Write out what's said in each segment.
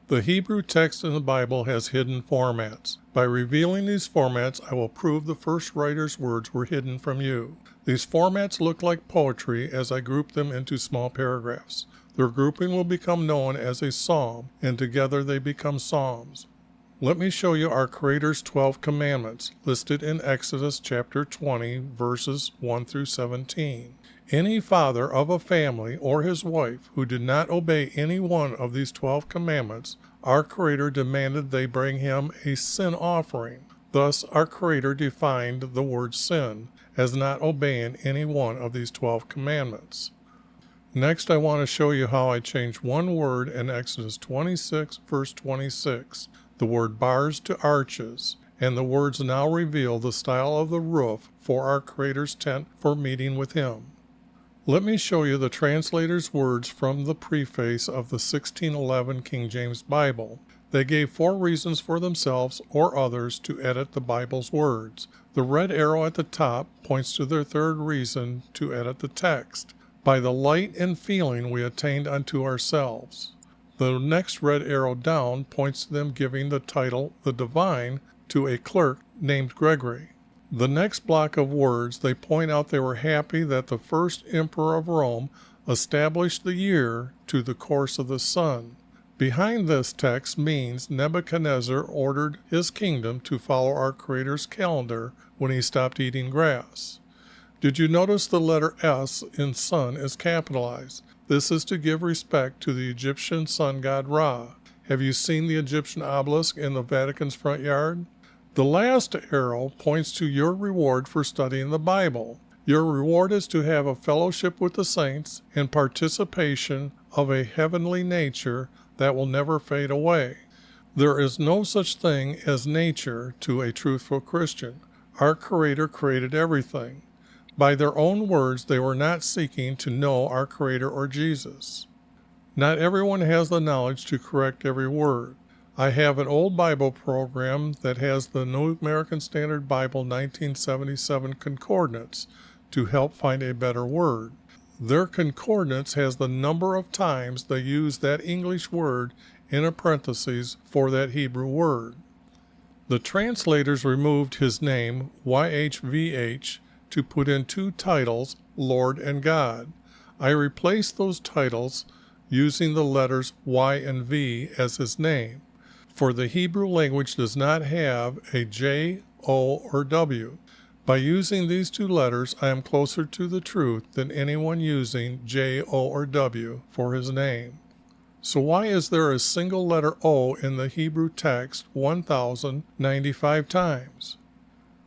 The Hebrew text in the Bible has hidden formats. By revealing these formats, I will prove the first writer's words were hidden from you. These formats look like poetry as I group them into small paragraphs. Their grouping will become known as a psalm, and together they become psalms. Let me show you our Creator's 12 commandments, listed in Exodus chapter 20, verses 1 through 17. Any father of a family or his wife who did not obey any one of these 12 commandments, our Creator demanded they bring him a sin offering. Thus, our Creator defined the word sin as not obeying any one of these 12 commandments. Next, I want to show you how I changed one word in Exodus 26, verse 26, the word bars to arches, and the words now reveal the style of the roof for our Creator's tent for meeting with Him. Let me show you the translator's words from the preface of the 1611 King James Bible. They gave 4 reasons for themselves or others to edit the Bible's words. The red arrow at the top points to their 3rd reason to edit the text. By the light and feeling we attained unto ourselves. The next red arrow down points to them giving the title, the Divine, to a clerk named Gregory. The next block of words, they point out they were happy that the first emperor of Rome established the year to the course of the sun. Behind this text means Nebuchadnezzar ordered his kingdom to follow our Creator's calendar when he stopped eating grass. Did you notice the letter S in sun is capitalized? This is to give respect to the Egyptian sun god Ra. Have you seen the Egyptian obelisk in the Vatican's front yard? The last arrow points to your reward for studying the Bible. Your reward is to have a fellowship with the saints and participation of a heavenly nature that will never fade away. There is no such thing as nature to a truthful Christian. Our Creator created everything. By their own words, they were not seeking to know our Creator or Jesus. Not everyone has the knowledge to correct every word. I have an old Bible program that has the New American Standard Bible 1977 concordance to help find a better word. Their concordance has the number of times they use that English word in a parenthesis for that Hebrew word. The translators removed his name, YHVH, to put in 2 titles, Lord and God. I replaced those titles using the letters Y and V as his name, for the Hebrew language does not have a J, O, or W. By using these 2 letters, I am closer to the truth than anyone using J, O, or W for his name. So why is there a single letter O in the Hebrew text 1,095 times?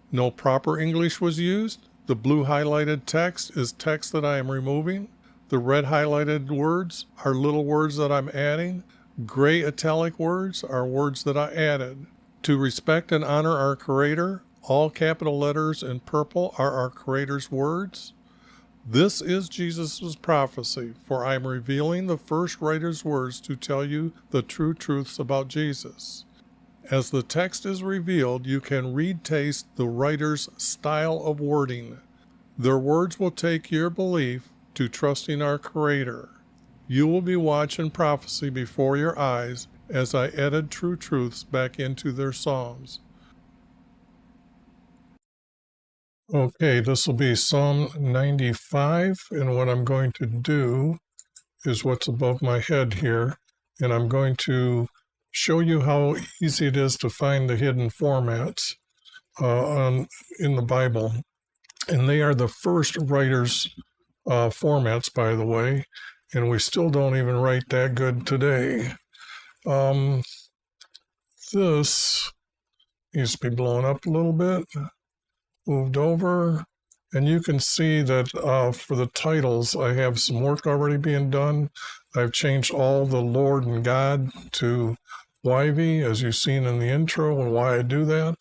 No proper English was used? The blue highlighted text is text that I am removing. The red highlighted words are little words that I'm adding. Gray italic words are words that I added. To respect and honor our Creator, all capital letters in purple are our Creator's words. This is Jesus' prophecy, for I am revealing the first writer's words to tell you the true truths about Jesus. As the text is revealed, you can taste the writer's style of wording. Their words will take your belief to trusting our Creator. You will be watching prophecy before your eyes as I edit true truths back into their psalms. Okay, this will be Psalm 95, and what I'm going to do is what's above my head here, and I'm going to show you how easy it is to find the hidden formats in the Bible. And they are the first writer's formats, by the way, and we still don't even write that good today. This needs to be blown up a little bit, moved over, and you can see that for the titles, I have some work already being done. I've changed all the Lord and God to YV, as you've seen in the intro, and why I do that.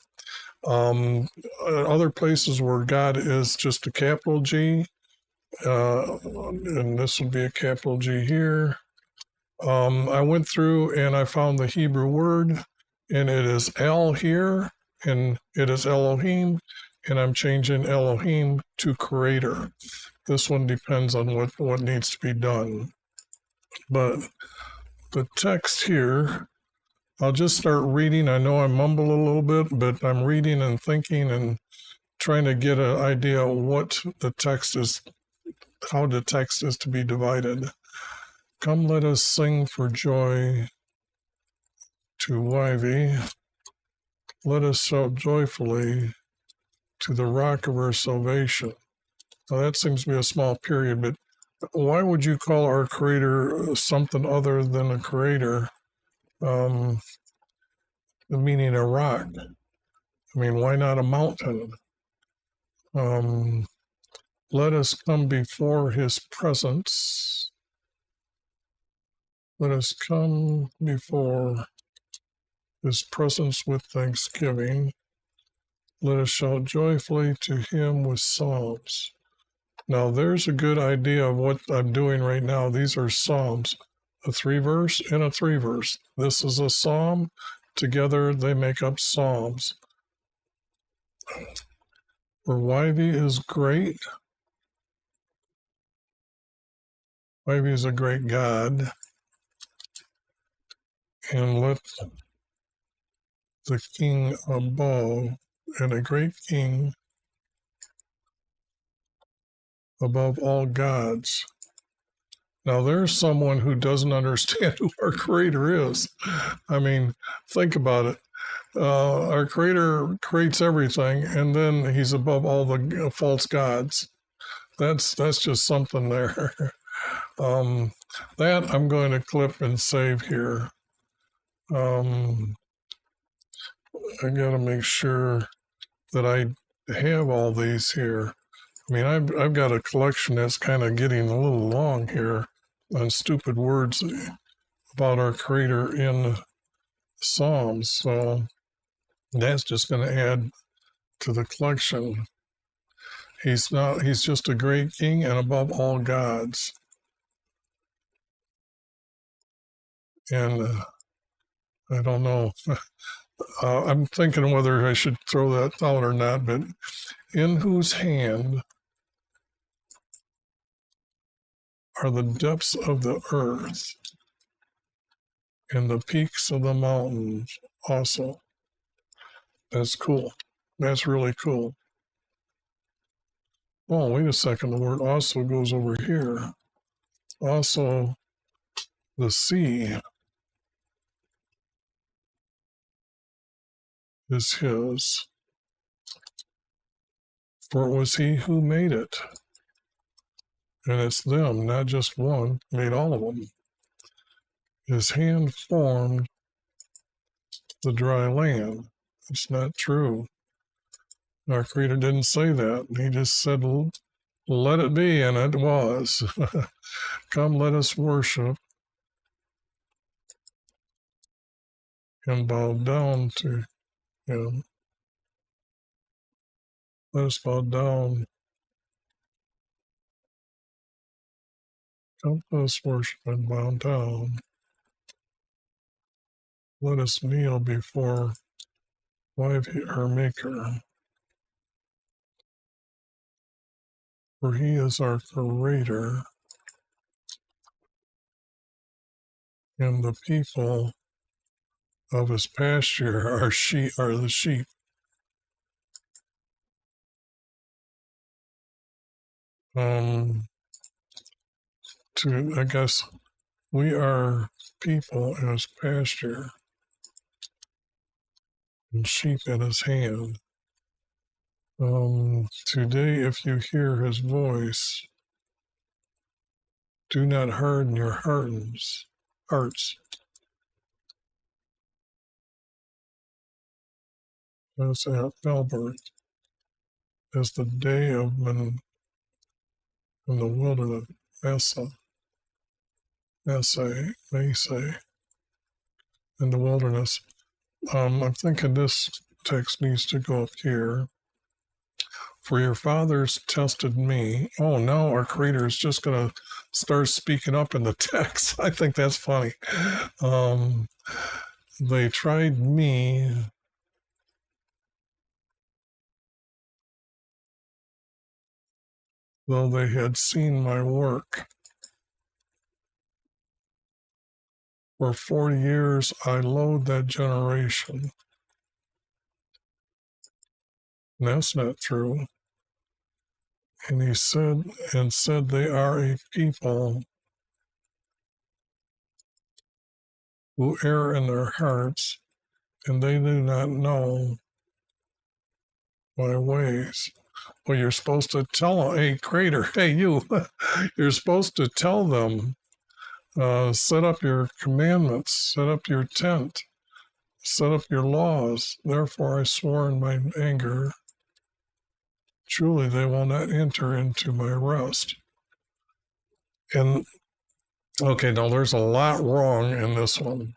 Other places where God is just a capital G, and this would be a capital G here. I went through and I found the Hebrew word, and it is El here, and it is Elohim, and I'm changing Elohim to Creator. This one depends on what needs to be done. But the text here I'll just start reading. I know I mumble a little bit, but I'm reading and thinking and trying to get an idea of what the text is, how the text is to be divided. Come, let us sing for joy to Yvie. Let us shout joyfully to the rock of our salvation. Now that seems to be a small period, but why would you call our creator something other than a creator? Meaning a rock. I mean, why not a mountain? Let us come before his presence. Let us come before his presence with thanksgiving. Let us shout joyfully to him with psalms. Now, there's a good idea of what I'm doing right now. These are psalms, a 3-verse and a 3-verse. This is a psalm. Together, they make up psalms. For Yvie is great. Yvie is a great God. And let the king above, and a great king above all gods. Now, there's someone who doesn't understand who our creator is. I mean, think about it. Our creator creates everything, and then he's above all the false gods. That's just something there. That I'm going to clip and save here. I got to make sure that I have all these here. I mean, I've got a collection that's kind of getting a little long here on stupid words about our creator in Psalms. So that's just going to add to the collection. He's just a great king and above all gods. And I don't know. I'm thinking whether I should throw that out or not, but in whose hand are the depths of the earth and the peaks of the mountains also. That's cool. That's really cool. Oh, wait a second. The word also goes over here. Also, the sea is his, for it was he who made it. And it's them, not just one, made all of them. His hand formed the dry land. It's not true. Our Creator didn't say that. He just said, let it be, and it was. Come, let us worship and bow down to him. Let us bow down. Come, let us worship and bow down. Let us kneel before our Maker. For he is our Creator, and the people of his pasture are the sheep. I guess we are people in his pasture and sheep in his hand. Today, if you hear his voice, do not harden your hearts. As at Melbourne, as the day of in the wilderness, Mesa, in the wilderness. I'm thinking this text needs to go up here. For your fathers tested me. Oh, now our Creator is just going to start speaking up in the text. I think that's funny. They tried me, though they had seen my work. For 40 years I loathed that generation. And that's not true. And he said, they are a people who err in their hearts, and they do not know my ways. Well, you're supposed to tell them, hey, Crater, hey, you, you're supposed to tell them, set up your commandments, set up your tent, set up your laws. Therefore I swore in my anger, truly they will not enter into my rest. And, okay, now there's a lot wrong in this one.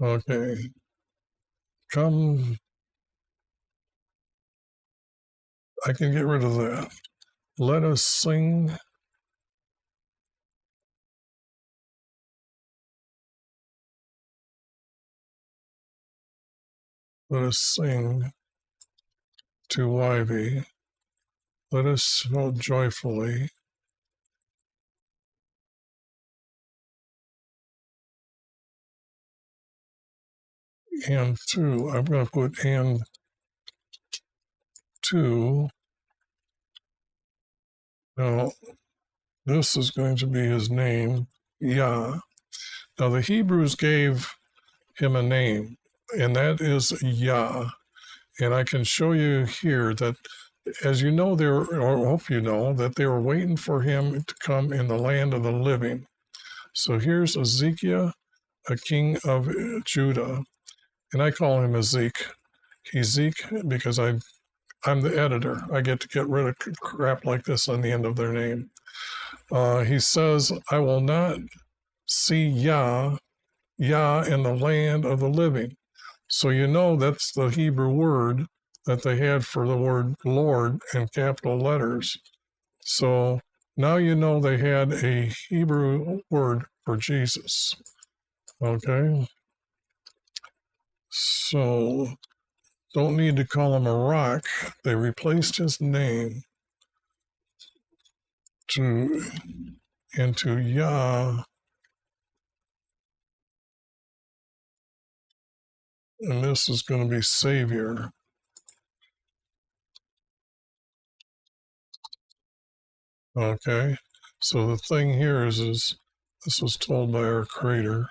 Okay, come, I can get rid of that. Let us sing. Let us sing to Wivey. Let us shout joyfully. And two, I'm going to put and two. Now, this is going to be his name, Yah. Now, the Hebrews gave him a name, and that is Yah. And I can show you here that, as you know, or hope you know, that they were waiting for him to come in the land of the living. So here's Ezekiel, a king of Judah, and I call him Ezek. He's Zeke because I'm the editor. I get to get rid of crap like this on the end of their name. He says, I will not see Yah in the land of the living. So you know that's the Hebrew word that they had for the word Lord in capital letters. So now you know they had a Hebrew word for Jesus. Okay? So don't need to call him a rock. They replaced his name into Yah, and this is going to be Savior. Okay, so the thing here is this was told by our Creator,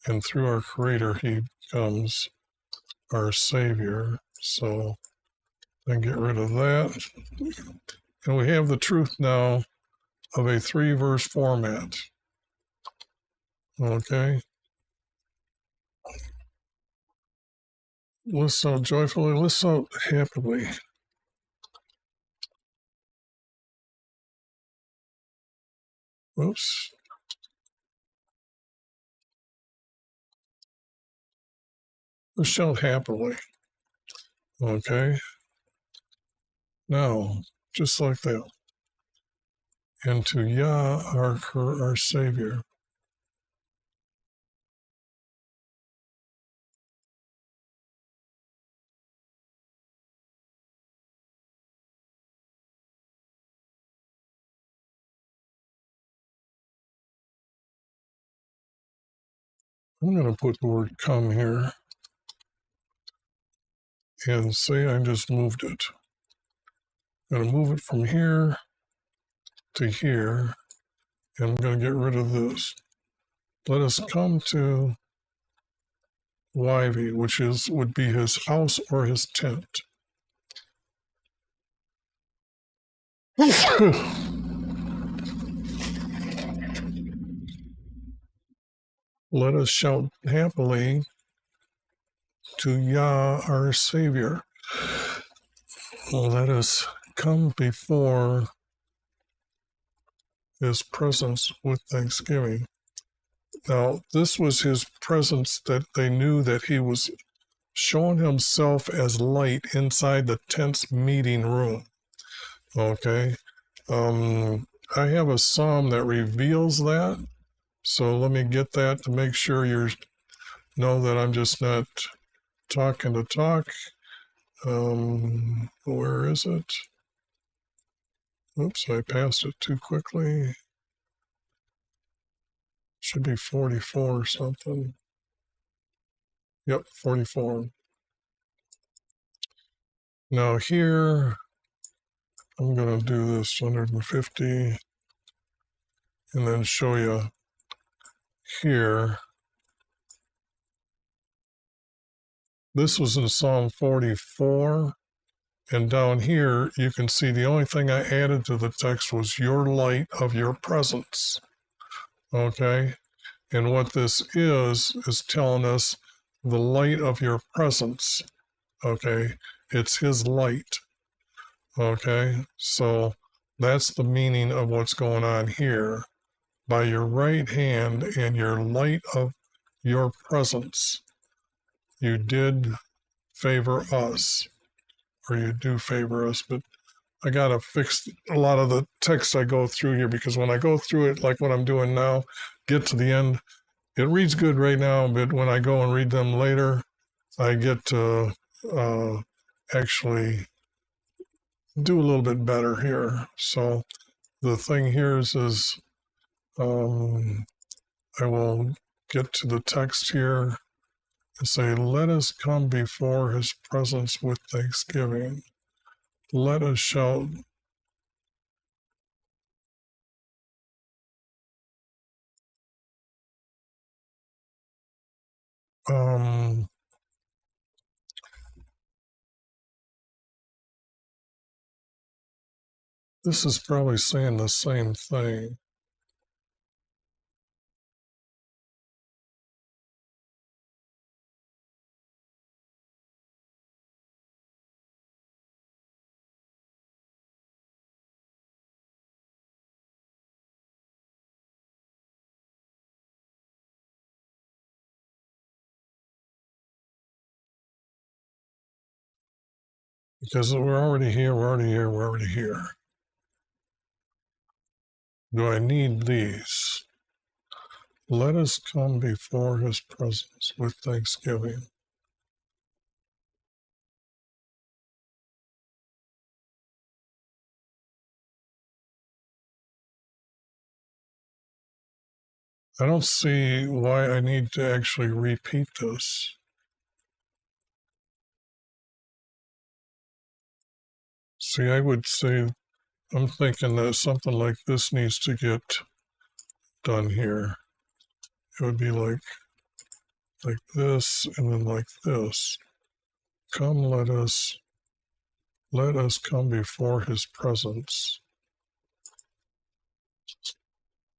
and through our Creator he becomes our Savior. So then get rid of that. And we have the truth now of a 3-verse format. Okay. Listen out joyfully, listen out happily. Oops. Let's shout happily. Okay. Now, just like that. And to Yah, our Savior. I'm going to put the word come here and say I just moved it. I'm going to move it from here to here, and I'm going to get rid of this. Let us come to Wivey, which would be his house or his tent. Let us shout happily to Yah, our Savior. Let us come before his presence with thanksgiving. Now, this was his presence that they knew that he was showing himself as light inside the tent's meeting room. Okay. I have a psalm that reveals that. So let me get that to make sure you know that I'm just not talking to talk. Where is it? Oops, I passed it too quickly. Should be 44 or something. Yep, 44. Now here, I'm going to do this 150 and then show you here. This was in Psalm 44. And down here, you can see the only thing I added to the text was your light of your presence. Okay? And what this is telling us the light of your presence. Okay? It's his light. Okay? So that's the meaning of what's going on here. By your right hand and your light of your presence, you did favor us. Or you do favor us, but I gotta fix a lot of the text I go through here, because when I go through it like what I'm doing now, get to the end, it reads good right now, but when I go and read them later, I get to actually do a little bit better here. So the thing here is I will get to the text here and say, let us come before his presence with thanksgiving. Let us shout. This is probably saying the same thing. Because we're already here, we're already here, we're already here. Do I need these? Let us come before his presence with thanksgiving. I don't see why I need to actually repeat this. See, I would say, I'm thinking that something like this needs to get done here. It would be like this, and then like this. Come, let us come before his presence.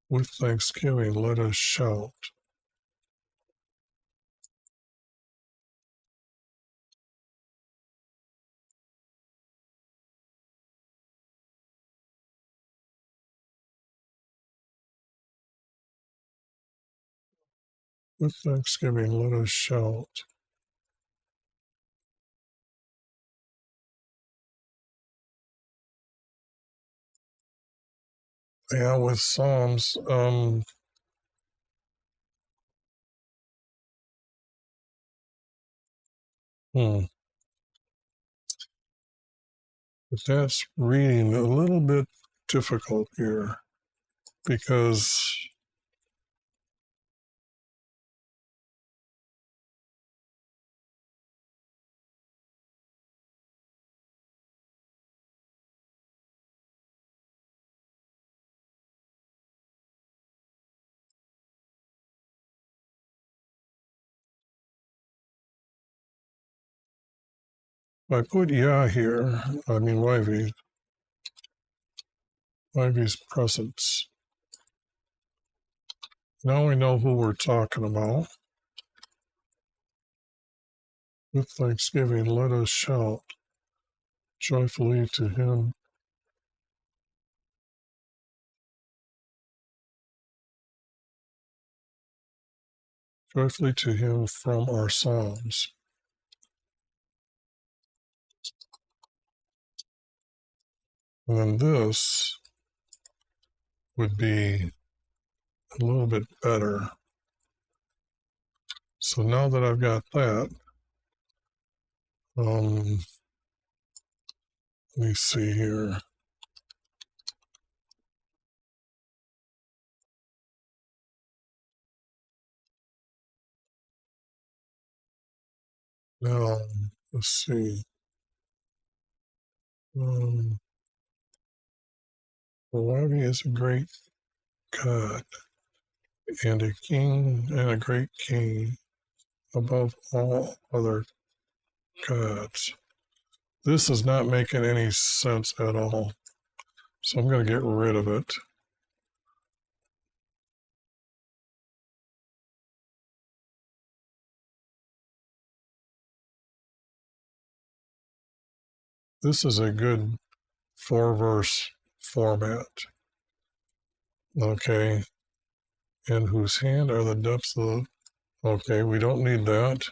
With thanksgiving, let us shout. With thanksgiving, let us shout. Yeah, with Psalms, but that's reading a little bit difficult here, because if I put Yah here, I mean Yvie's presence. Now we know who we're talking about. With thanksgiving, let us shout joyfully to him. Joyfully to him from our psalms. And then this would be a little bit better. So now that I've got that, let me see here. Now, let's see. Hawaii is a great God and a king and a great king above all other gods. This is not making any sense at all, so I'm going to get rid of it. This is a good 4-verse format. Okay. And whose hand are the depths of the... Okay, we don't need that.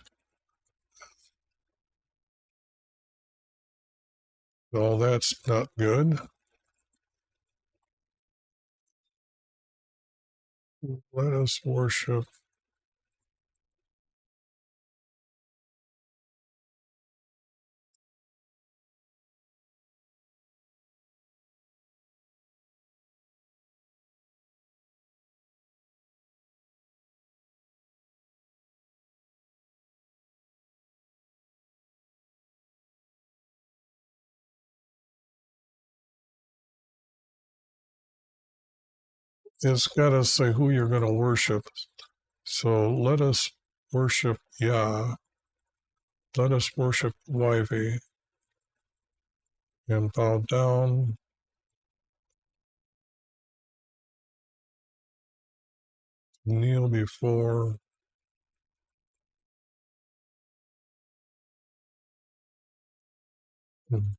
No, that's not good. Let us worship. It's got to say who you're going to worship. So let us worship Yah. Let us worship Yahweh and bow down. Kneel before.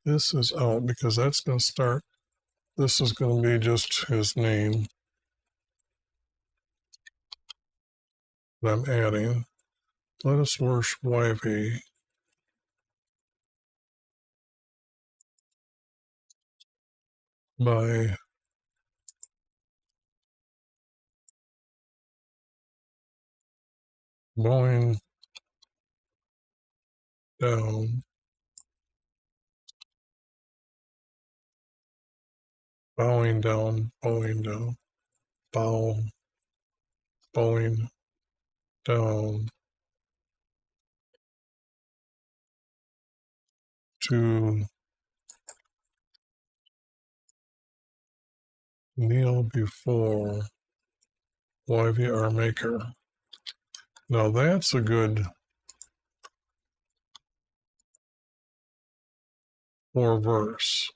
This is out because that's going to start. This is going to be just his name that I'm adding. Let us worship Yahweh. By bowing down, bowing down, bowing down, bow, bowing down to kneel before Yahweh our Maker. Now that's a good 4-verse.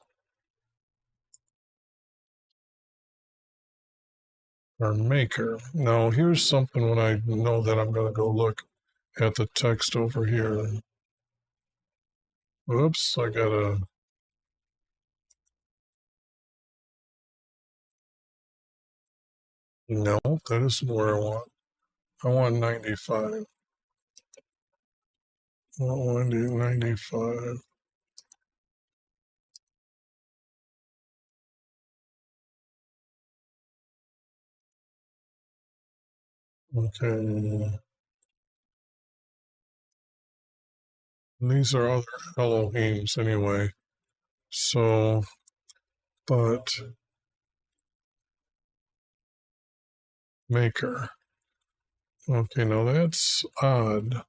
Our Maker. Now here's something when I know that I'm going to go look at the text over here. Oops, I got to... No, that isn't where I want. I want 95. I want 95. Okay. And these are other Elohims anyway. So, but Maker. Okay, now that's odd.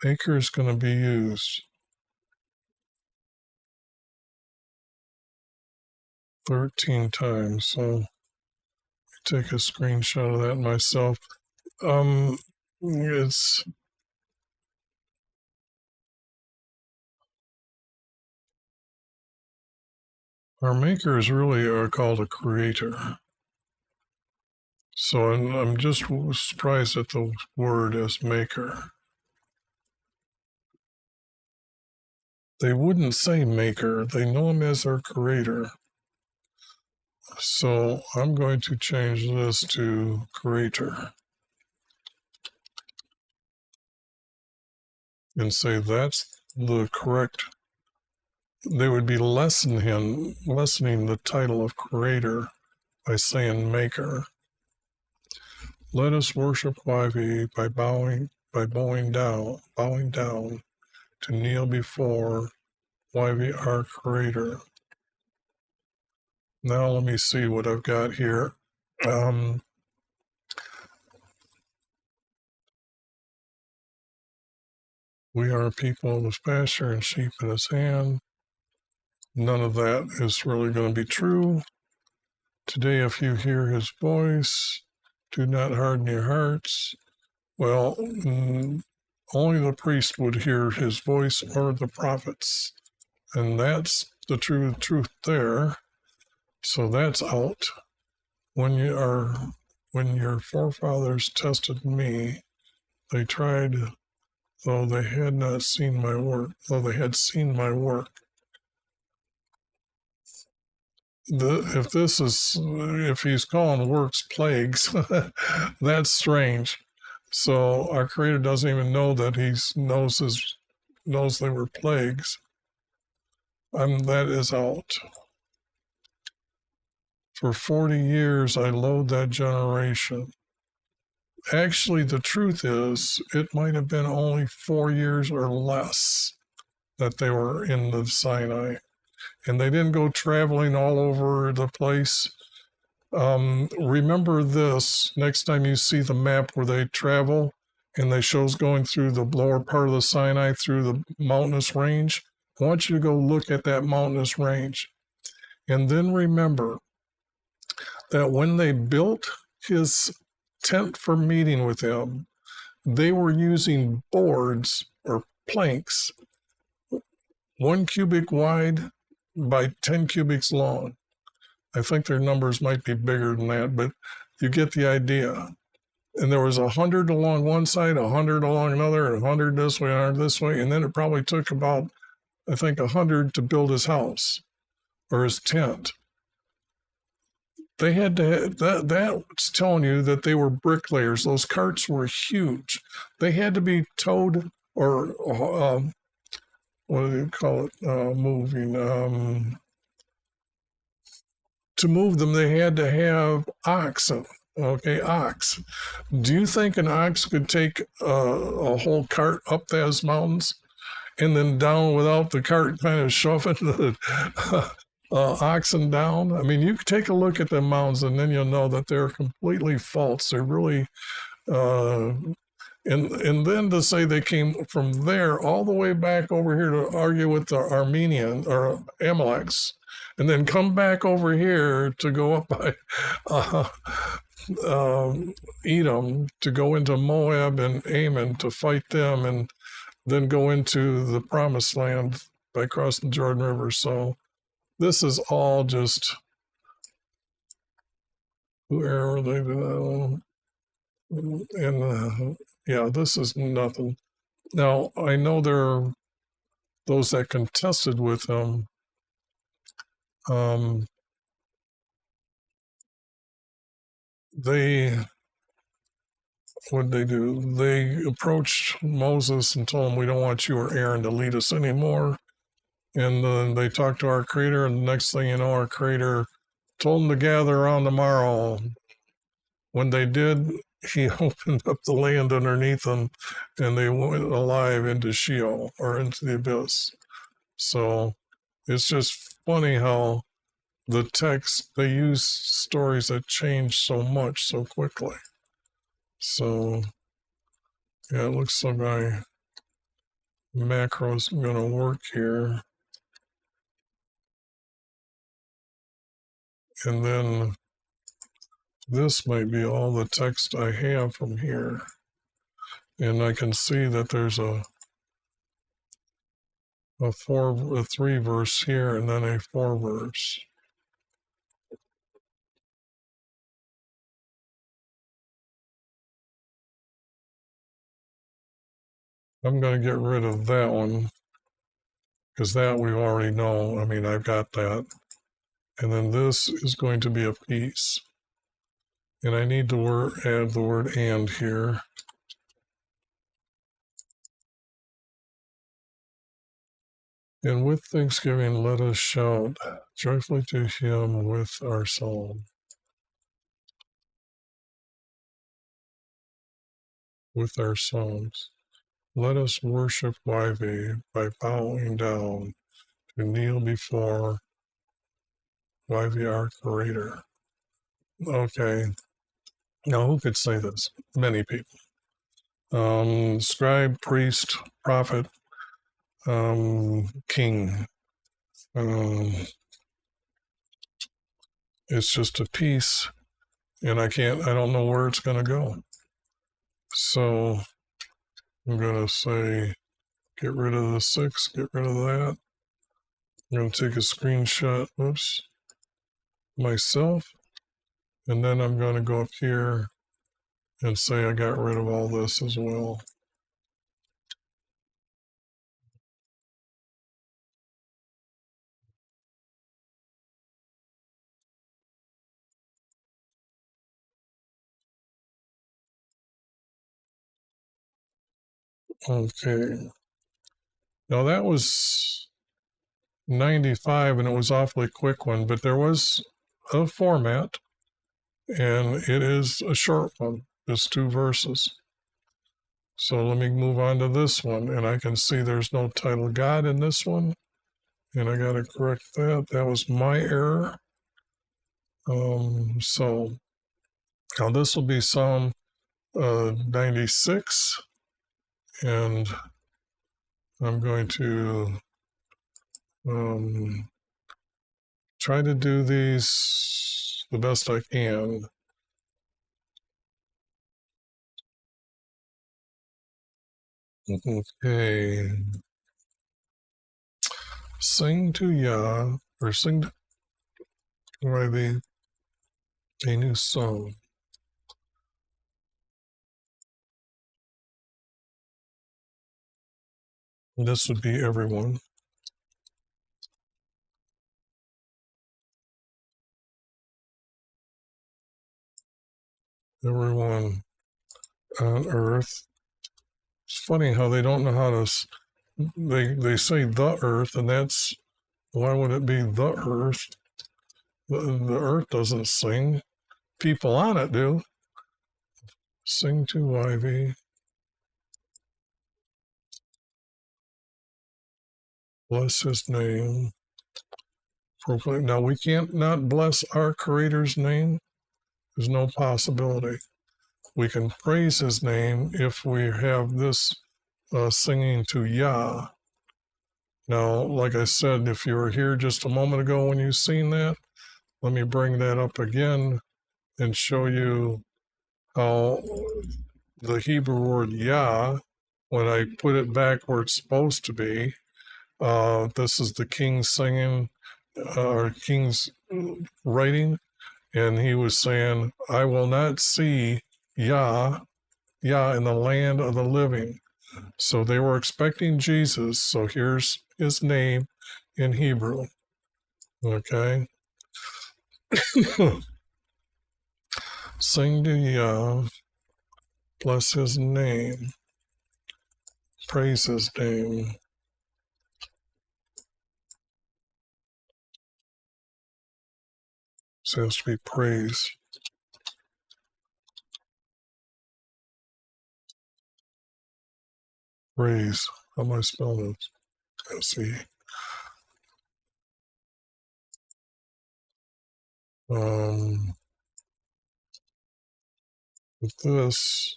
Maker is going to be used 13 times. So take a screenshot of that myself. It's our Maker is really called a creator. So I'm just surprised at the word as maker. They wouldn't say maker. They know him as their creator. So I'm going to change this to creator and say that's the correct. They would be lessening the title of creator by saying maker. Let us worship Yahweh by bowing by bowing down to kneel before our Creator. Now let me see what I've got here. We are people of his pasture and sheep in his hand. None of that is really going to be true. Today, if you hear his voice, do not harden your hearts. Well, only the priest would hear his voice or the prophets. And that's the true truth there. So that's out. When your forefathers tested me, they tried, though they had not seen my work, though they had seen my work. If he's calling works plagues, that's strange. So our Creator doesn't even know that he knows they were plagues. That is out. For 40 years, I loathed that generation. Actually, the truth is, it might have been only 4 years or less that they were in the Sinai. And they didn't go traveling all over the place. Remember this, next time you see the map where they travel and they shows going through the lower part of the Sinai through the mountainous range, I want you to go look at that mountainous range. And then remember that when they built his tent for meeting with him, they were using boards or planks, 1 cubit wide by 10 cubics long. I think their numbers might be bigger than that, but you get the idea. And there was 100 along one side, 100 along another, and 100 this way, 100 this way. And then it probably took about, I think, 100 to build his house or his tent. They had to, that's telling you that they were bricklayers. Those carts were huge. They had to be towed or, what do you call it, moving, to move them, they had to have oxen. Okay, ox. Do you think an ox could take a whole cart up those mountains and then down without the cart kind of shoving the oxen down? I mean, you take a look at the mountains and then you'll know that they're completely false. They're really, and then to say they came from there all the way back over here to argue with the Armenian or Amaleks, and then come back over here to go up by Edom, to go into Moab and Ammon to fight them, and then go into the promised land by crossing the Jordan River. So this is all just, where are they? Yeah, this is nothing. Now, I know there are those that contested with him. What'd they do? They approached Moses and told him, we don't want you or Aaron to lead us anymore. And then they talked to our Creator, and the next thing you know, our Creator told them to gather around tomorrow. When they did, he opened up the land underneath them, and they went alive into Sheol, or into the abyss. So it's just funny how the text, they use stories that change so much so quickly. So, yeah, it looks like my macro is going to work here. And then this might be all the text I have from here. And I can see that there's a 3 verse here and then a 4 verse. I'm going to get rid of that one, because that we already know. I mean, I've got that. And then this is going to be a piece. And I need to add the word and here. And with thanksgiving, let us shout joyfully to him with our psalm. with our songs. Let us worship YV by bowing down to kneel before YV, our Creator. Okay, now who could say this? Many people. Scribe, priest, prophet, king. It's just a piece, and I don't know where it's going to go. So I'm going to say, get rid of the 6, get rid of that. I'm going to take a screenshot, myself, and then I'm going to go up here and say I got rid of all this as well. Okay. Now that was 95, and it was awfully quick one, but there was a format, and it is a short one. It's 2 verses. So let me move on to this one, and I can see there's no title God in this one, and I got to correct that. That was my error. So now this will be Psalm 96, and I'm going to try to do these the best I can. Okay. Sing to Yah, or sing to Ivy a new song. This would be everyone. Everyone on earth. It's funny how they don't know how to. They say the earth, and that's why would it be the earth? The earth doesn't sing. People on it do. Sing to Ivy. Bless his name. Proclaim. Now we can't not bless our Creator's name. There's no possibility. We can praise his name if we have this singing to Yah. Now, like I said, if you were here just a moment ago when you seen that, let me bring that up again and show you how the Hebrew word Yah, when I put it back where it's supposed to be, this is the king singing, or king's writing, and he was saying, I will not see Yah in the land of the living. So they were expecting Jesus. So here's his name in Hebrew. Okay. Sing to Yah, bless his name, praise his name. So it has to be praise. Praise. How am I spelling it? Let's see. This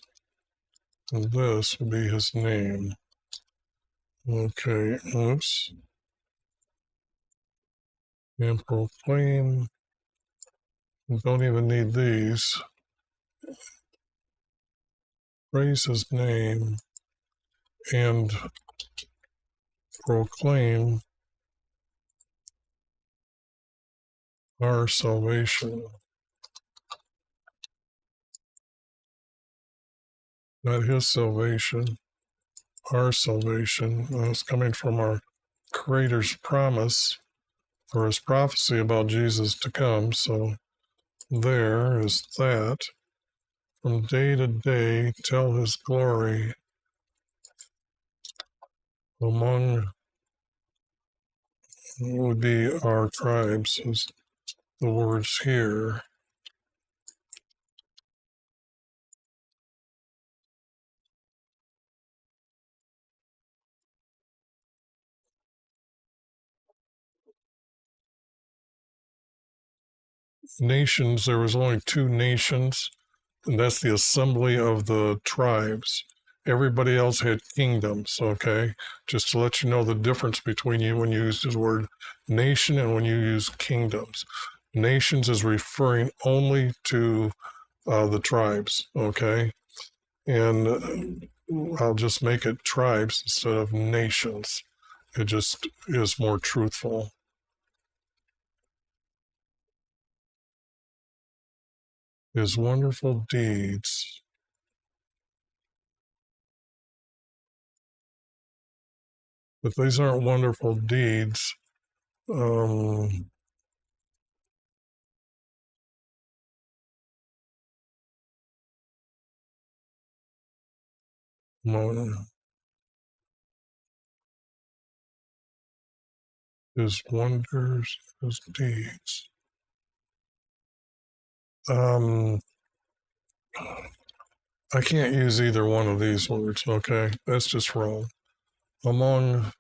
and this would be his name. Okay, oops. And proclaim. We don't even need these. Praise his name and proclaim our salvation. Not his salvation, our salvation. It's coming from our Creator's promise or his prophecy about Jesus to come. So there is that. From day to day, tell his glory among would be our tribes, is the words here. nations, there was only two nations, and that's the assembly of the tribes. Everybody else had kingdoms, okay? Just to let you know the difference between you when you use the word nation and when you use kingdoms. Nations is referring only to the tribes, okay? And I'll just make it tribes instead of nations. It just is more truthful. His wonderful deeds. But these aren't wonderful deeds. Um, his wonders, his deeds. Um, I can't use either one of these words, okay? That's just wrong. Among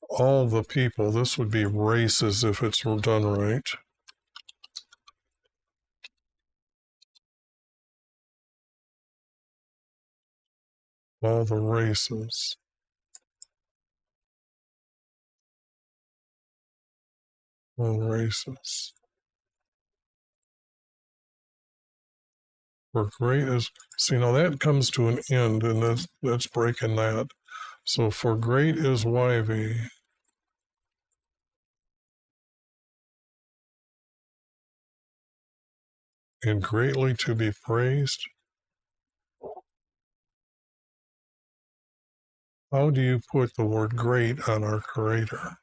all the people, this would be races if it's done right. All the races. All races. For great is, see, now that comes to an end, and that's breaking that. So for great is YV. And greatly to be praised. How do you put the word great on our Creator?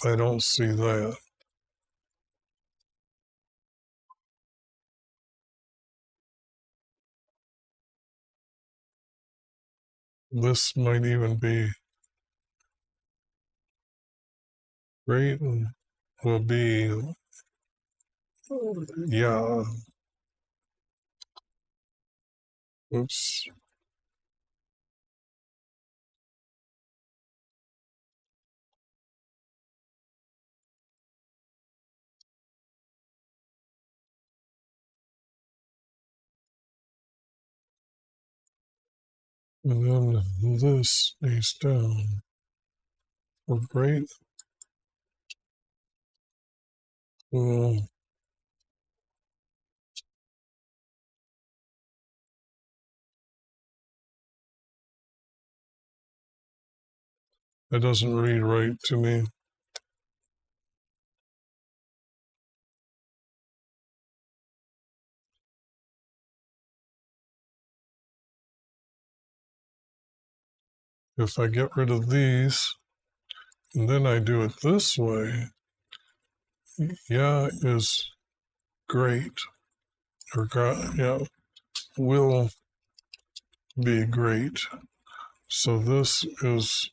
I don't see that. This might even be great will be, yeah, oops. And then this stays down. For great will that doesn't read right to me. If I get rid of these, and then I do it this way, yeah is great, or yeah, will be great. So this is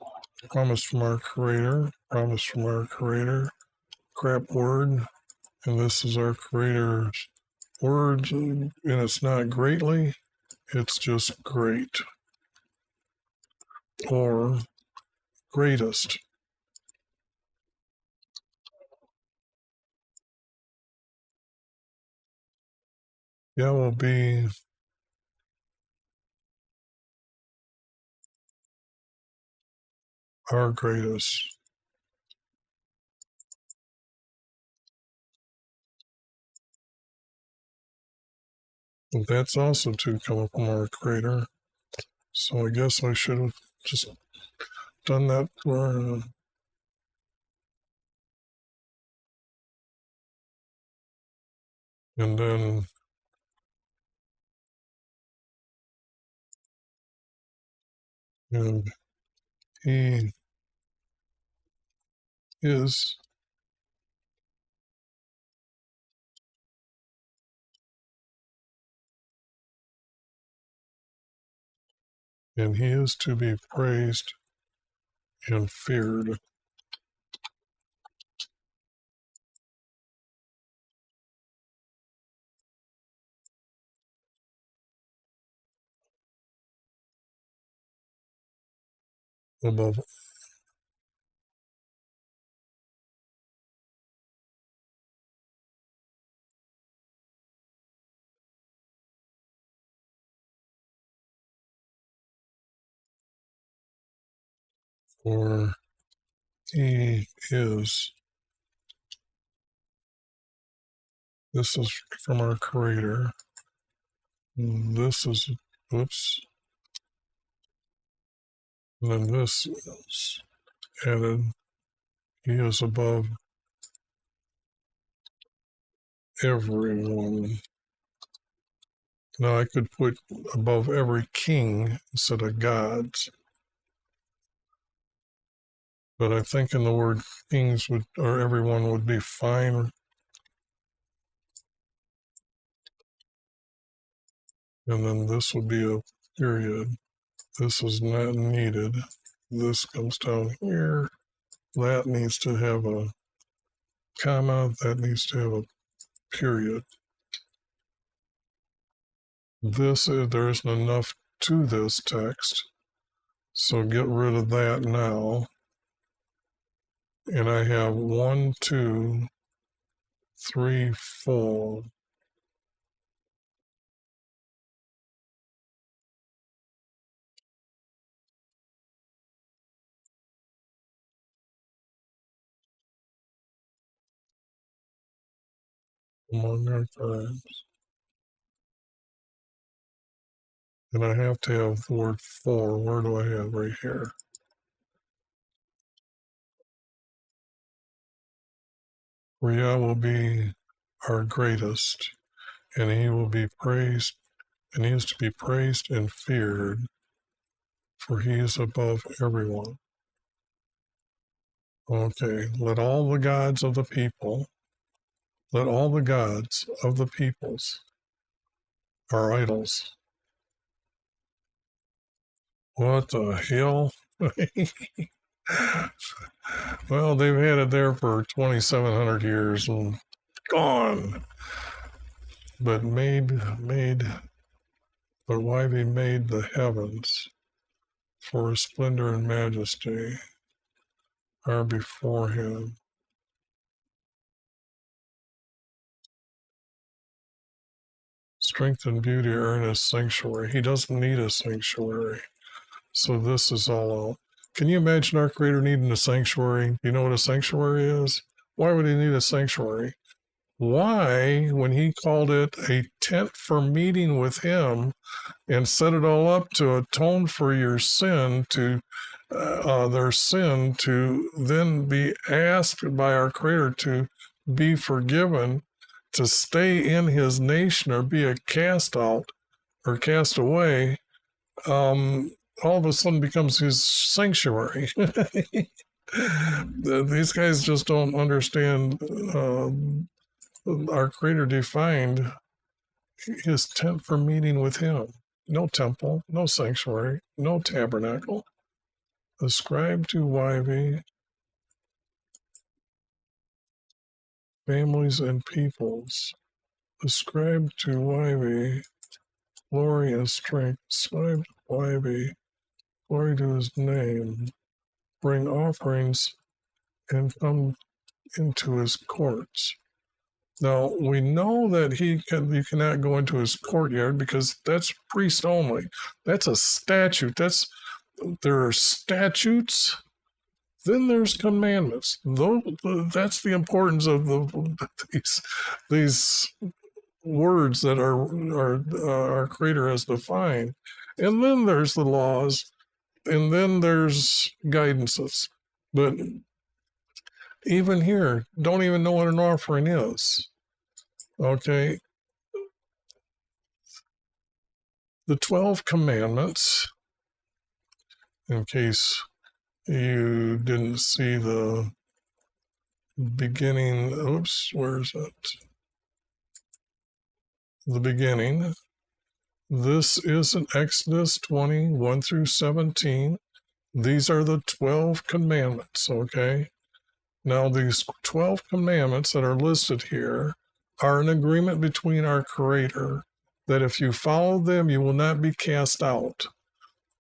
promise from our Creator, promise from our Creator, crap word, and this is our Creator's word, and it's not greatly, it's just great, or greatest. Yeah, will be our greatest. But that's also to come from our Creator. So I guess I should have just done that for. And then and he is and he is to be praised and feared. Above For he is. This is from our Creator. This is, oops. And then this is added. He is above everyone. Now I could put above every king instead of gods. But I think in the word kings would, or everyone would be fine. And then this would be a period. This is not needed. This comes down here. That needs to have a comma. That needs to have a period. There isn't enough to this text. So get rid of that now. And I have 1, 2, 3, 4. Among our tribes. And I have to have the word for. Where do I have right here? For Yah will be our greatest, and he will be praised, and he is to be praised and feared, for he is above everyone. Okay, let all the gods of the peoples are idols. What the hell? Well, they've had it there for 2,700 years and gone. But why he made the heavens for his splendor and majesty are before him. Strength and beauty are in his sanctuary. He doesn't need a sanctuary. So this is all out. Can you imagine our Creator needing a sanctuary? Do you know what a sanctuary is? Why would he need a sanctuary? Why, when he called it a tent for meeting with him and set it all up to atone for your sin, to their sin, to then be asked by our Creator to be forgiven, to stay in his nation or be a cast out or cast away, all of a sudden becomes his sanctuary. These guys just don't understand. Our Creator defined his tent for meeting with him. No temple, no sanctuary, no tabernacle. Ascribed to Yahweh, families and peoples. Ascribed to Yahweh, glory and strength. Ascribed to Yahweh, glory to his name. Bring offerings and come into his courts. Now, we know that you cannot go into his courtyard because that's priest only. That's a statute. There are statutes, then there's commandments. That's the importance of these words that our Creator has defined. And then there's the laws, and then there's guidances. But even here, don't even know what an offering is. Okay. The 12 commandments, in case you didn't see the beginning, oops, where is it? The beginning. This is in Exodus 20, 1 through 17. These are the 12 commandments, okay? Now, these 12 commandments that are listed here are an agreement between our Creator that if you follow them, you will not be cast out.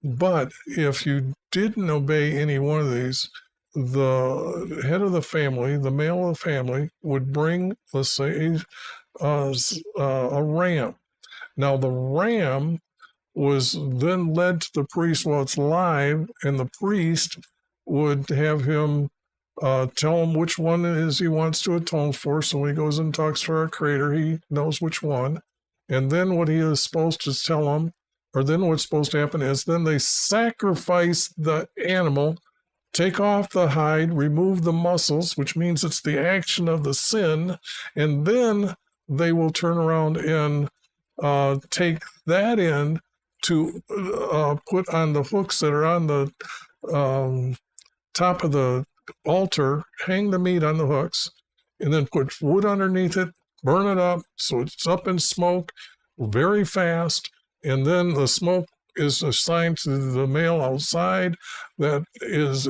But if you didn't obey any one of these, the head of the family, the male of the family, would bring, let's say, a ram. Now, the ram was then led to the priest while it's live, and the priest would have him tell him which one it is he wants to atone for. So when he goes and talks to our Creator, he knows which one. And then what he is supposed to tell him, or then what's supposed to happen is then they sacrifice the animal, take off the hide, remove the muscles, which means it's the action of the sin, and then they will turn around and take that in to put on the hooks that are on the top of the altar, hang the meat on the hooks, and then put wood underneath it, burn it up so it's up in smoke very fast, and then the smoke is assigned to the male outside. That is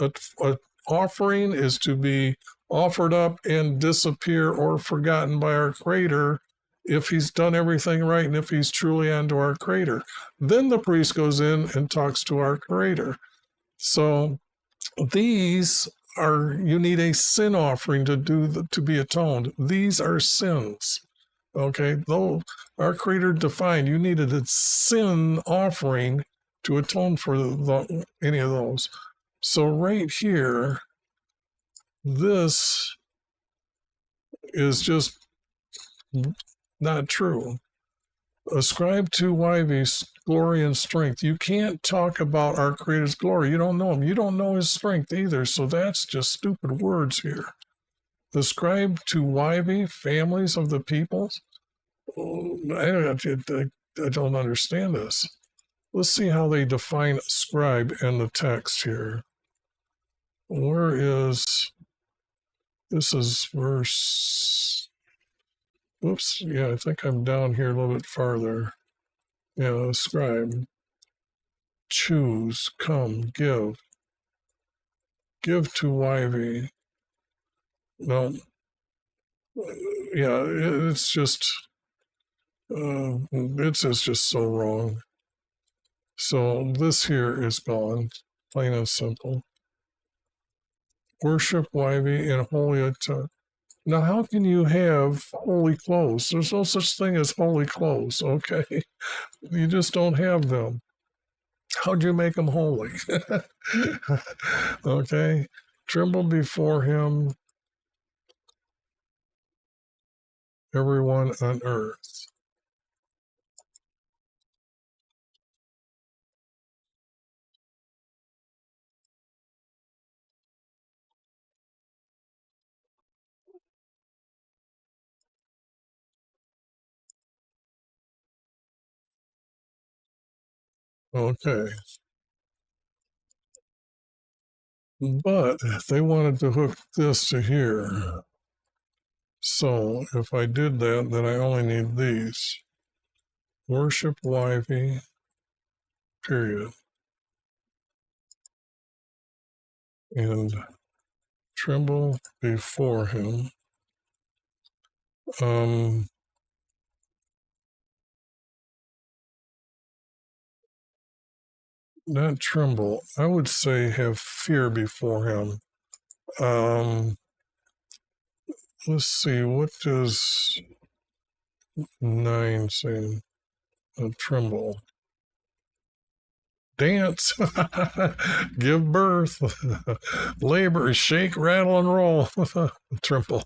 a offering is to be offered up and disappear or forgotten by our Creator if he's done everything right and if he's truly unto our Creator. Then the priest goes in and talks to our Creator. So these are, you need a sin offering to be atoned. These are sins. Okay, though our Creator defined you needed a sin offering to atone for any of those. So right here, this is just not true. Ascribe to Yahweh's glory and strength. You can't talk about our Creator's glory. You don't know him. You don't know his strength either. So that's just stupid words here. Ascribe to Yahweh, families of the peoples. I don't understand this. Let's see how they define ascribe in the text here. Where is, this is verse, whoops, yeah, I think I'm down here a little bit farther. Yeah, ascribe, choose, come, give to Yahweh. No, yeah, it's just so wrong. So this here is gone, plain and simple. Worship Yahweh in holy attire. Now, how can you have holy clothes? There's no such thing as holy clothes, okay? You just don't have them. How'd you make them holy? Okay? Tremble before him, everyone on earth. Okay. But they wanted to hook this to here. So if I did that, then I only need these. Worship Yahweh, period. And tremble before him. Not tremble. I would say have fear before him. Let's see, what does 9 say? Tremble. Dance. Give birth. Labor. Shake, rattle, and roll. Tremble.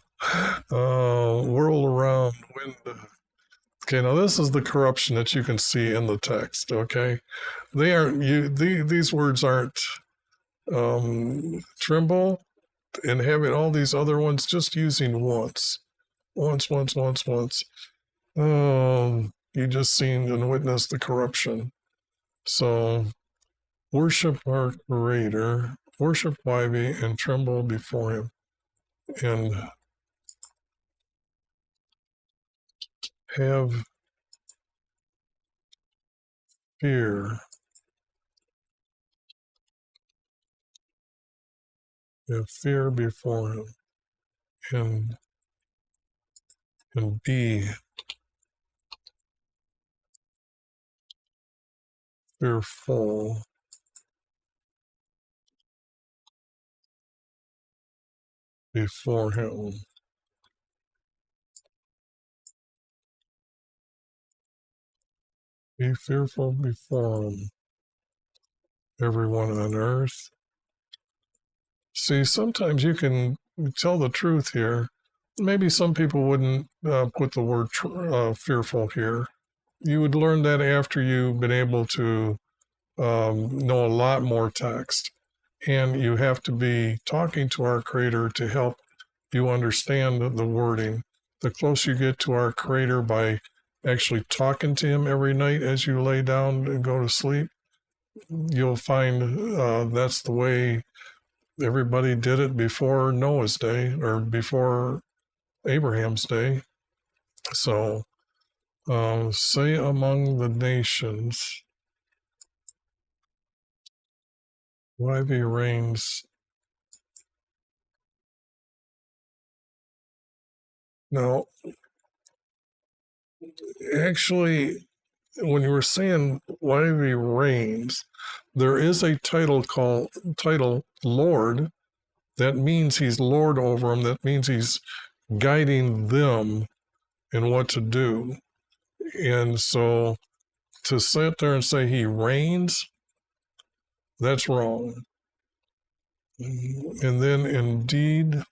Whirl around. Wind. Okay, now this is the corruption that you can see in the text, okay? They aren't, these words aren't tremble and having all these other ones just using once. Once. You just seen and witnessed the corruption. So worship our Creator, worship Yahweh, and tremble before him. And have fear. Have fear before him. And be fearful before him. Be fearful before him, everyone on earth. See, sometimes you can tell the truth here. Maybe some people wouldn't put the word fearful here. You would learn that after you've been able to know a lot more text. And you have to be talking to our Creator to help you understand the wording. The closer you get to our Creator by actually talking to Him every night as you lay down and go to sleep, you'll find that's the way everybody did it before Noah's day or before Abraham's day. So, say among the nations, YV reigns. Now, actually, when you were saying YV reigns, there is a title Lord. That means he's Lord over them. That means he's guiding them in what to do. And so to sit there and say he reigns, that's wrong. And then indeed,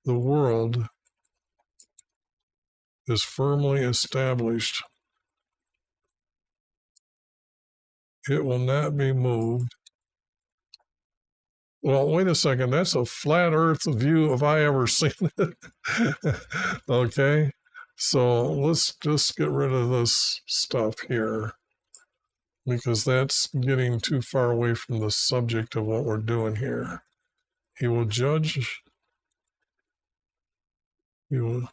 the world is firmly established. It will not be moved. Well, wait a second. That's a flat earth view if I ever seen it. Okay. So let's just get rid of this stuff here because that's getting too far away from the subject of what we're doing here. He will judge. He will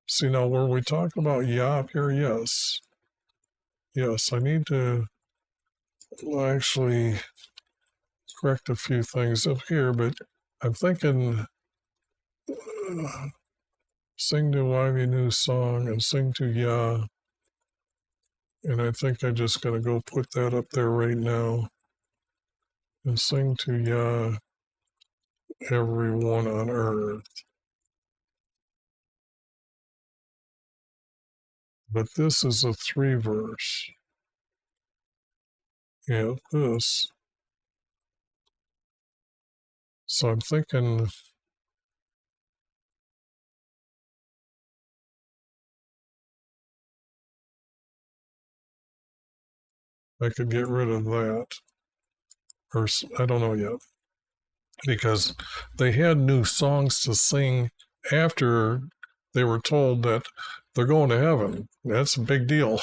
see now were we talking about Yah up here? Yes. Yes, I need to actually correct a few things up here, but I'm thinking sing to Ivy new song and sing to Yah. And I think I'm just going to go put that up there right now and sing to Yah, everyone on earth. But this is a 3 verse. Yeah, this. So I'm thinking I could get rid of that. Or I don't know yet. Because they had new songs to sing after they were told that they're going to heaven. That's a big deal.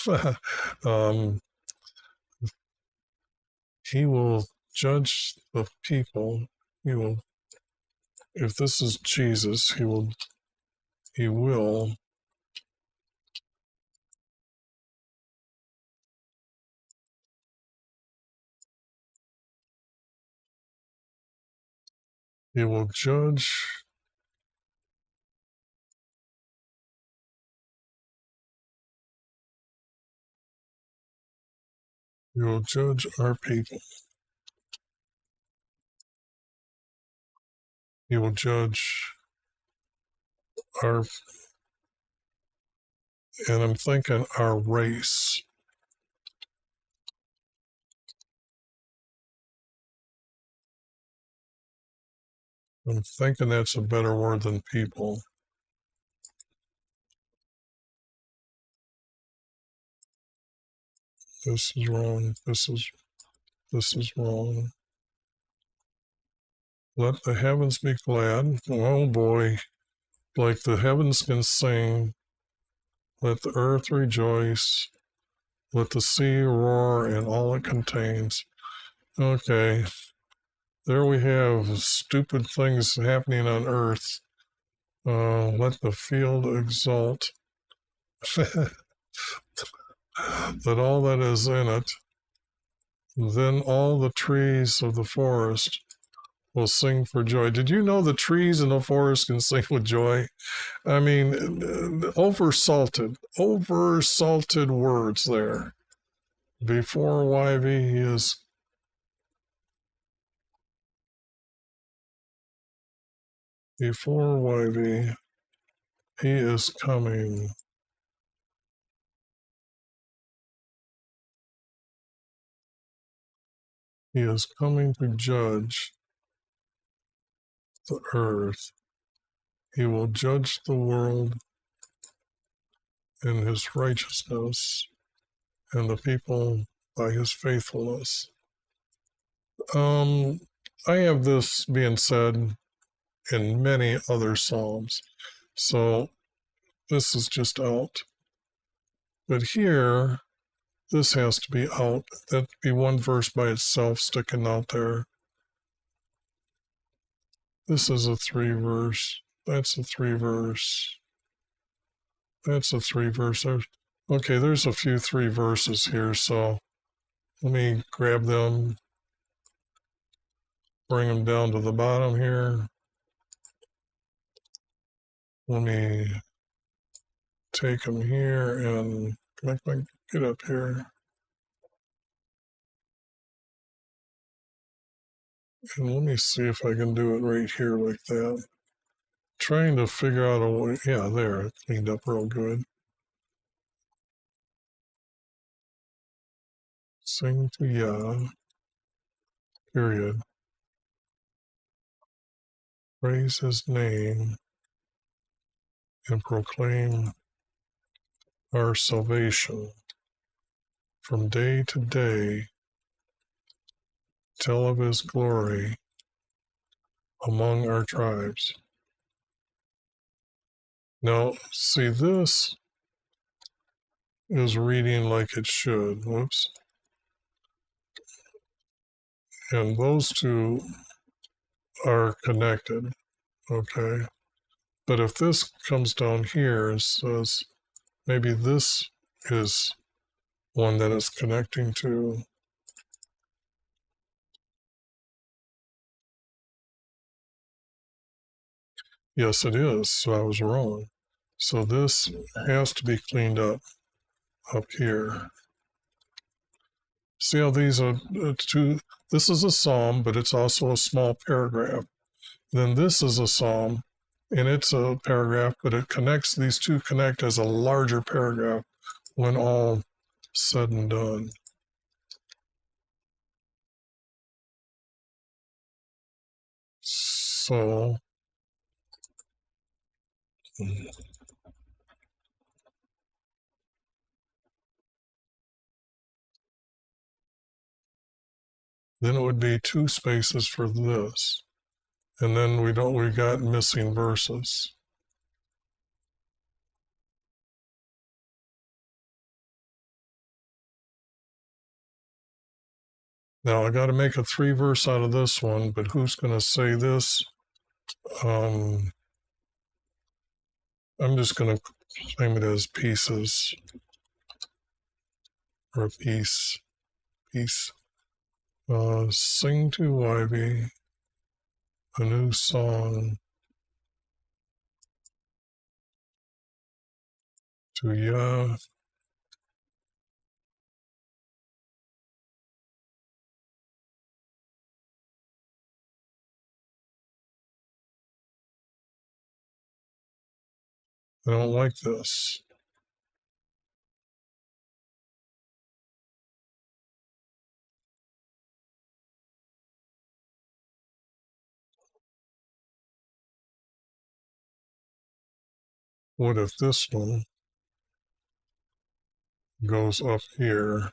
He will judge the people. He will, if this is Jesus, he will judge our people. He will judge our, and I'm thinking our race. I'm thinking that's a better word than people. This is wrong. This is wrong. Let the heavens be glad. Oh boy. Like the heavens can sing. Let the earth rejoice. Let the sea roar and all it contains. Okay. There we have stupid things happening on earth. Let the field exult. That all that is in it. Then all the trees of the forest will sing for joy. Did you know the trees in the forest can sing with joy? I mean, oversalted words there. Before YV, he is. Before YV, he is coming. He is coming to judge the earth. He will judge the world in his righteousness and the people by his faithfulness. I have this being said in many other Psalms, so this is just out. But here, this has to be out. That'd be one verse by itself sticking out there. This is a 3 verse. That's a 3 verse. That's a 3 verse. Okay, there's a few 3 verses here, so let me grab them, bring them down to the bottom here. Let me take them here and get up here. And let me see if I can do it right here like that. Trying to figure out a way. Yeah, there, it cleaned up real good. Sing to Yah, period. Praise his name and proclaim our salvation. From day to day, tell of his glory among our tribes. Now, see, this is reading like it should. Whoops. And those two are connected, okay? But if this comes down here and says, maybe this is one that is connecting to. Yes, it is. So I was wrong. So this has to be cleaned up here. See how these are two? This is a psalm, but it's also a small paragraph. Then this is a psalm, and it's a paragraph, but it connects, these two connect as a larger paragraph when all said and done. So, then it would be 2 spaces for this. And then we got missing verses. Now I got to make a 3 verse out of this one, but who's going to say this? I'm just going to claim it as pieces, or piece. Sing to Ivy a new song to Yah. I don't like this. What if this one goes up here?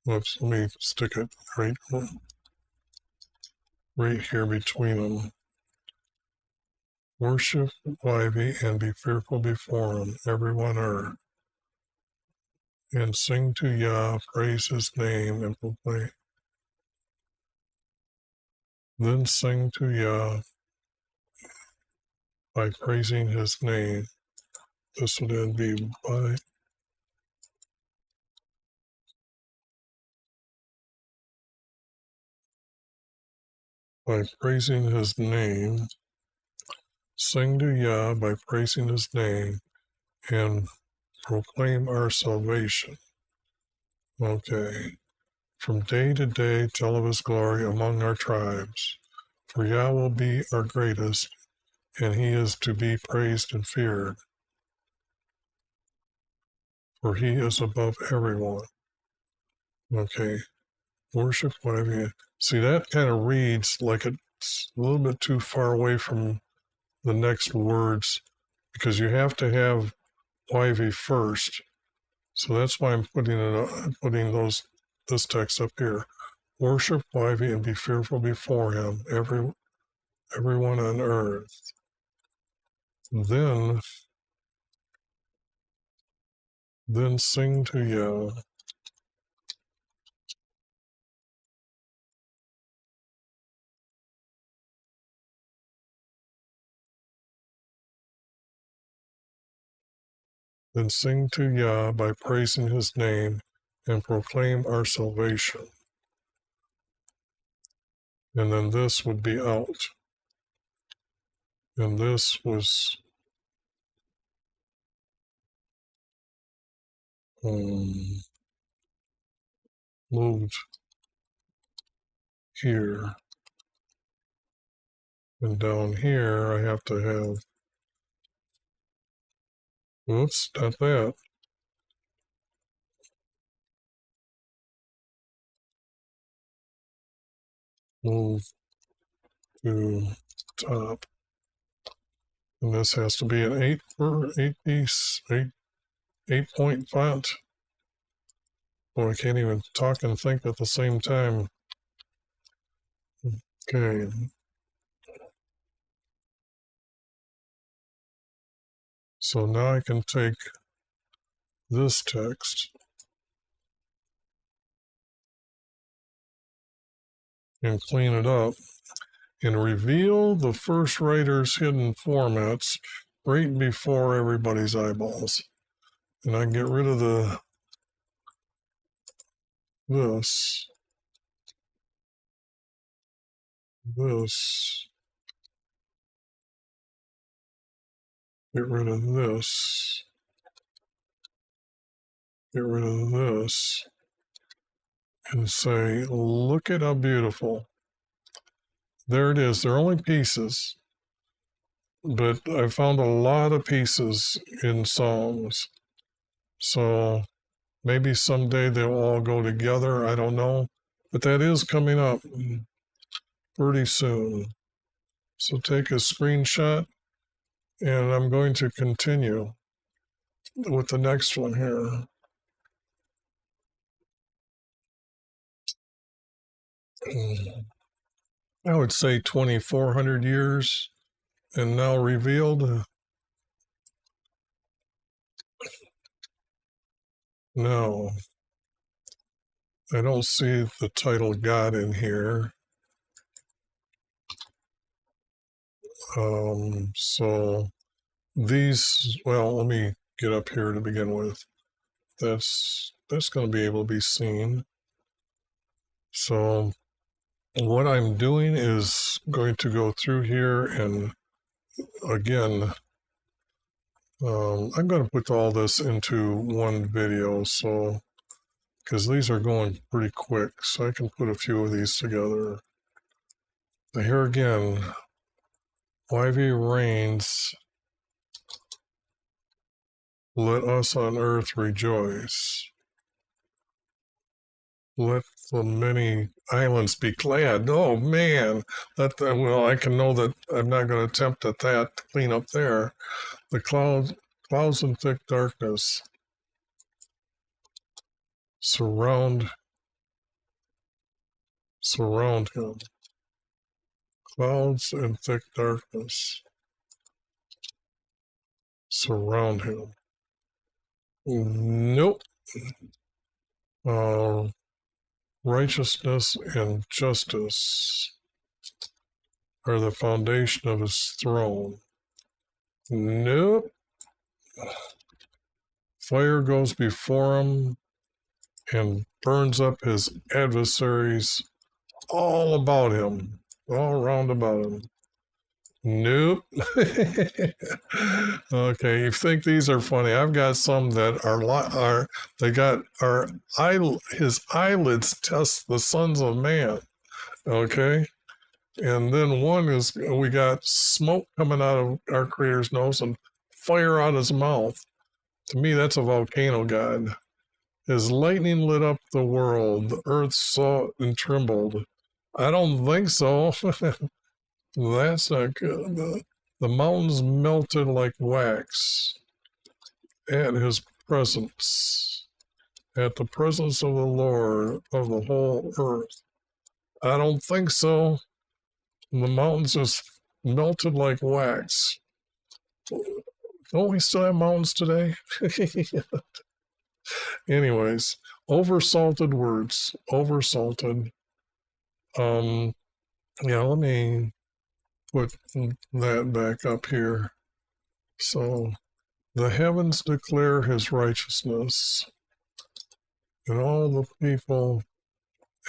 Whoops, let me stick it right here between them. Worship Ivy and be fearful before him, everyone earth. And sing to Yah, praise his name, and proclaim. Then sing to Yah by praising his name. This would then be by praising his name. Sing to Yah by praising his name and proclaim our salvation. Okay. From day to day tell of his glory among our tribes. For Yah will be our greatest, and he is to be praised and feared. For he is above everyone. Okay. Worship whatever you... See, that kind of reads like it it's a little bit too far away from the next words because you have to have YV first. So that's why I'm putting this text up here. Worship YV and be fearful before him, everyone on earth. Then sing to Yah. Then sing to Yah by praising his name and proclaim our salvation. And then this would be out. And this was moved here. And down here I have to have, oops, not that. Move to top. And this has to be an 8-point font. Boy, I can't even talk and think at the same time. Okay. So now I can take this text and clean it up and reveal the first writer's hidden formats right before everybody's eyeballs. And I can get rid of this, get rid of this, get rid of this, and say, look at how beautiful. There it is. They're only pieces, but I found a lot of pieces in Psalms. So maybe someday they'll all go together. I don't know. But that is coming up pretty soon. So take a screenshot, and I'm going to continue with the next one here. I would say 2,400 years, and now revealed. No, I don't see the title God in here. So these, well, let me get up here to begin with. That's going to be able to be seen. So what I'm doing is going to go through here, and again, I'm going to put all this into one video, so because these are going pretty quick, so I can put a few of these together. But here again, YV reigns, let us on earth rejoice. Let the many islands be glad. Oh man, well, I can know that I'm not going to attempt at that to clean up there. The clouds and thick darkness surround him. Clouds and thick darkness surround him. Nope. Righteousness and justice are the foundation of his throne. Nope. Fire goes before him and burns up his adversaries all about him, all round about him. Nope. Okay, you think these are funny? I've got some that his eyelids test the sons of man. Okay, and then one is we got smoke coming out of our Creator's nose and fire out his mouth. To me, that's a volcano god. His lightning lit up the world. The earth saw and trembled. I don't think so. That's not good. The mountains melted like wax at his presence, at the presence of the Lord of the whole earth. I don't think so. The mountains just melted like wax. Don't we still have mountains today? Anyways, oversalted words. Oversalted. Yeah, let me put that back up here. So, the heavens declare his righteousness, and all the people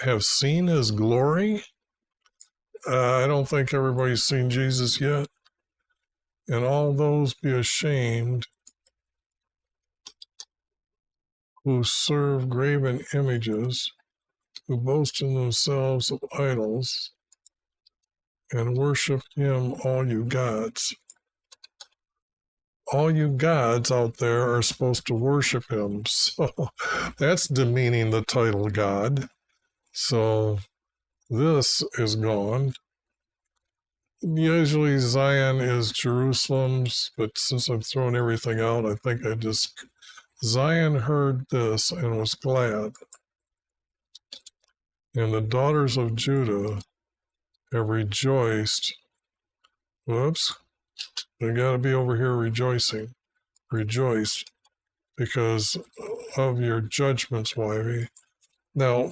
have seen his glory. I don't think everybody's seen Jesus yet. And all those be ashamed who serve graven images, who boast in themselves of idols, and worship him, all you gods. All you gods out there are supposed to worship him. So that's demeaning the title God. So this is gone. Usually Zion is Jerusalem's, but since I'm throwing everything out, I think Zion heard this and was glad. And the daughters of Judah have rejoiced. Whoops. They got to be over here rejoicing. Rejoice because of your judgments, wifey. Now,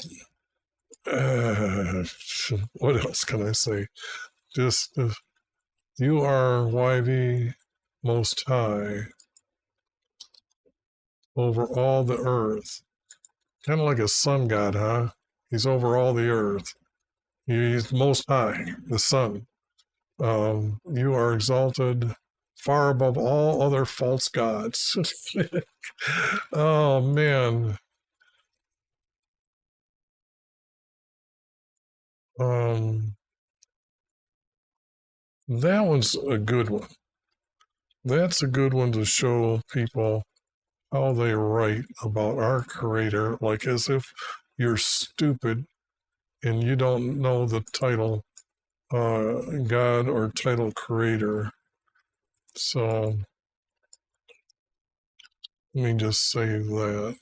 what else can I say? Just, you are, wifey, most high over all the earth. Kind of like a sun god, huh? He's over all the earth. He's most high, the sun. You are exalted far above all other false gods. Oh, man. That one's a good one. That's a good one to show people how they write about our Creator, like as if you're stupid and you don't know the title God or title Creator. So let me just save that,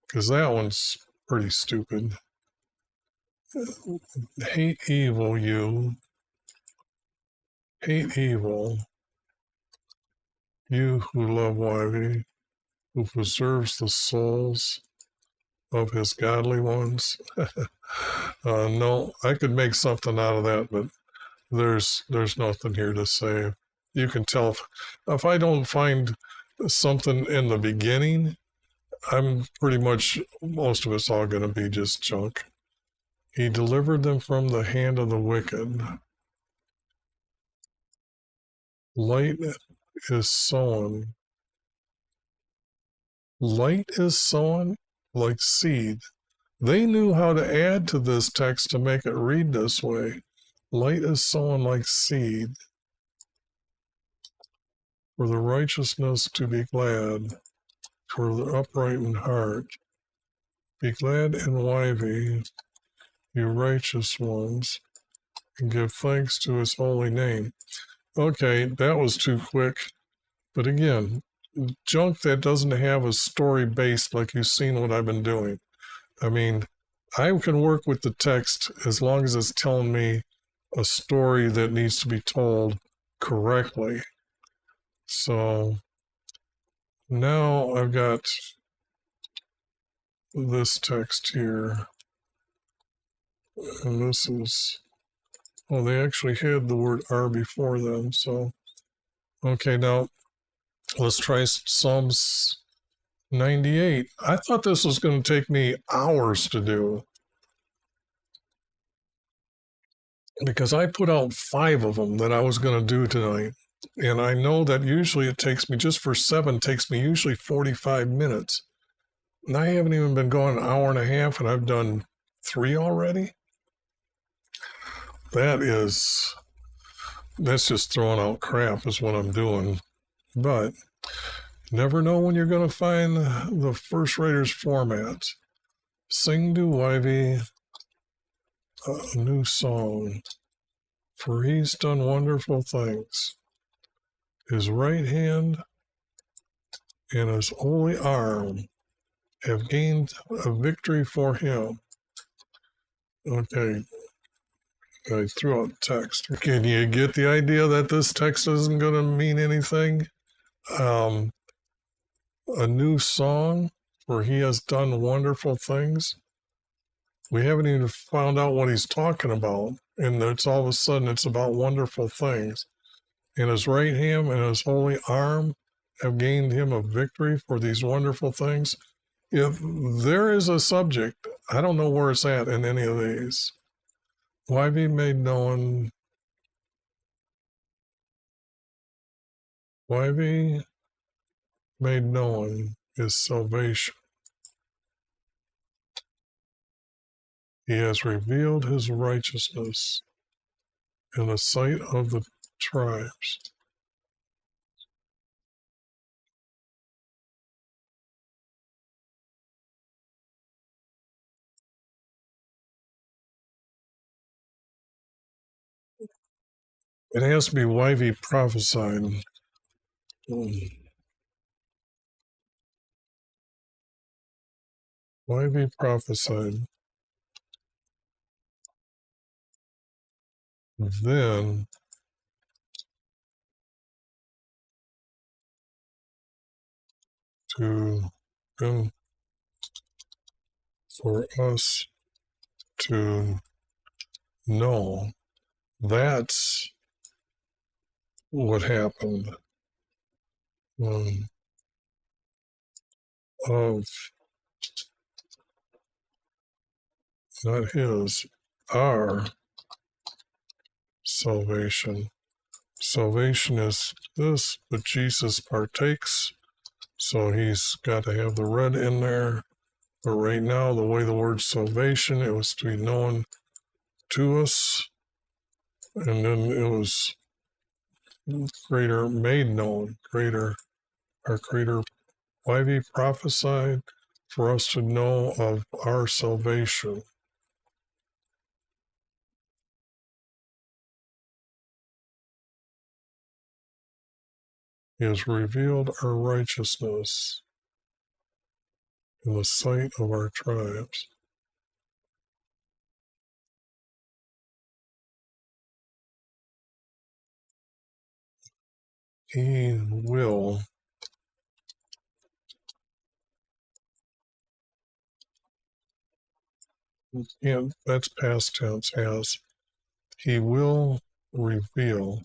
because that one's pretty stupid. Hate evil, you. Hate evil. You who love wifey, who preserves the souls of his godly ones. No, I could make something out of that, but there's nothing here to say. You can tell if I don't find something in the beginning, I'm pretty much, most of it's all going to be just junk. He delivered them from the hand of the wicked. Light is sown. Light is sown like seed. They knew how to add to this text to make it read this way. Light is sown like seed. For the righteousness to be glad, for the upright in heart. Be glad and wivey, you righteous ones, and give thanks to his holy name. Okay, that was too quick. But again, junk that doesn't have a story based like you've seen what I've been doing. I mean, I can work with the text as long as it's telling me a story that needs to be told correctly. So now I've got this text here. And this is, oh, they actually had the word R before them. So, okay, now let's try Psalms 98. I thought this was going to take me hours to do, because I put out 5 of them that I was going to do tonight. And I know that usually it takes me, just for 7, takes me usually 45 minutes. And I haven't even been going an hour and a half, and I've done 3 already. That's just throwing out crap is what I'm doing. But never know when you're going to find the first writer's format. Sing to wivey a new song. For he's done wonderful things. His right hand and his holy arm have gained a victory for him. Okay, I threw out text. Can you get the idea that this text isn't going to mean anything? A new song where he has done wonderful things. We haven't even found out what he's talking about. And it's all of a sudden it's about wonderful things. And his right hand and his holy arm have gained him a victory for these wonderful things. If there is a subject, I don't know where it's at in any of these. Why be made known? Why be made known is salvation. He has revealed his righteousness in the sight of the tribes. It has to be why he prophesied. Why he prophesied. Then to and for us to know that's what happened of not his, our salvation. Salvation is this, but Jesus partakes, so he's got to have the red in there. But right now, the way the word salvation, it was to be known to us, and then it was greater, made known, greater, our greater. Why he prophesied for us to know of our salvation. He has revealed our righteousness in the sight of our tribes. He will and that's past tense has. He will reveal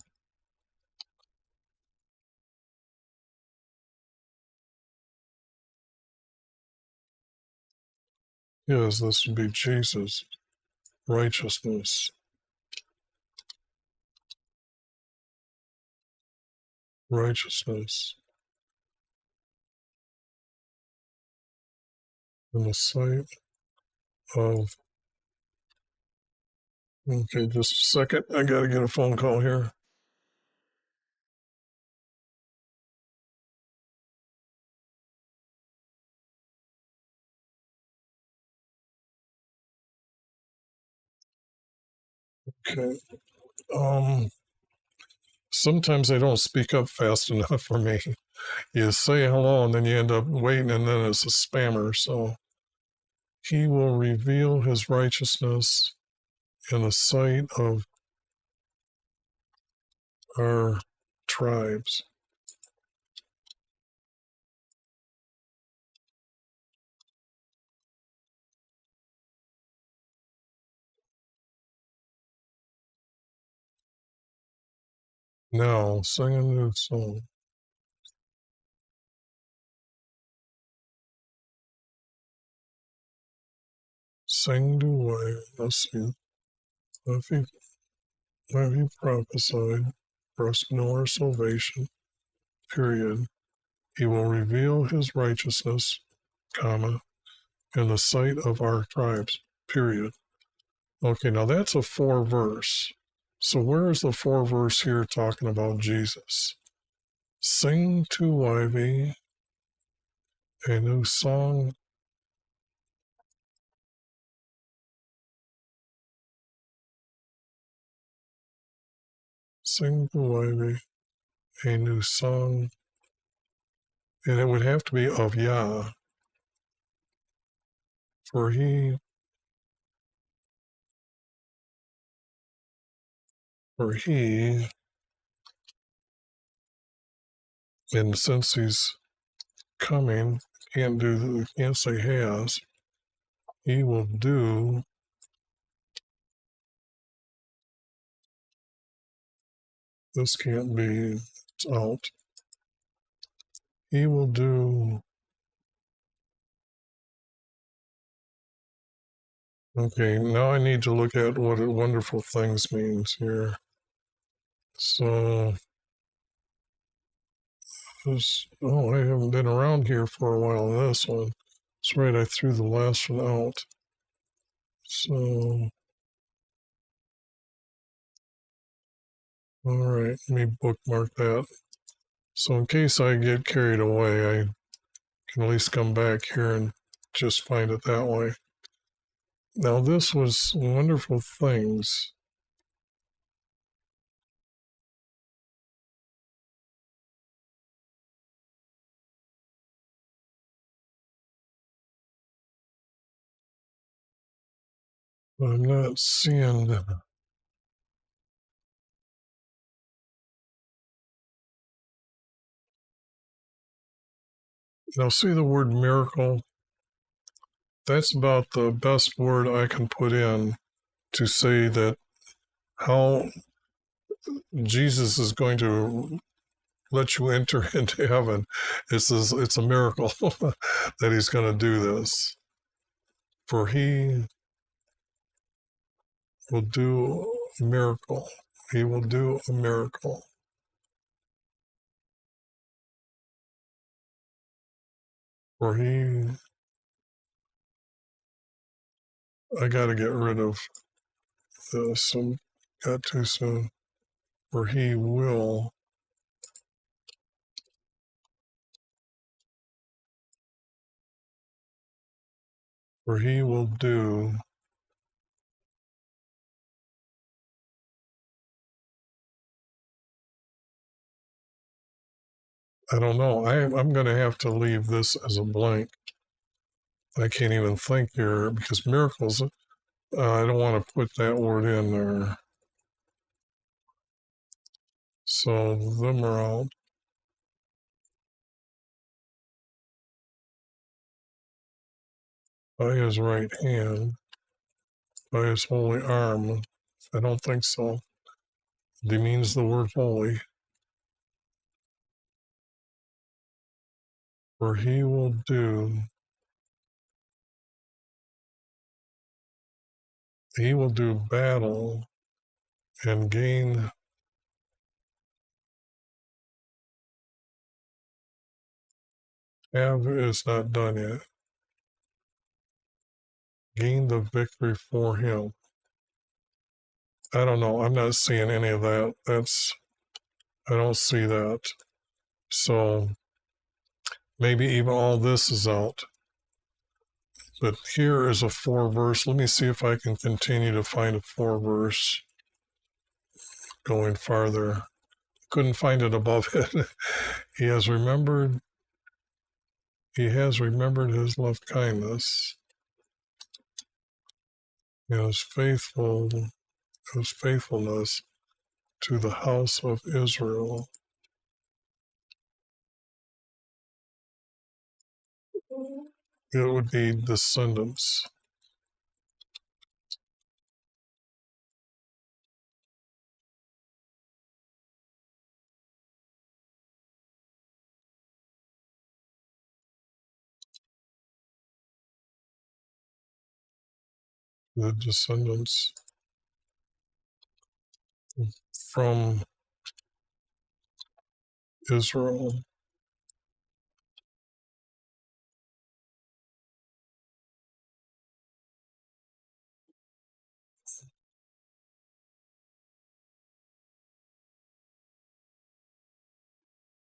his, this would be Jesus, righteousness. Righteousness in the sight of. Okay, just a second. I got to get a phone call here. Okay. Sometimes they don't speak up fast enough for me. You say hello and then you end up waiting and then it's a spammer. So he will reveal his righteousness in the sight of our tribes. Now sing a new song. Sing to way. Let's see. Have he prophesied for us to know our salvation, period. He will reveal his righteousness, comma, in the sight of our tribes, period. Okay, now that's a 4-verse. So where is the 4-verse here talking about Jesus? Sing to Ivy a new song. Sing the Ivy a new song, and it would have to be of Yah, for he, and since he's coming, can't say has, he will do, this can't be, it's out. He will do, okay, now I need to look at what wonderful things means here. So, I haven't been around here for a while on this one. That's right, I threw the last one out. So, all right, let me bookmark that. So in case I get carried away, I can at least come back here and just find it that way. Now this was wonderful things. I'm not seeing the, now see the word miracle? That's about the best word I can put in to say that how Jesus is going to let you enter into heaven. It's a miracle that he's going to do this. For he will do a miracle. He will do a miracle. For I got to get rid of this. Got too soon. For he will, for he will do, I don't know. I'm going to have to leave this as a blank. I can't even think here because miracles, I don't want to put that word in there. So them are out. By his right hand, by his holy arm. I don't think so. He means the word holy. For he will do battle and gain. Have is not done yet. Gain the victory for him. I don't know. I'm not seeing any of that. I don't see that. So maybe even all this is out. But here is a 4-verse. Let me see if I can continue to find a 4-verse going farther. Couldn't find it above it. He has remembered his love kindness. His faithfulness to the house of Israel. It would be descendants. The descendants from Israel.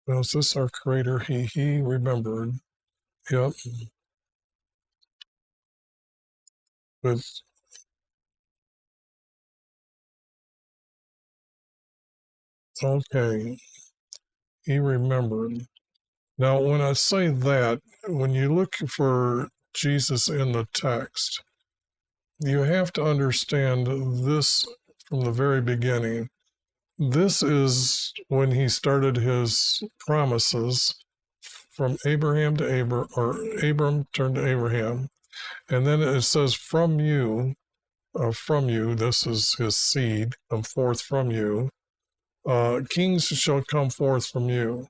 Now, is this our creator? He remembered. Yep. But Okay, he remembered. Now, when I say that, when you look for Jesus in the text, you have to understand this from the very beginning. This is when he started his promises from Abraham to Abram, or Abram turned to Abraham. And then it says, from you, this is his seed, come forth from you. Kings shall come forth from you.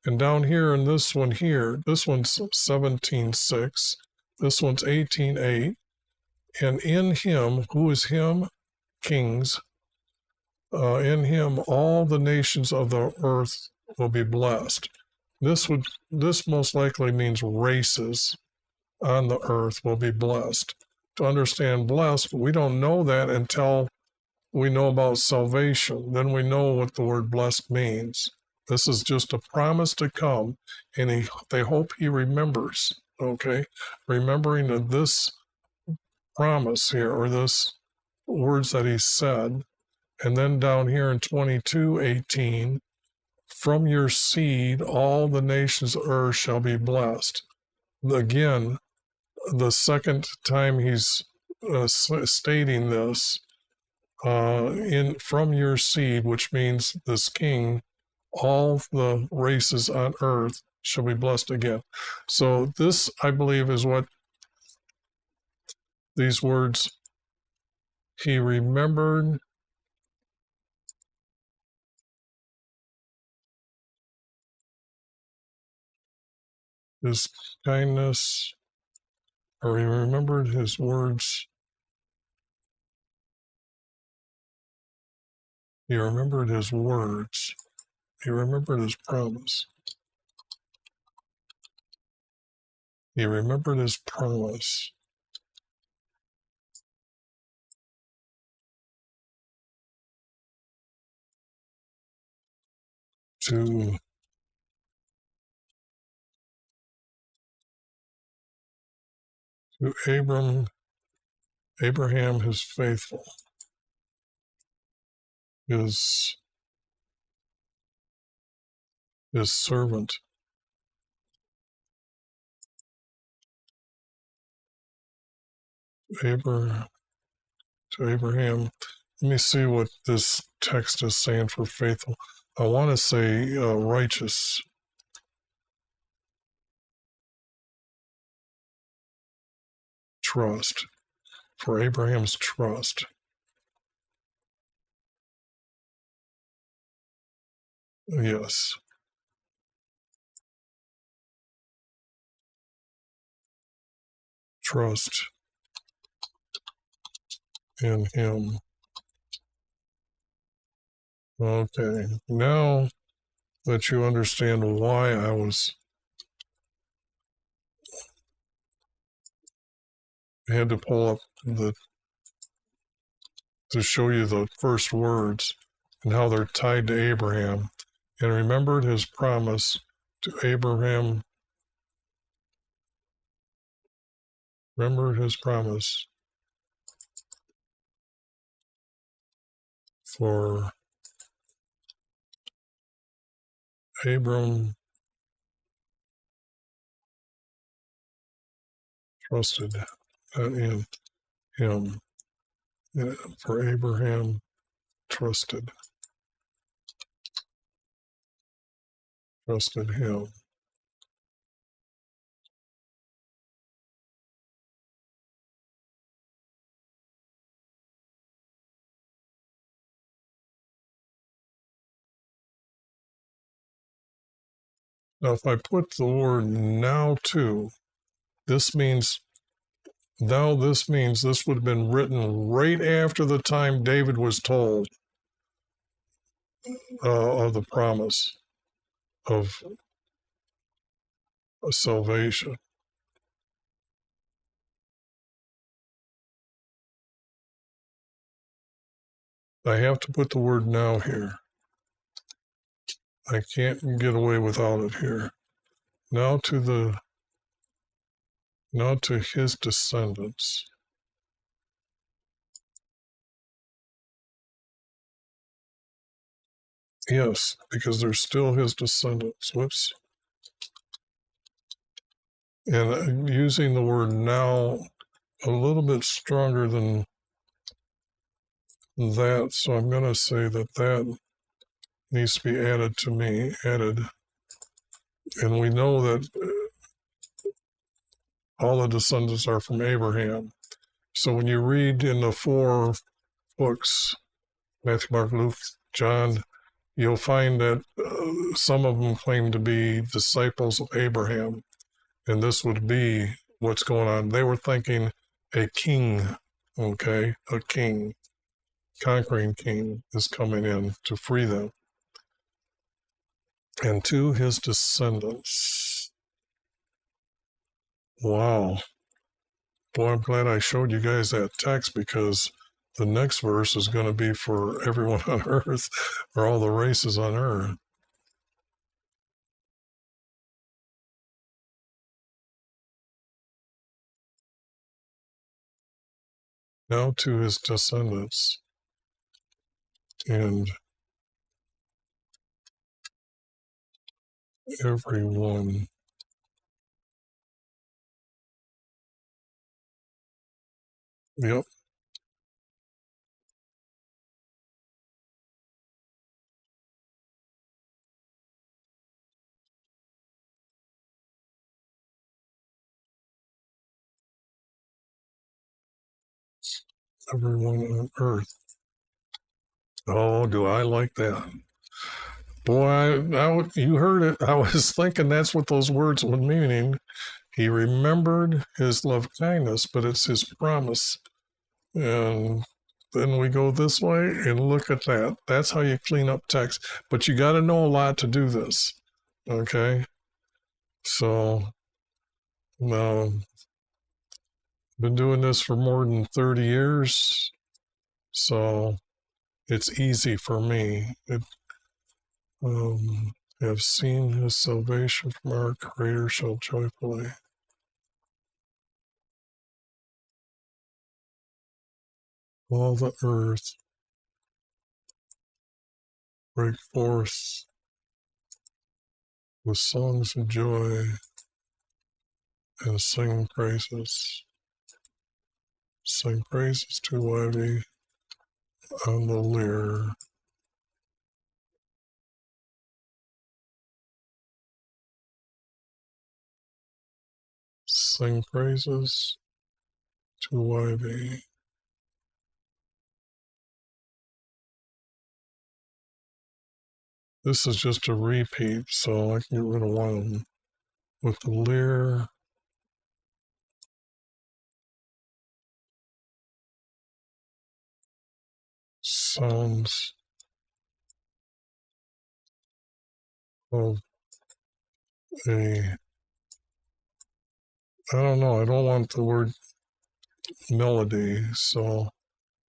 And down here in this one here, this one's 17:6, this one's 18:8. And in him, who is him? Kings. In him, all the nations of the earth will be blessed. This most likely means races on the earth will be blessed. To understand blessed, we don't know that until we know about salvation. Then we know what the word blessed means. This is just a promise to come, and they hope he remembers. Okay, remembering that this promise here, or this words that he said, and then down here in 22:18, from your seed all the nations of earth shall be blessed. Again, the second time he's stating this, in from your seed, which means this king, all the races on earth shall be blessed again. So this, I believe, is what these words, he remembered his kindness, or he remembered his words. He remembered his words. He remembered his promise. He remembered his promise to Abraham his faithful, his servant, to Abraham. Let me see what this text is saying for faithful. I want to say righteous. Trust. For Abraham's trust. Yes. Trust in him. Okay. Now that you understand why I had to pull up to show you the first words and how they're tied to Abraham, and remembered his promise to Abraham. Remember his promise for Abram trusted in him. For Abraham trusted him. Now, if I put the word now to, this means this would have been written right after the time David was told of the promise of salvation. I have to put the word now here. I can't get away without it here. Now to his descendants. Yes, because they're still his descendants. Whoops. And using the word now a little bit stronger than that, so I'm going to say that needs to be added to me, added. And we know that all the descendants are from Abraham. So when you read in the 4 books, Matthew, Mark, Luke, John, you'll find that some of them claim to be disciples of Abraham. And this would be what's going on. They were thinking a king, okay, a king, conquering king is coming in to free them. And to his descendants. Wow. Boy, I'm glad I showed you guys that text, because the next verse is going to be for everyone on earth, or all the races on earth. Now to his descendants, and everyone. Yep. Everyone on earth. Oh, do I like that? Boy, you heard it. I was thinking that's what those words would mean. He remembered his love kindness, but it's his promise. And then we go this way and look at that. That's how you clean up text. But you got to know a lot to do this. Okay? So, now, been doing this for more than 30 years. So, it's easy for me. Have seen his salvation from our Creator shall joyfully. All the earth break forth with songs of joy and sing praises. Sing praises to Ivy on the lyre. Sing praises to Ivy. This is just a repeat, so I can get rid of one of them. With the lyre, sounds of a, I don't know, I don't want the word melody, so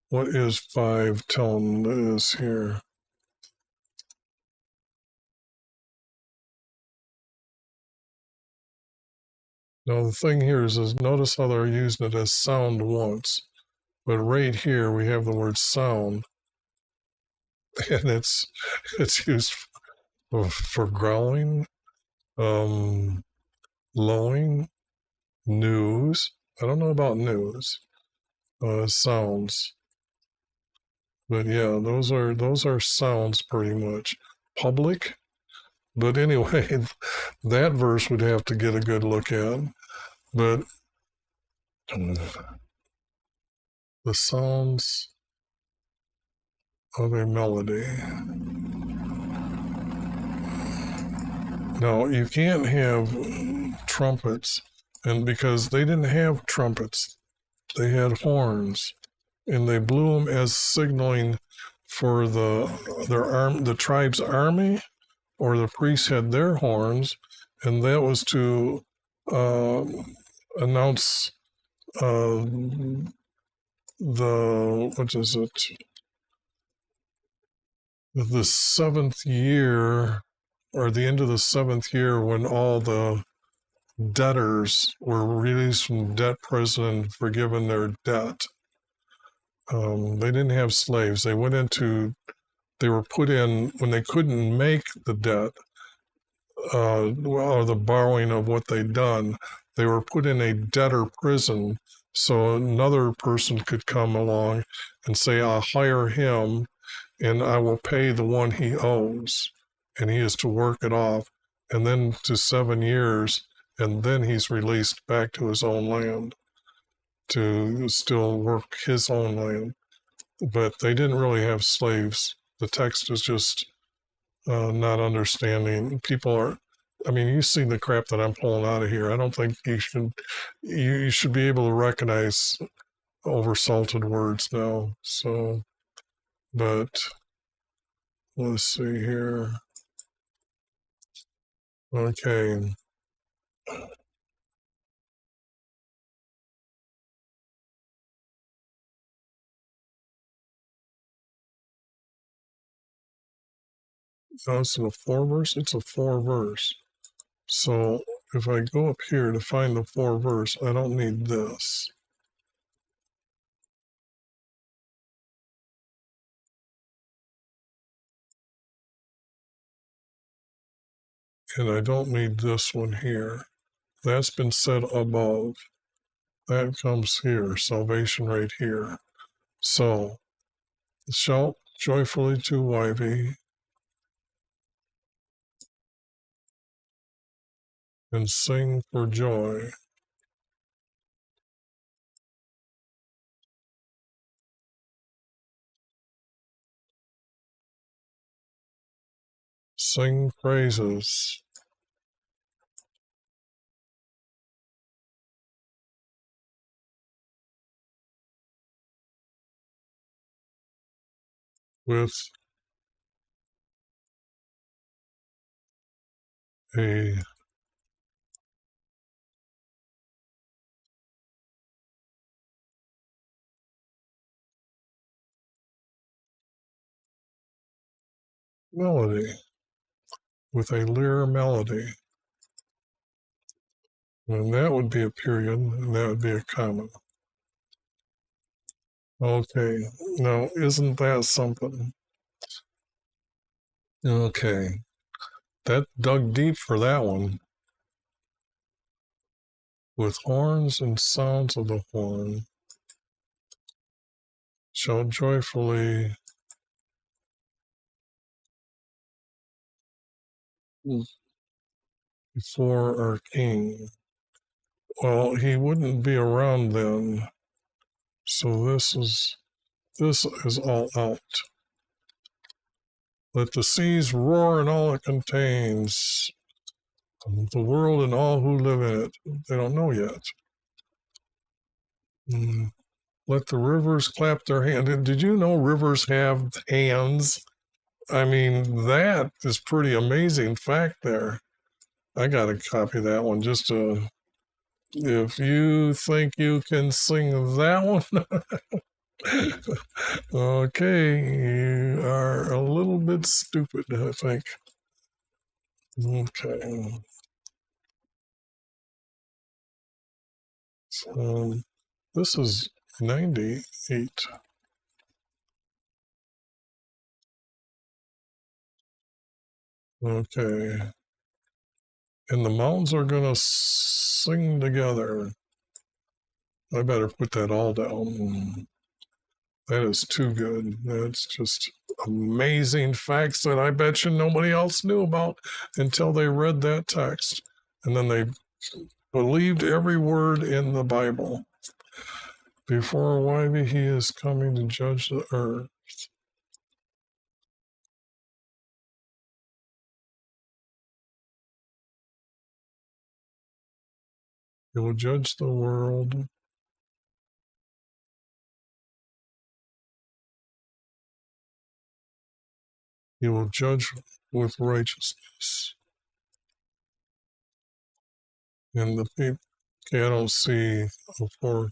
what is 5 telling us here? Now the thing here is notice how they're using it as sound once, but right here we have the word sound, and it's used for growling, lowing, news. I don't know about news, sounds, but yeah, those are sounds pretty much. Public, but anyway, that verse would have to get a good look at. But the sounds of a melody. Now, you can't have trumpets, and because they didn't have trumpets, they had horns, and they blew them as signaling for the tribe's army, or the priests had their horns, and that was to announce the 7th year, or the end of the 7th year, when all the debtors were released from debt prison and forgiven their debt. They didn't have slaves. They went into they were put in when they couldn't make the debt, or the borrowing of what they'd done. They were put in a debtor prison, so another person could come along and say, I'll hire him and I will pay the one he owes, and he is to work it off, and then to 7 years, and then he's released back to his own land to still work his own land. But they didn't really have slaves. The text is just not understanding. People are, I mean, you see the crap that I'm pulling out of here. I don't think you should be able to recognize oversalted words now. So, but let's see here. Okay. Oh, it's a four verse? It's a four verse. So if I go up here to find the four verse, I don't need this. And I don't need this one here. That's been said above. That comes here, salvation right here. So shout joyfully to Wivey and sing for joy. Sing praises. With a melody, with a lyre melody. And that would be a period, and that would be a comma. Okay, now isn't that something? Okay, that dug deep for that one. With horns and sounds of the horn, shall joyfully before our King. Well, he wouldn't be around then, so this is all out. Let the seas roar and all it contains, the world and all who live in it. They don't know yet. Let the rivers clap their hands. Did you know rivers have hands? I mean, that is pretty amazing fact there. I got to copy that one just to, if you think you can sing that one, okay, you are a little bit stupid, I think. Okay. So this is 98. Okay. And the mountains are going to sing together. I better put that all down. That is too good. That's just amazing facts that I bet you nobody else knew about until they read that text. And then they believed every word in the Bible. Before Wivey, he is coming to judge the earth. He will judge the world. He will judge with righteousness. And the people, okay, I don't see before.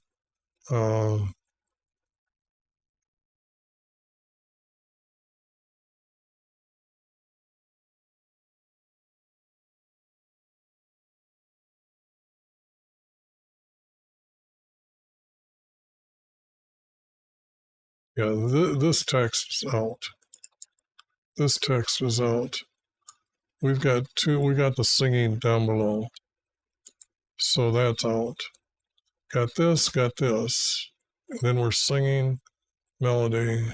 Yeah, this text is out. this text is out. We got the singing down below. So that's out. Got this. And then we're singing melody.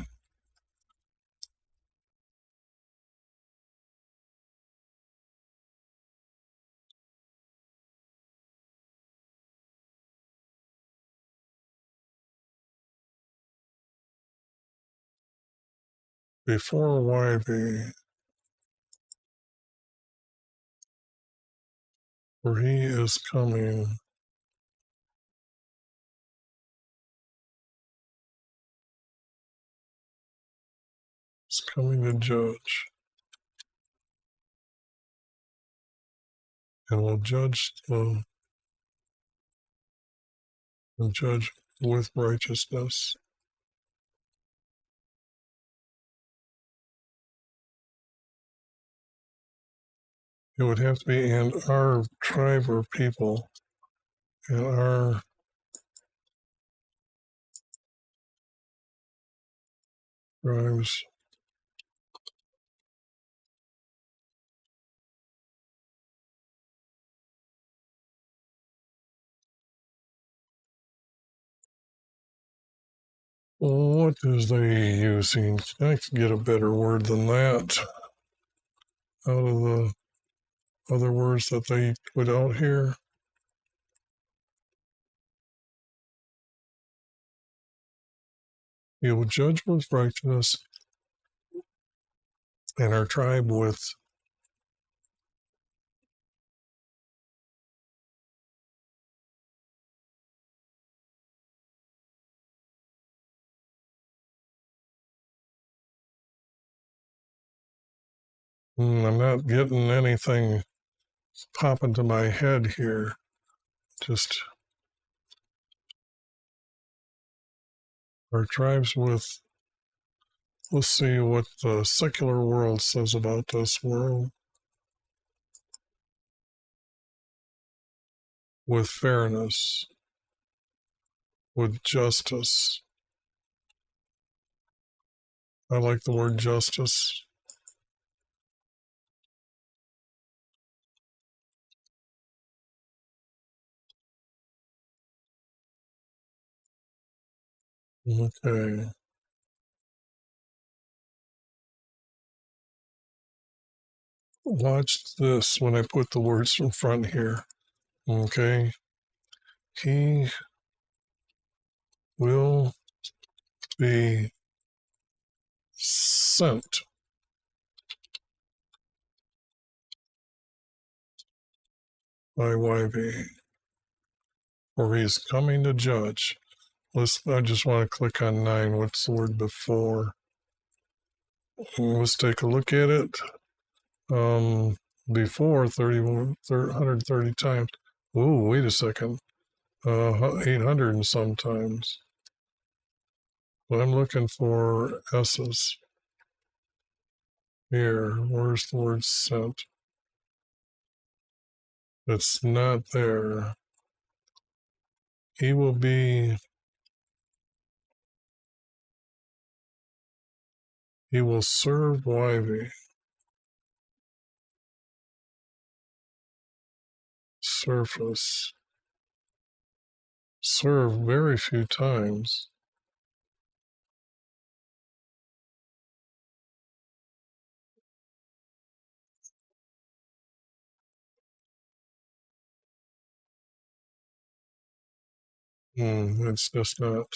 Before YB, for he is coming. Is coming to judge. And will judge with righteousness. It would have to be, and our tribe or people, and our tribes. What is they using? I could get a better word than that out of the other words that they put out here. He will judge with righteousness, and our tribe with I'm not getting anything pop into my head here. Just our tribes with, let's see what the secular world says about this world. With fairness, with justice. I like the word justice. Okay. Watch this when I put the words in front here. Okay. He will be sent by YB, or he's coming to judge. I just want to click on 9. What's the word before? Let's take a look at it. Before 130 times. Oh, wait a second. 800 and sometimes. But I'm looking for S's. Here, where's the word sent? It's not there. He will serve YV. Surface. Serve very few times. It's just not.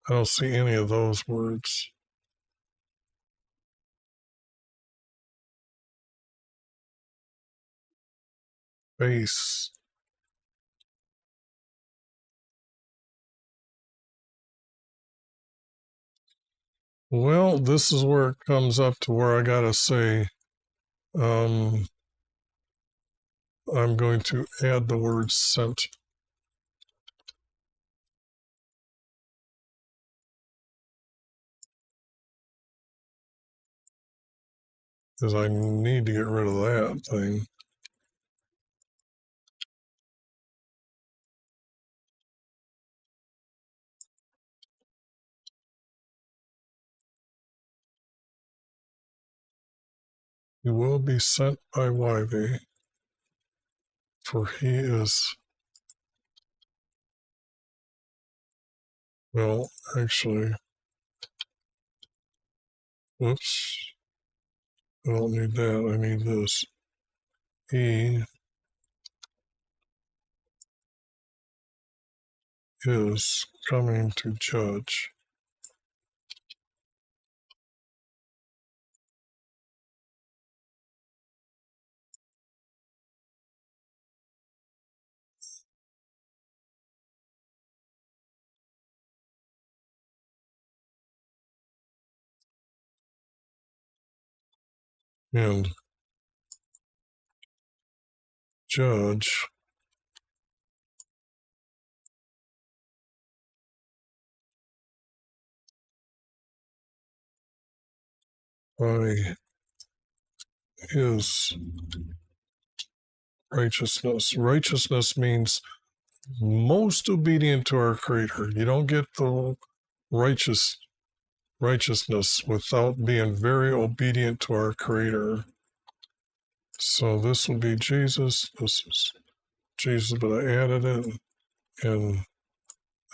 I don't see any of those words. Base. Well, this is where it comes up to where I gotta say, I'm going to add the word sent. Because I need to get rid of that thing. You will be sent by Yv, for he is, well, actually, whoops, I don't need that, I need this. He is coming to judge. And judge by his righteousness. Righteousness means most obedient to our Creator. You don't get the righteousness without being very obedient to our Creator. So this will be Jesus. This is Jesus, but I added it, and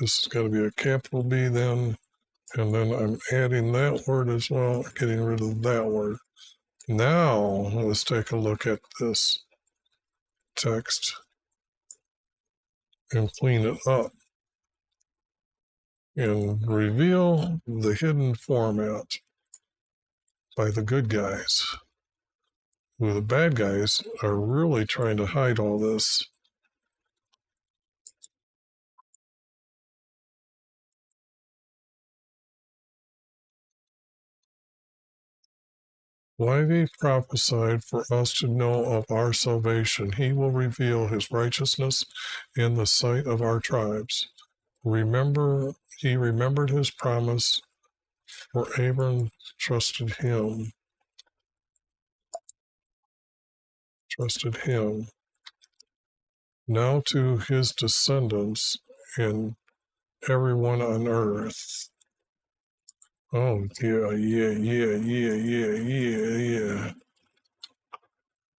this is going to be a capital B then, and then I'm adding that word as well, getting rid of that word. Now let's take a look at this text and clean it up and reveal the hidden format by the good guys. Who the bad guys are really trying to hide all this. Yv prophesied for us to know of our salvation. He will reveal his righteousness in the sight of our tribes. He remembered his promise, for Abram trusted him. Now to his descendants and everyone on earth. Oh, yeah.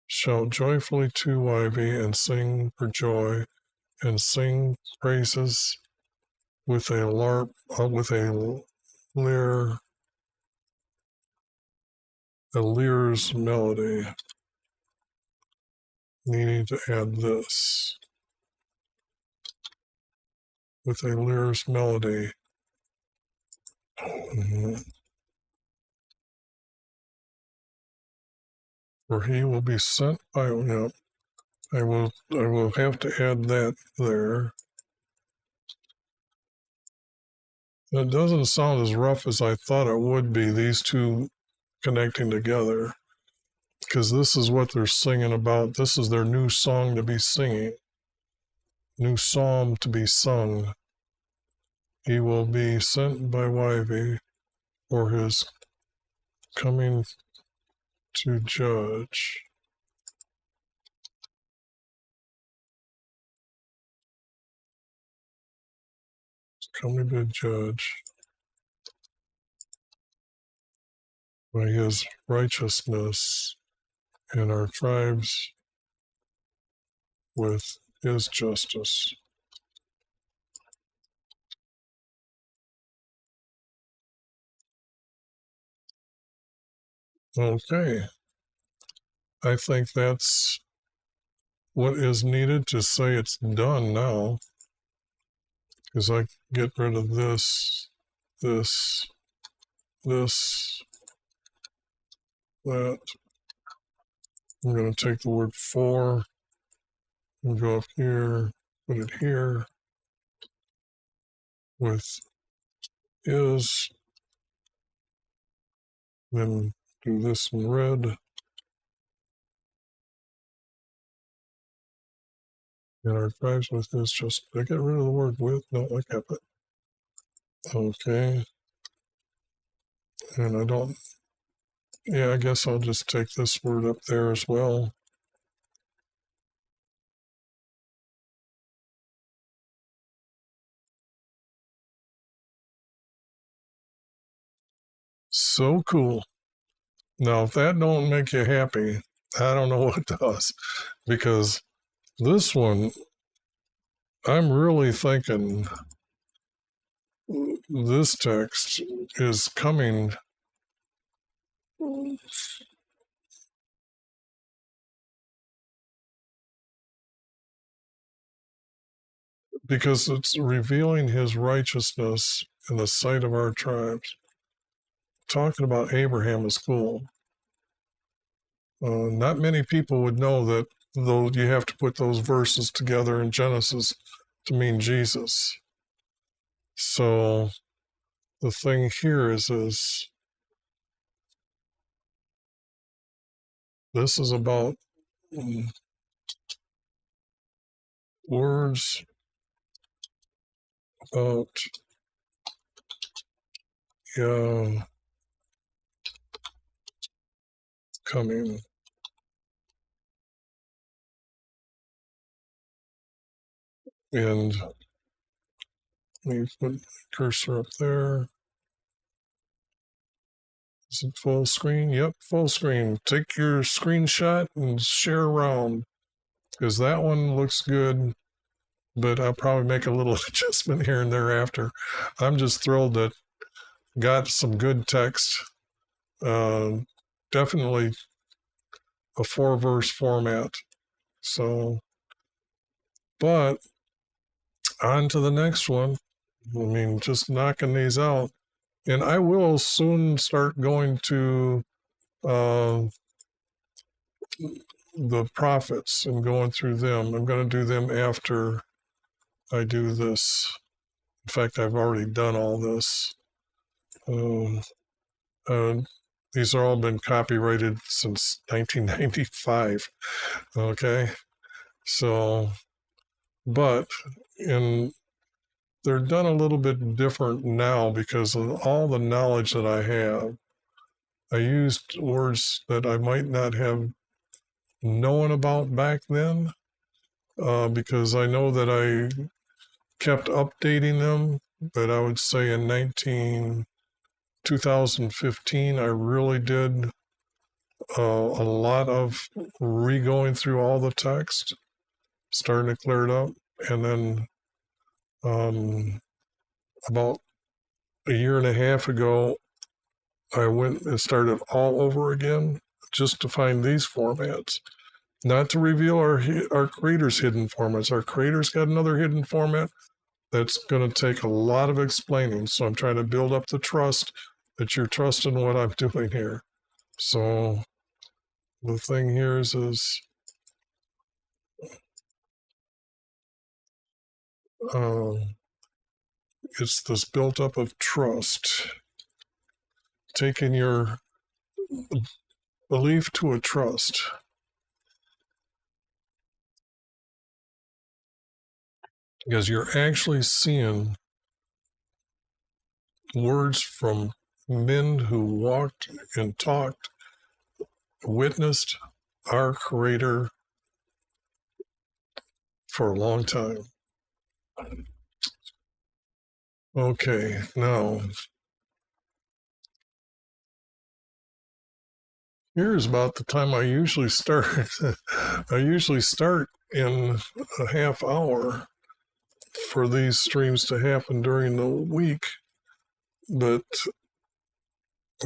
Shout joyfully to Yv and sing for joy, and sing praises with a lyre's melody. Needing to add this with a lyre's melody. For he will be sent by. I will have to add that there. It doesn't sound as rough as I thought it would be, these two connecting together, because this is what they're singing about. This is their new song to be singing, new psalm to be sung. He will be sent by Yv for his coming to judge. Coming to judge by his righteousness and our tribes with his justice. Okay. I think that's what is needed to say it's done now. Because I get rid of this, that. I'm going to take the word for and go up here, put it here with is, then do this in red. And our tribes with this, just, did I get rid of the word with? No, I kept it. Okay. And I don't, I guess I'll just take this word up there as well. So cool. Now, if that don't make you happy, I don't know what does, because this one, I'm really thinking this text is coming because it's revealing his righteousness in the sight of our tribes. Talking about Abraham is cool. Not many people would know that, though you have to put those verses together in Genesis to mean Jesus. So the thing here is this is about words about coming. And let me put cursor up there. Is it full screen? Yep, full screen. Take your screenshot and share around, because that one looks good, but I'll probably make a little adjustment here and there after. I'm just thrilled that got some good text. Definitely a 4-verse format. So, but on to the next one. I mean, just knocking these out. And I will soon start going to the prophets and going through them. I'm going to do them after I do this. In fact, I've already done all this. These are all been copyrighted since 1995. Okay. So, but they're done a little bit different now because of all the knowledge that I have. I used words that I might not have known about back then because I know that I kept updating them. But I would say in 2015, I really did a lot of re-going through all the text, starting to clear it up. And then about a year and a half ago, I went and started all over again just to find these formats. Not to reveal our creator's hidden formats. Our creator's got another hidden format that's going to take a lot of explaining. So I'm trying to build up the trust that you're trusting what I'm doing here. So the thing here is it's this built up of trust, taking your belief to a trust. Because you're actually seeing words from men who walked and talked, witnessed our Creator for a long time. Okay, now here's about the time I usually start. I usually start in a half hour for these streams to happen during the week. But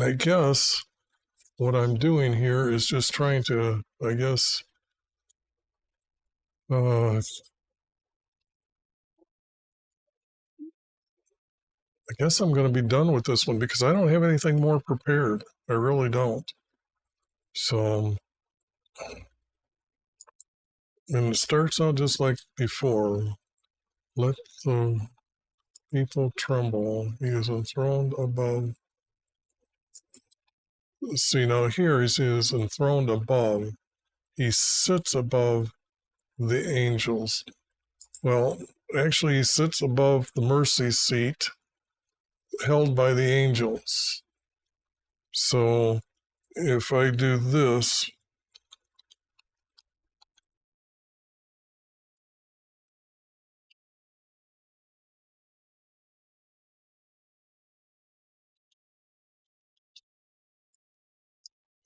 I guess what I'm doing here is just trying to, I guess, I guess I'm going to be done with this one because I don't have anything more prepared. I really don't. So, and it starts out just like before. Let the people tremble. He is enthroned above. See, now here he is enthroned above. He sits above the angels. Well, actually, he sits above the mercy seat held by the angels. So if I do this,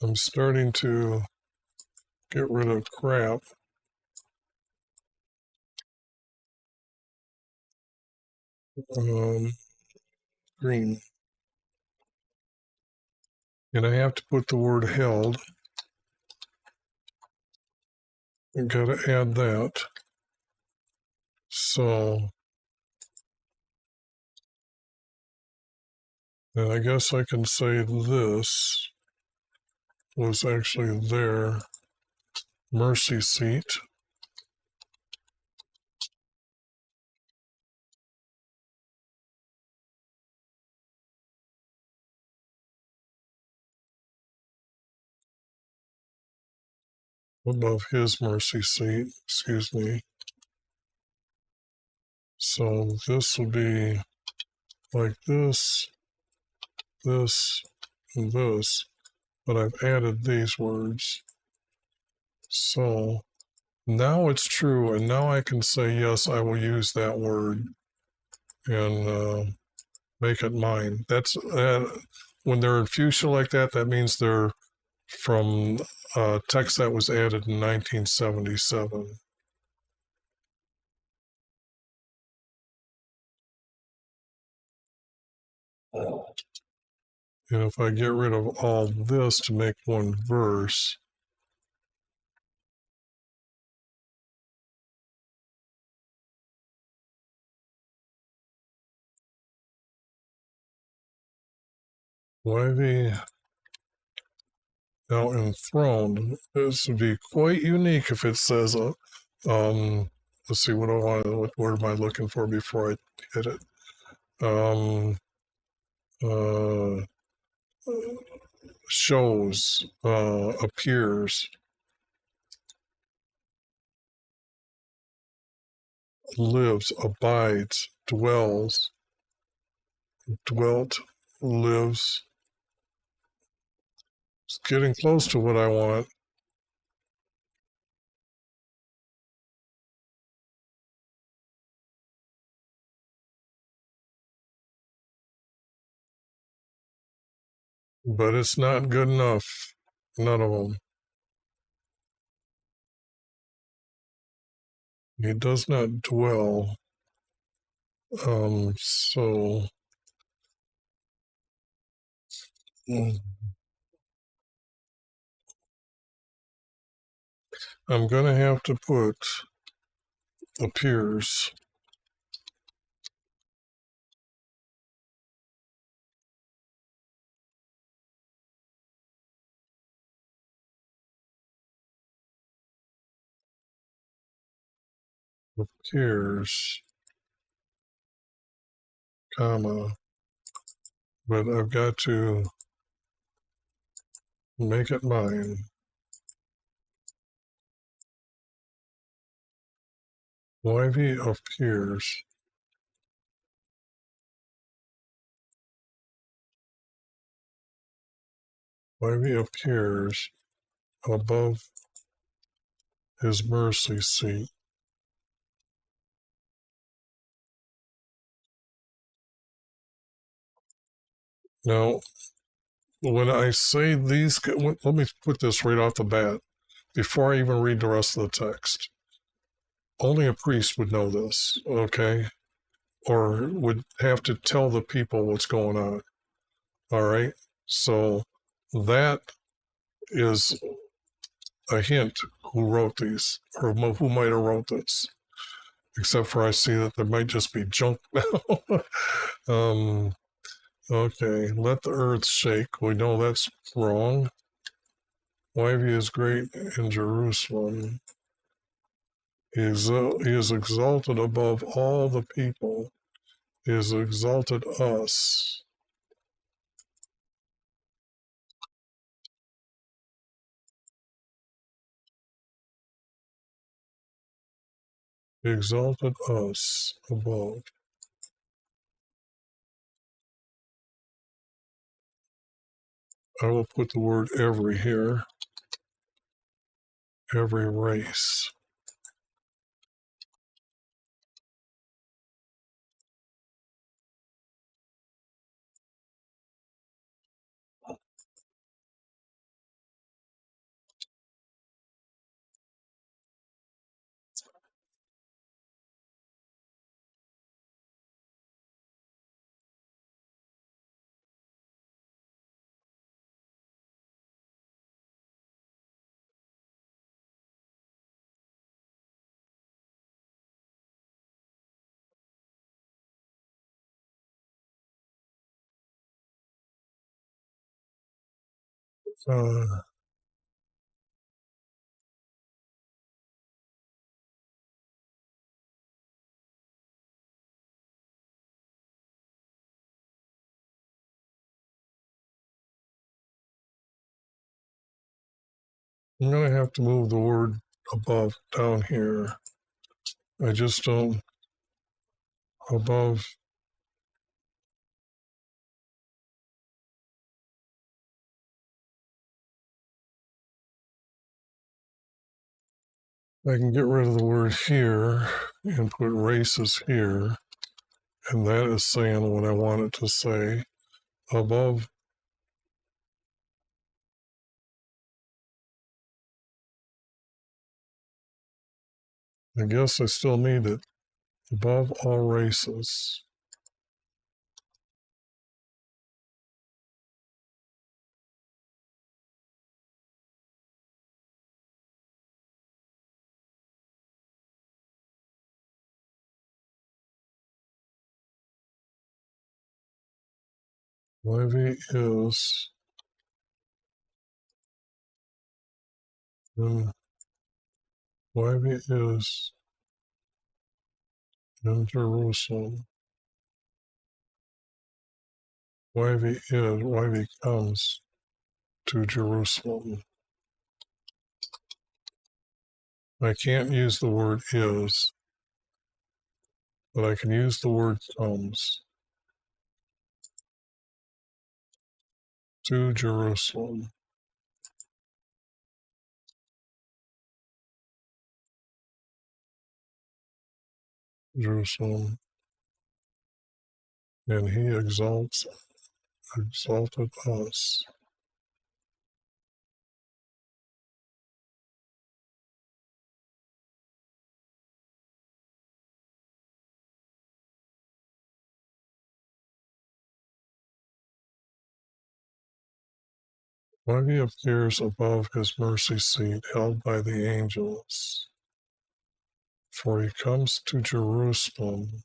I'm starting to get rid of crap. Green. And I have to put the word held. I gotta add that. So, and I guess I can say this was actually their mercy seat. Above his mercy seat, excuse me. So this would be like this, and this, but I've added these words. So now it's true, and now I can say, yes, I will use that word and make it mine. That's when they're in fuchsia like that, that means they're from text that was added in 1977. And if I get rid of all this to make one verse, why be now enthroned? This would be quite unique if it says, let's see, what do I want? What word am I looking for before I hit it? Uh, shows, appears, lives, abides, dwells, dwelt, lives. It's getting close to what I want. But it's not good enough. None of them. He does not dwell. So I'm going to have to put appears. Appears, comma, but I've got to make it mine. Wivy appears. Wivy appears above his mercy seat. Now, when I say these, let me put this right off the bat before I even read the rest of the text. Only a priest would know this, okay? Or would have to tell the people what's going on. All right? So that is a hint who wrote these or who might have wrote this. Except for I see that there might just be junk now. Okay, let the earth shake. We know that's wrong. Wivy is great in Jerusalem. He is exalted above all the people. He has exalted us. He exalted us above. I will put the word every here. Every race. I'm going to have to move the word above down here. I just don't, above, I can get rid of the word here and put races here. And that is saying what I want it to say. Above, I guess I still need it. Above all races. Levy is in, Levy is in Jerusalem. Levy comes to Jerusalem. I can't use the word is, but I can use the word comes to Jerusalem. Jerusalem, and he exalted us. Levy appears above his mercy seat, held by the angels, for he comes to Jerusalem.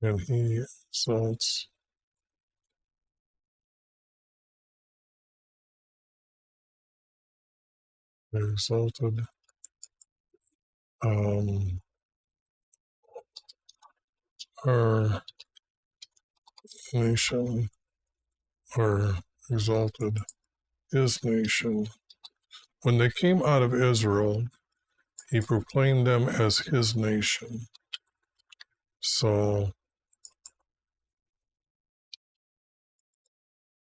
And he exalts exalted our nation, or exalted his nation. When they came out of Israel, he proclaimed them as his nation. So,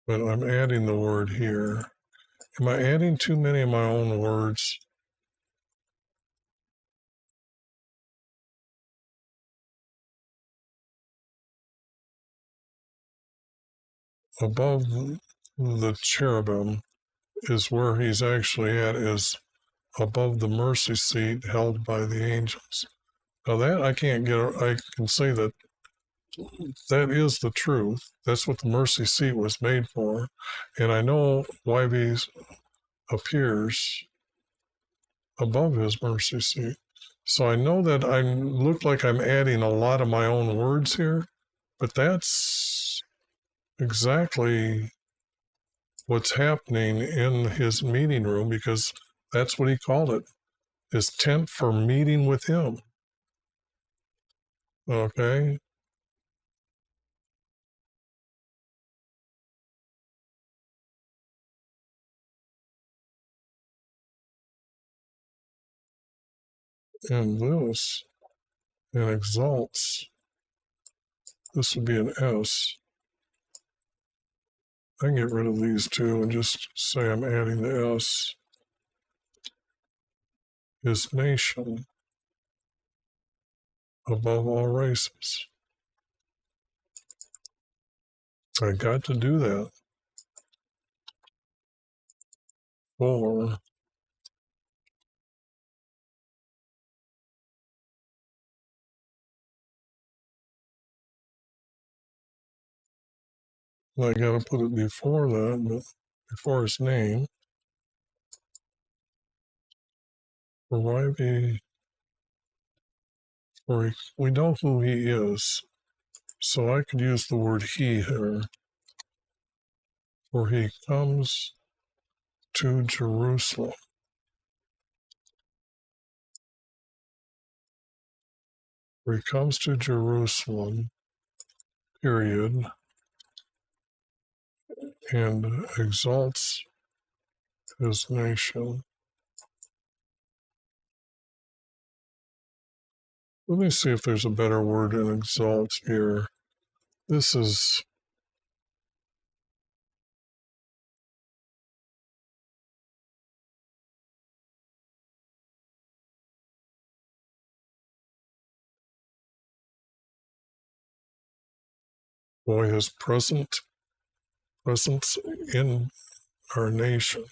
but I'm adding the word here. Am I adding too many of my own words? Above the cherubim is where he's actually at, is above the mercy seat held by the angels. Now that I can't get, I can say that that is the truth. That's what the mercy seat was made for. And I know why he appears above his mercy seat. So I know that I look like I'm adding a lot of my own words here, but that's exactly what's happening in his meeting room, because that's what he called it, his tent for meeting with him. Okay? And this, and exalts, this would be an S. I can get rid of these two and just say I'm adding the S. His nation above all races. I got to do that. Or I got to put it before that, but before his name. For YB For we know who he is, so I could use the word he here. For he comes to Jerusalem. For he comes to Jerusalem, period, and exalts his nation. Let me see if there's a better word than exalt here. This is boy, his presence in our nation.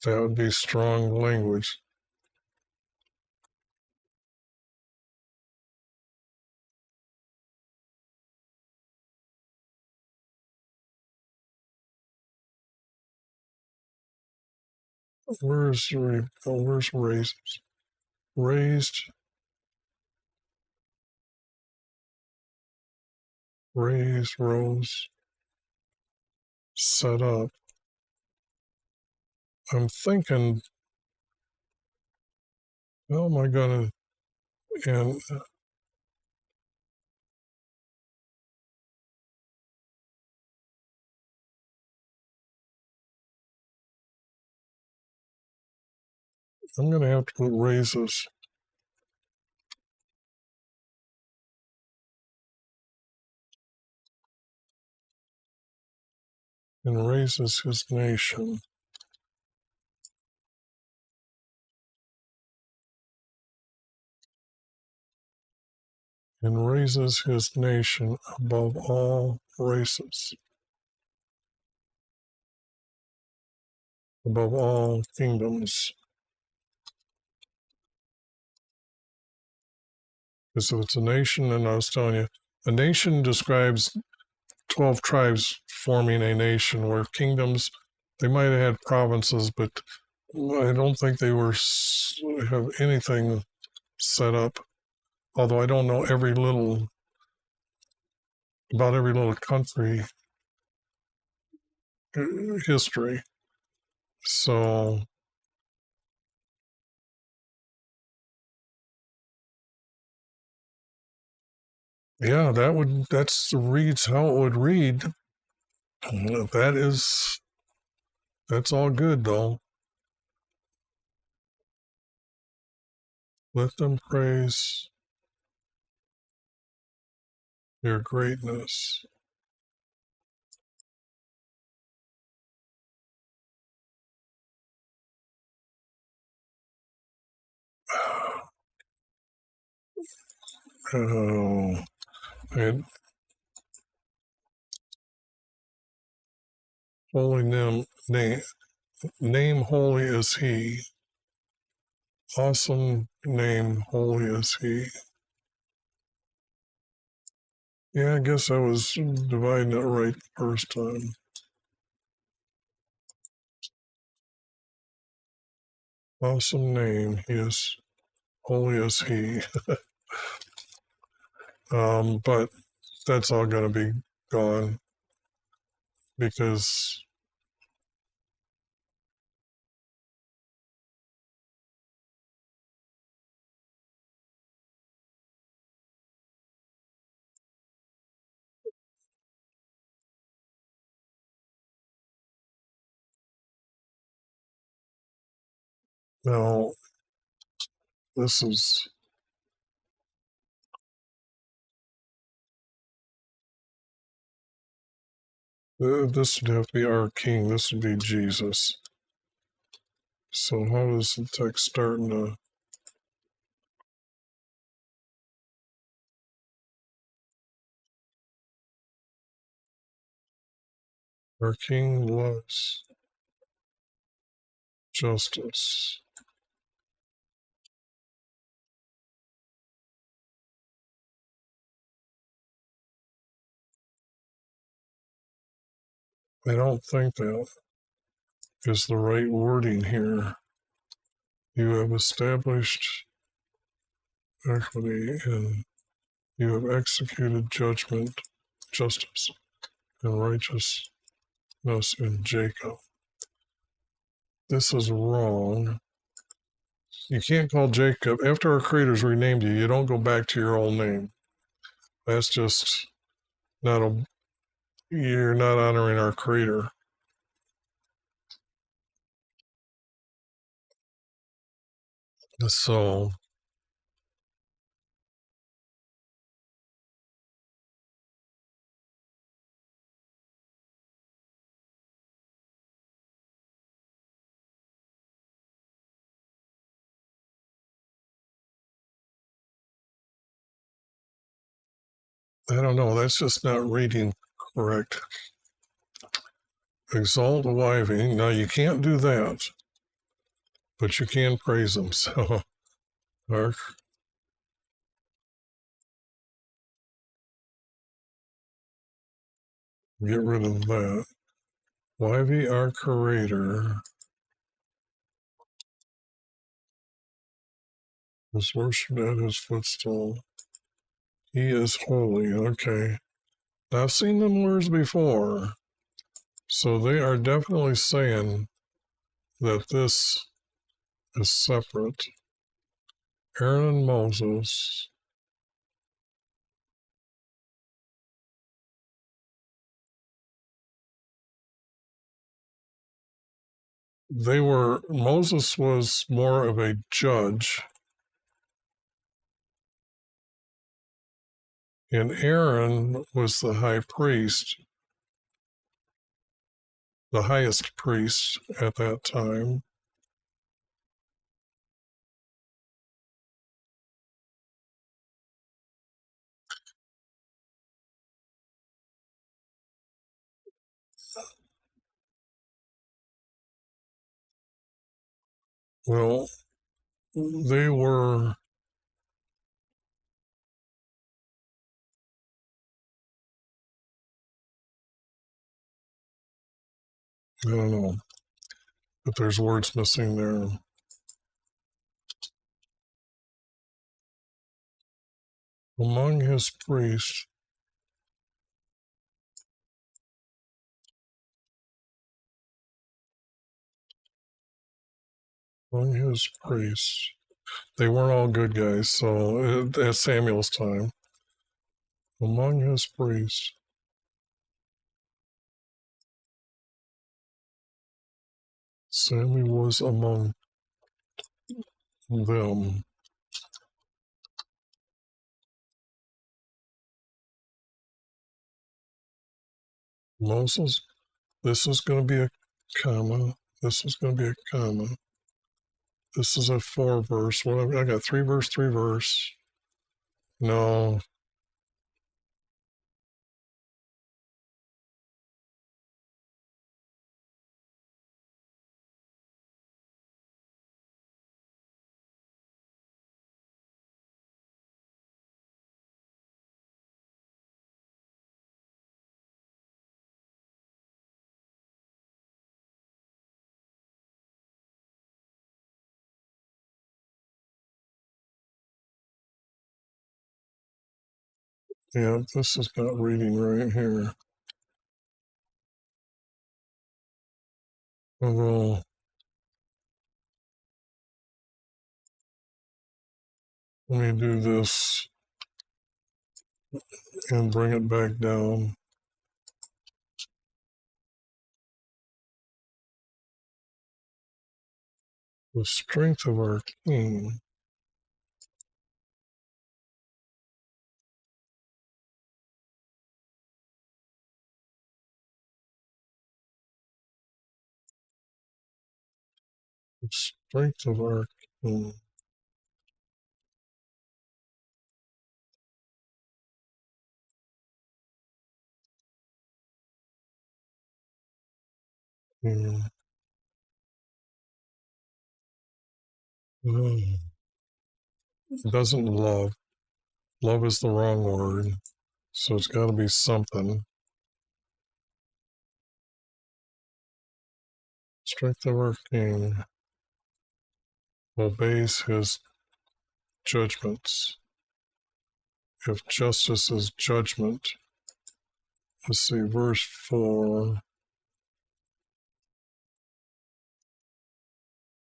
That would be strong language. Where's raised? Raised, rose, set up. I'm thinking, how am I going to, and I'm going to have to put raises. And raises his nation. And raises his nation above all races, above all kingdoms. Because if it's a nation, and I was telling you, a nation describes 12 tribes forming a nation, where kingdoms, they might have had provinces, but I don't think they have anything set up. Although I don't know about every little country history. So yeah, reads how it would read. That's all good though. Let them praise your greatness. Oh, and holy name holy is he. Awesome name holy is he. Yeah, I guess I was dividing it right the first time. Awesome name, he is holy as he. But that's all going to be gone because now this is this would have to be our king. This would be Jesus. So how does the text start in the our king loves justice. I don't think that is the right wording here. You have established equity, and you have executed justice, and righteousness in Jacob. This is wrong. You can't call Jacob, after our Creator's renamed you, you don't go back to your old name. That's just you're not honoring our Creator. So, I don't know. That's just not reading correct. Exalt a wiving. Now, you can't do that, but you can praise him. So, our, get rid of that. Wivey, our Creator, is worshipped at his footstool. He is holy. Okay. Now, I've seen them words before. So they are definitely saying that this is separate. Aaron and Moses, Moses was more of a judge, and Aaron was the high priest, the highest priest at that time. Well, they were, I don't know, but there's words missing there. Among his priests, they weren't all good guys, so at Samuel's time, among his priests, Samuel was among them. Moses, this is going to be a comma. This is going to be a comma. This is a 4 verse. What I got 3 verse, 3 verse. No. Yeah, this is not reading right here. Although, let me do this and bring it back down. The strength of our King. The strength of our King. Yeah. It doesn't love. Love is the wrong word. So it's got to be something. Strength of our King obeys his judgments. If justice is judgment, let's see, verse 4.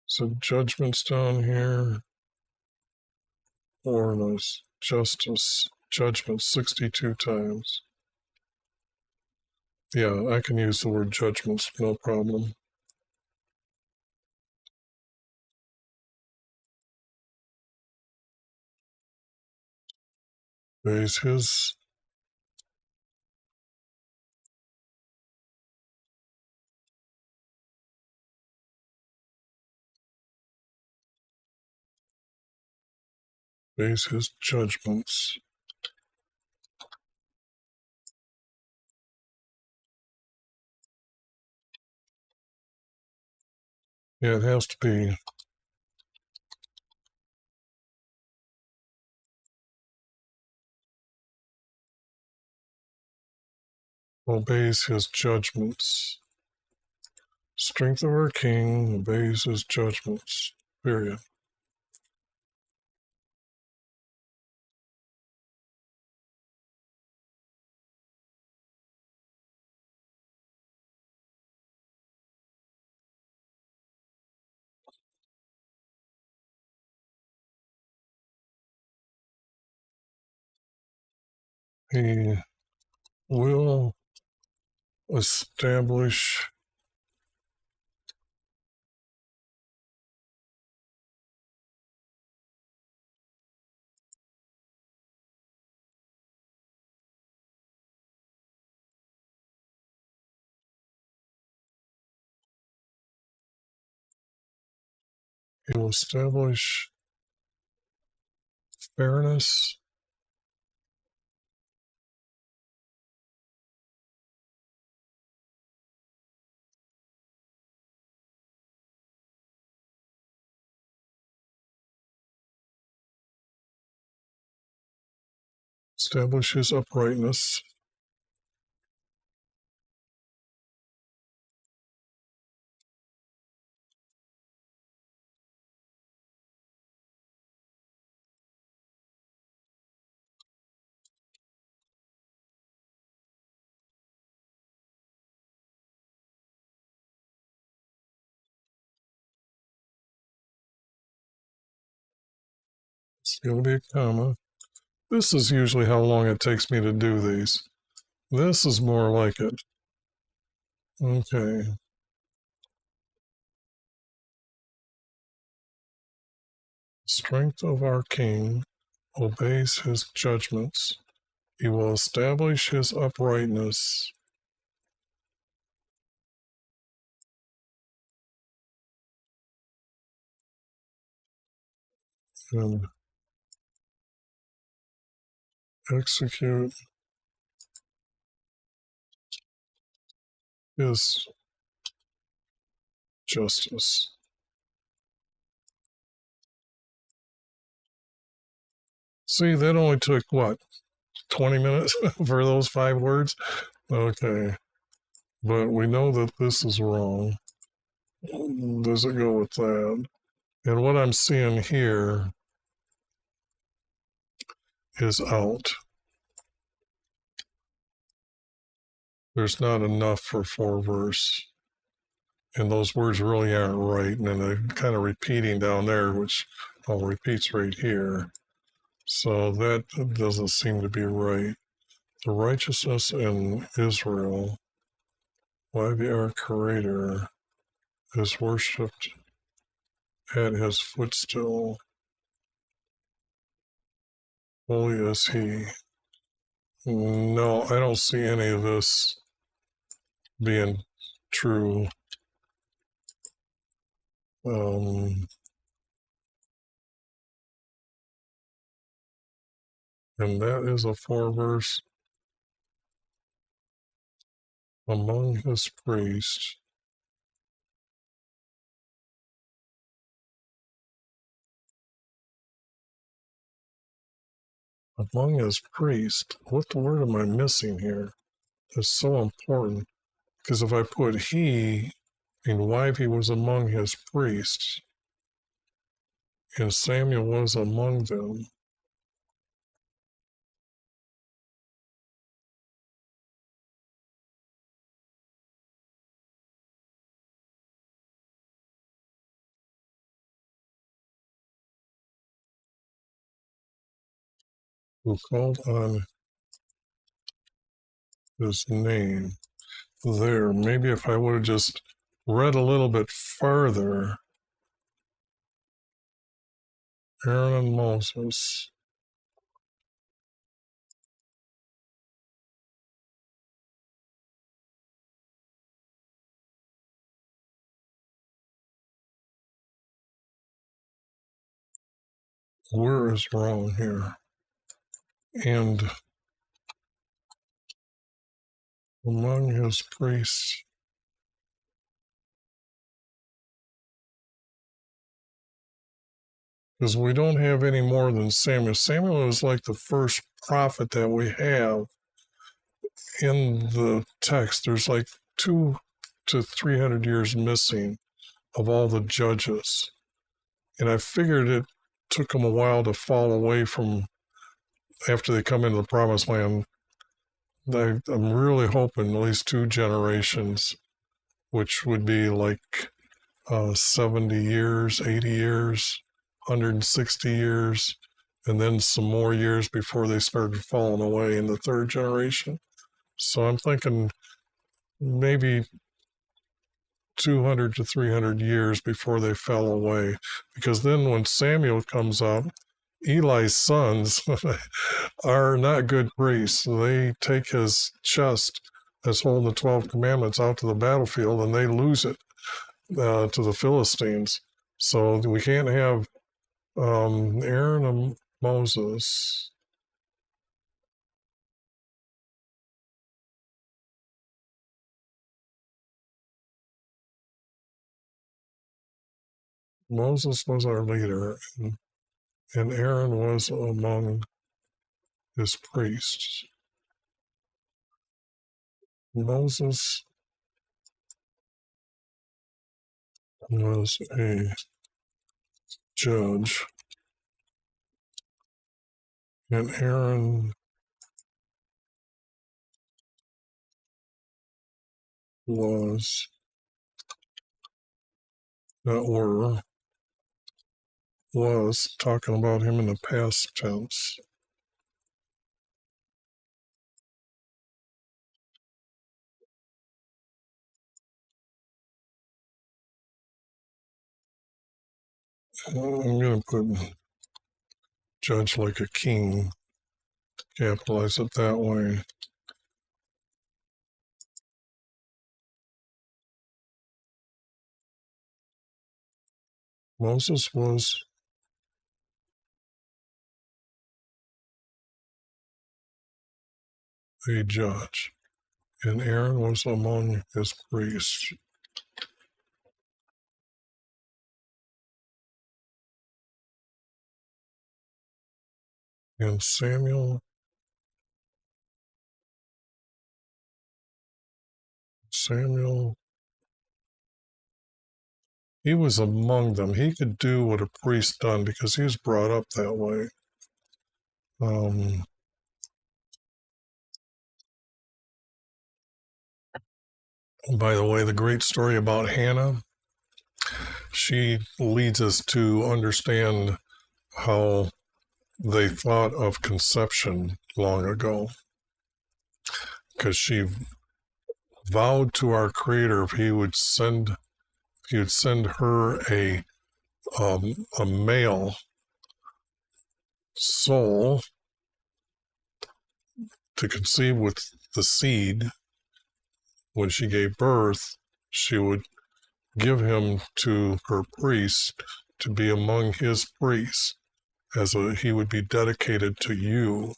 So judgments down here, or justice, judgment 62 times. Yeah, I can use the word judgments, no problem. Obeys his judgments. Yeah, it has to be. Obeys his judgments. Strength of our king obeys his judgments. Period. He will establish fairness establishes uprightness. It's going to be a comma. This is usually how long it takes me to do these. This is more like it. Okay. Strength of our king obeys his judgments. He will establish his uprightness. And execute his justice. See, that only took, what, 20 minutes for those 5 words? Okay. But we know that this is wrong. Does it go with that? And what I'm seeing here is out. There's not enough for 4 verse. And those words really aren't right. And then they're kind of repeating down there, which repeats right here. So that doesn't seem to be right. The righteousness in Israel, why our Creator is worshipped at his footstool. Holy is he. No, I don't see any of this being true. And that is a 4 verse. Among his priests. Among his priests. What word am I missing here? It's so important. Because if I put he, and why he was among his priests, and Samuel was among them. Who called on his name. There, maybe if I would have just read a little bit further, Aaron and Moses. Where is wrong here? And among his priests, because we don't have any more than Samuel. Samuel is like the first prophet that we have in the text. There's like 200 to 300 years missing of all the judges. And I figured it took them a while to fall away from after they come into the promised land. I'm really hoping at least 2 generations, which would be like 70 years, 80 years, 160 years, and then some more years before they started falling away in the 3rd generation. So I'm thinking maybe 200 to 300 years before they fell away. Because then when Samuel comes up, Eli's sons are not good priests. They take his chest that's holding the 12 commandments out to the battlefield and they lose it to the Philistines. So we can't have Aaron and Moses. Moses was our leader, and Aaron was among his priests. Moses was a judge, and Aaron was, was talking about him in the past tense. I'm going to put judge like a king, capitalize it that way. Moses was a judge, and Aaron was among his priests. And Samuel he was among them. He could do what a priest done because he was brought up that way. By the way, the great story about Hannah, she leads us to understand how they thought of conception long ago. Because she vowed to our Creator if he would send her a male soul to conceive with the seed. When she gave birth, she would give him to her priest to be among his priests, he would be dedicated to you.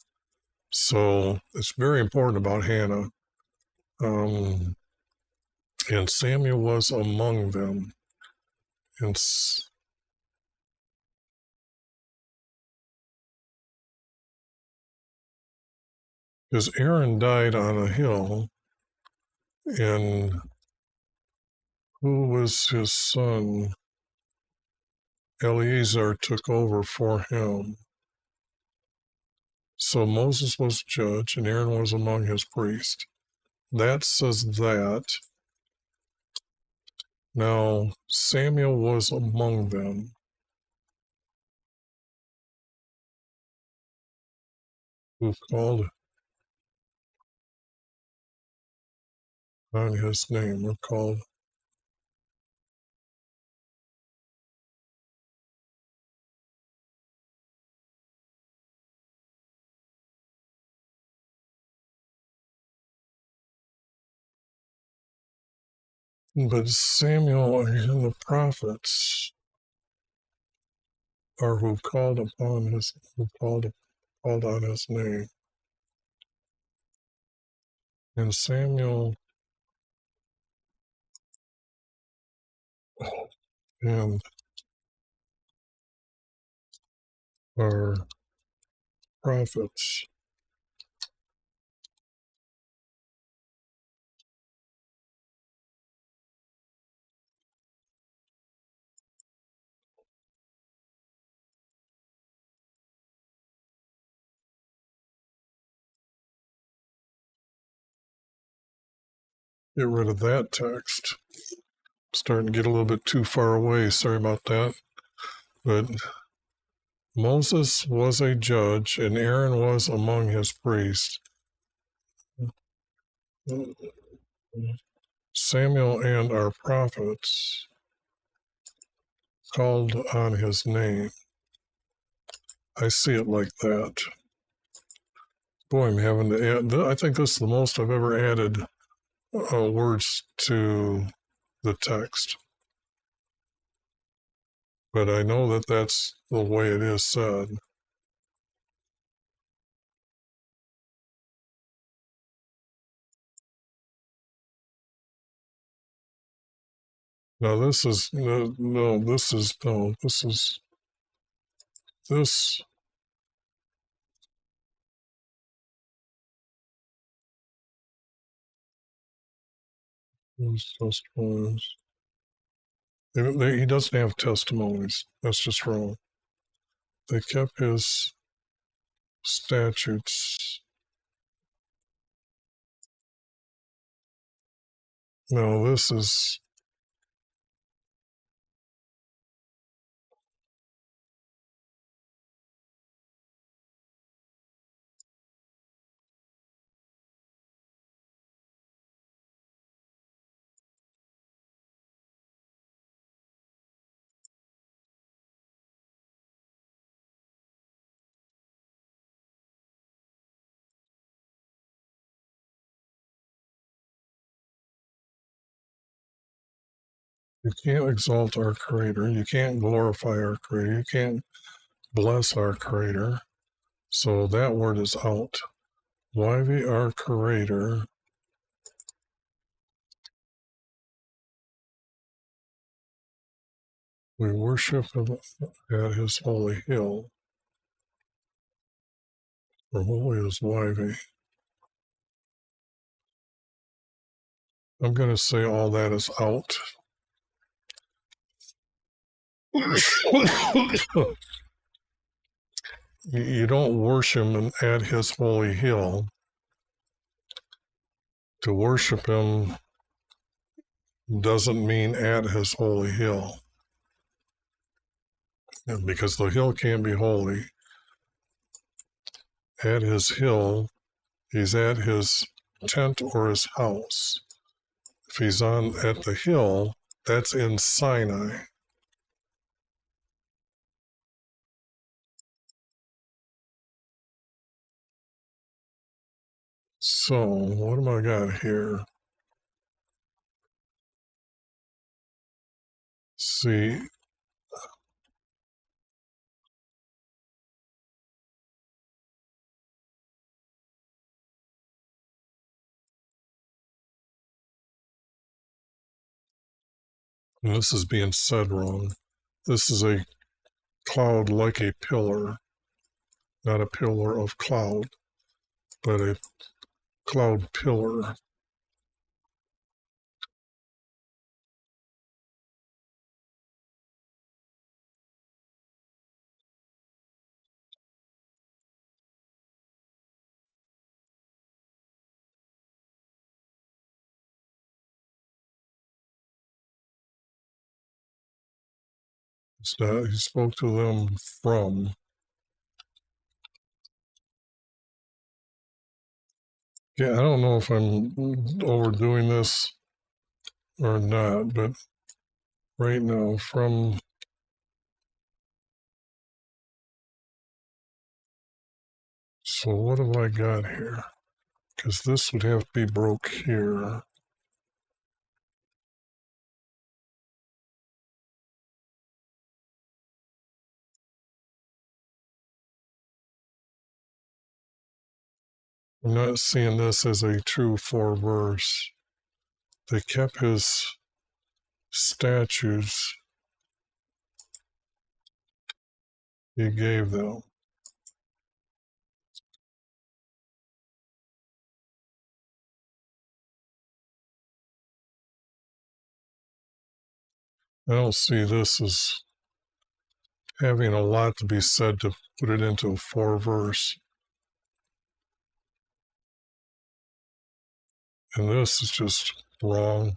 So it's very important about Hannah. And Samuel was among them. And because Aaron died on a hill, and who was his son Eleazar took over for him. So Moses was judge and Aaron was among his priests. That says that. Now Samuel was among them. Who called on his name, or called. But Samuel and the prophets are who called on his name. And Samuel and our prophets get rid of that text. Starting to get a little bit too far away. Sorry about that. But Moses was a judge and Aaron was among his priests. Samuel and our prophets called on his name. I see it like that. Boy, I'm having to add. I think this is the most I've ever added words to the text. But I know that that's the way it is said. Now this is this. Testimonies. He doesn't have testimonies. That's just wrong. They kept his statutes. No, this is. You can't exalt our Creator. You can't glorify our Creator. You can't bless our Creator. So that word is out. Why we our Creator. We worship him at his holy hill. For holy is Yahweh. I'm going to say all that is out. You don't worship him at his holy hill. To worship him doesn't mean at his holy hill. Because the hill can't be holy. At his hill, he's at his tent or his house. If he's at the hill, that's in Sinai. So, what have I got here? See. And this is being said wrong. This is a cloud like a pillar, not a pillar of cloud, but a cloud pillar. It's not, he spoke to them from. Yeah, I don't know if I'm overdoing this or not, but right now, from. So what have I got here? Because this would have to be broke here. I'm not seeing this as a true 4-verse. They kept his statutes he gave them. I don't see this as having a lot to be said to put it into a 4-verse. And this is just wrong.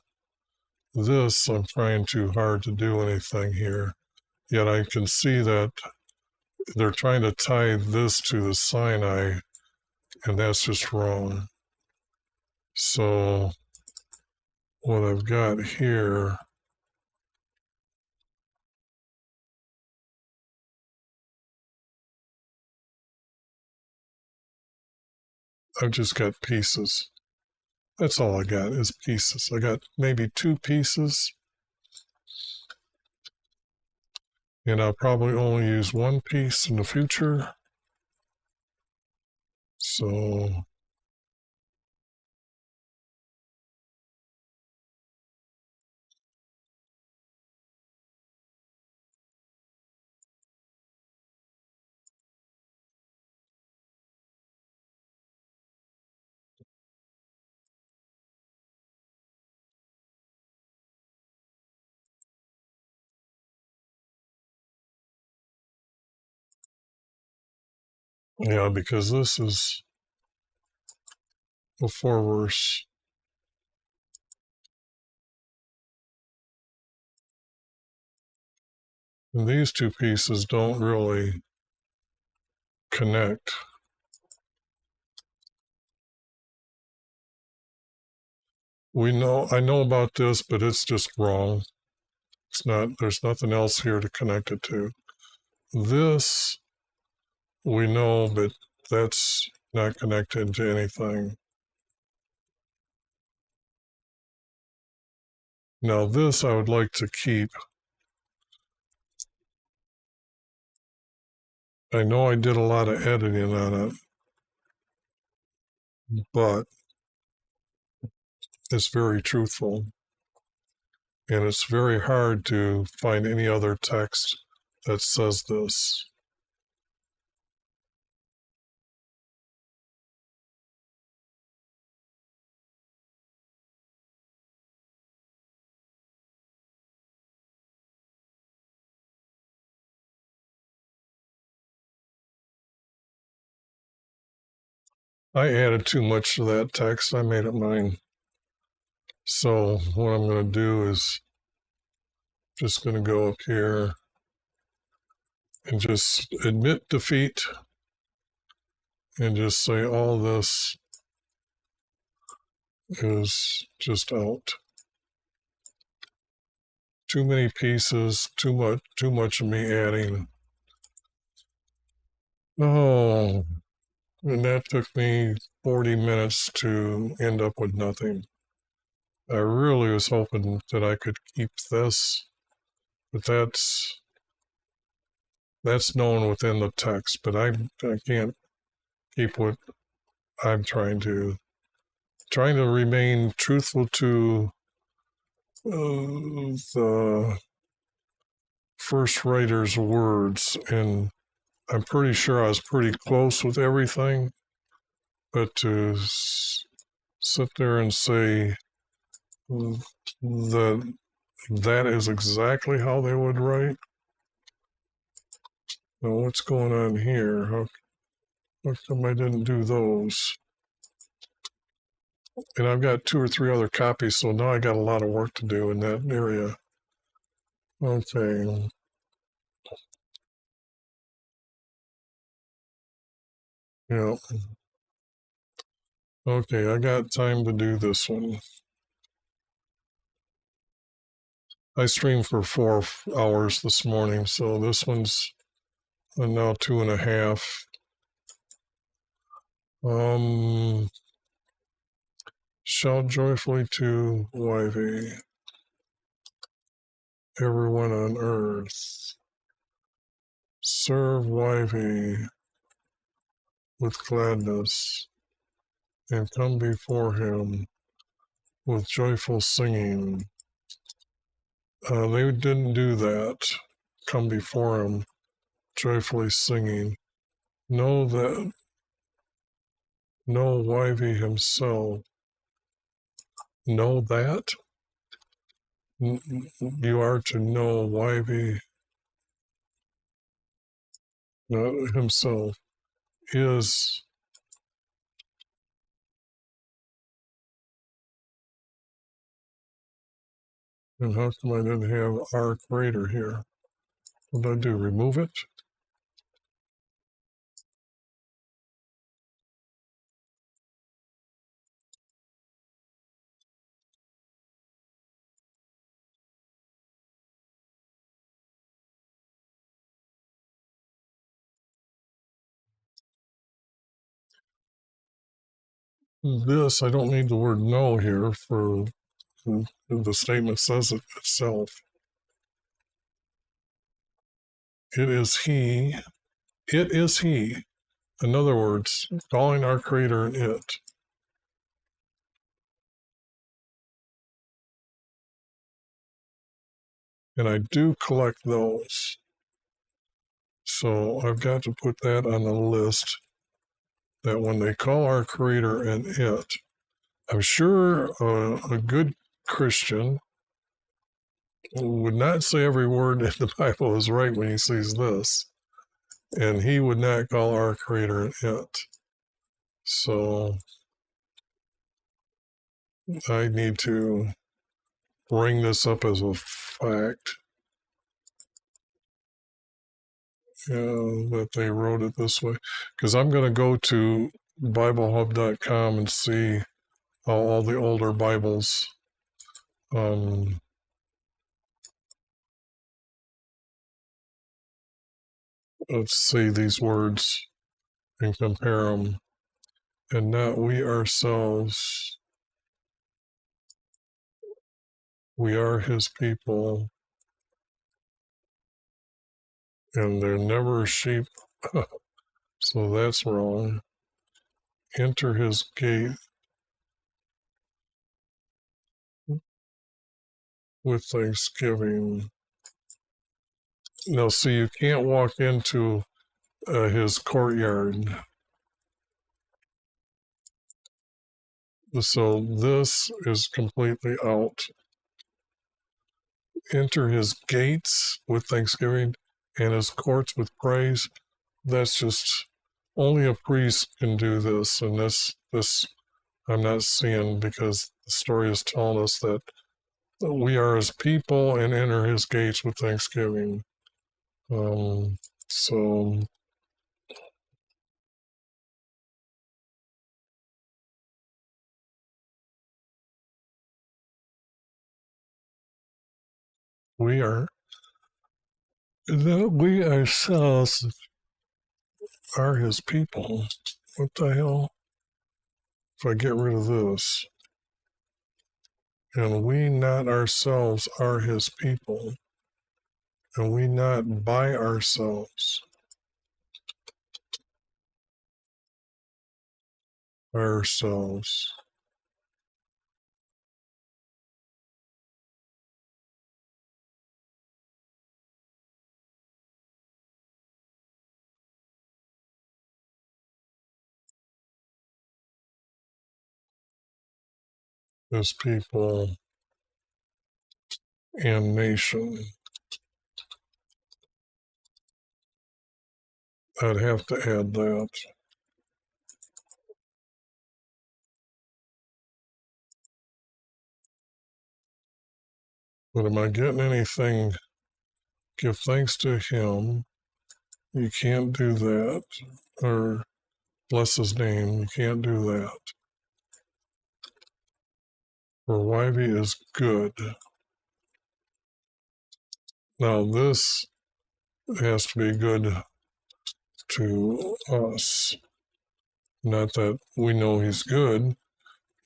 This, I'm trying too hard to do anything here. Yet I can see that they're trying to tie this to the Sinai, and that's just wrong. So what I've got here, I've just got pieces. That's all I got is pieces. I got maybe 2 pieces, and I'll probably only use 1 piece in the future. So yeah, because this is a 4-verse. And these 2 pieces don't really connect. I know about this, but it's just wrong. It's not, there's nothing else here to connect it to. This we know, but that's not connected to anything. Now this I would like to keep. I know I did a lot of editing on it, but it's very truthful. And it's very hard to find any other text that says this. I added too much to that text. I made it mine. So what I'm going to do is just going to go up here and just admit defeat and just say all this is just out. Too many pieces, too much of me adding. Oh, and that took me 40 minutes to end up with nothing. I really was hoping that I could keep this, but that's known within the text, but I can't keep what I'm trying to remain truthful to the first writer's words, and I'm pretty sure I was pretty close with everything, but to sit there and say that is exactly how they would write. Now what's going on here? How come I didn't do those? And I've got 2 or 3 other copies, so now I got a lot of work to do in that area. Okay. Yeah. Okay, I got time to do this one. I streamed for 4 hours this morning, so this one's now 2.5. Shout joyfully to Wivey, everyone on earth. Serve Wivey with gladness and come before him with joyful singing. They didn't do that. Come before him joyfully singing. Know that, know Wivey himself. Know that you are to know Wivey himself is. And how come I didn't have our creator here? What did I do? Remove it? This, I don't need the word no here for the statement says it itself. It is he. It is he. In other words, calling our creator an it. And I do collect those. So I've got to put that on the list that when they call our creator an it, I'm sure a good Christian would not say every word in the Bible is right when he sees this. And he would not call our creator an it. So I need to bring this up as a fact that they wrote it this way. Because I'm going to go to BibleHub.com and see how all the older Bibles say these words and compare them. And not we ourselves, we are his people, and they're never sheep. So that's wrong. Enter his gate with thanksgiving. Now, see, you can't walk into his courtyard. So this is completely out. Enter his gates with thanksgiving and his courts with praise. That's just only a priest can do this, and this I'm not seeing, because the story is telling us that we are his people and enter his gates with thanksgiving. So we ourselves are his people. What the hell? If I get rid of this, and we not ourselves are his people, and we not by ourselves ourselves. His people and nation. I'd have to add that. But am I getting anything give thanks to him. You can't do that. Or bless his name. You can't do that. For YV is good. Now this has to be good to us. Not that we know he's good.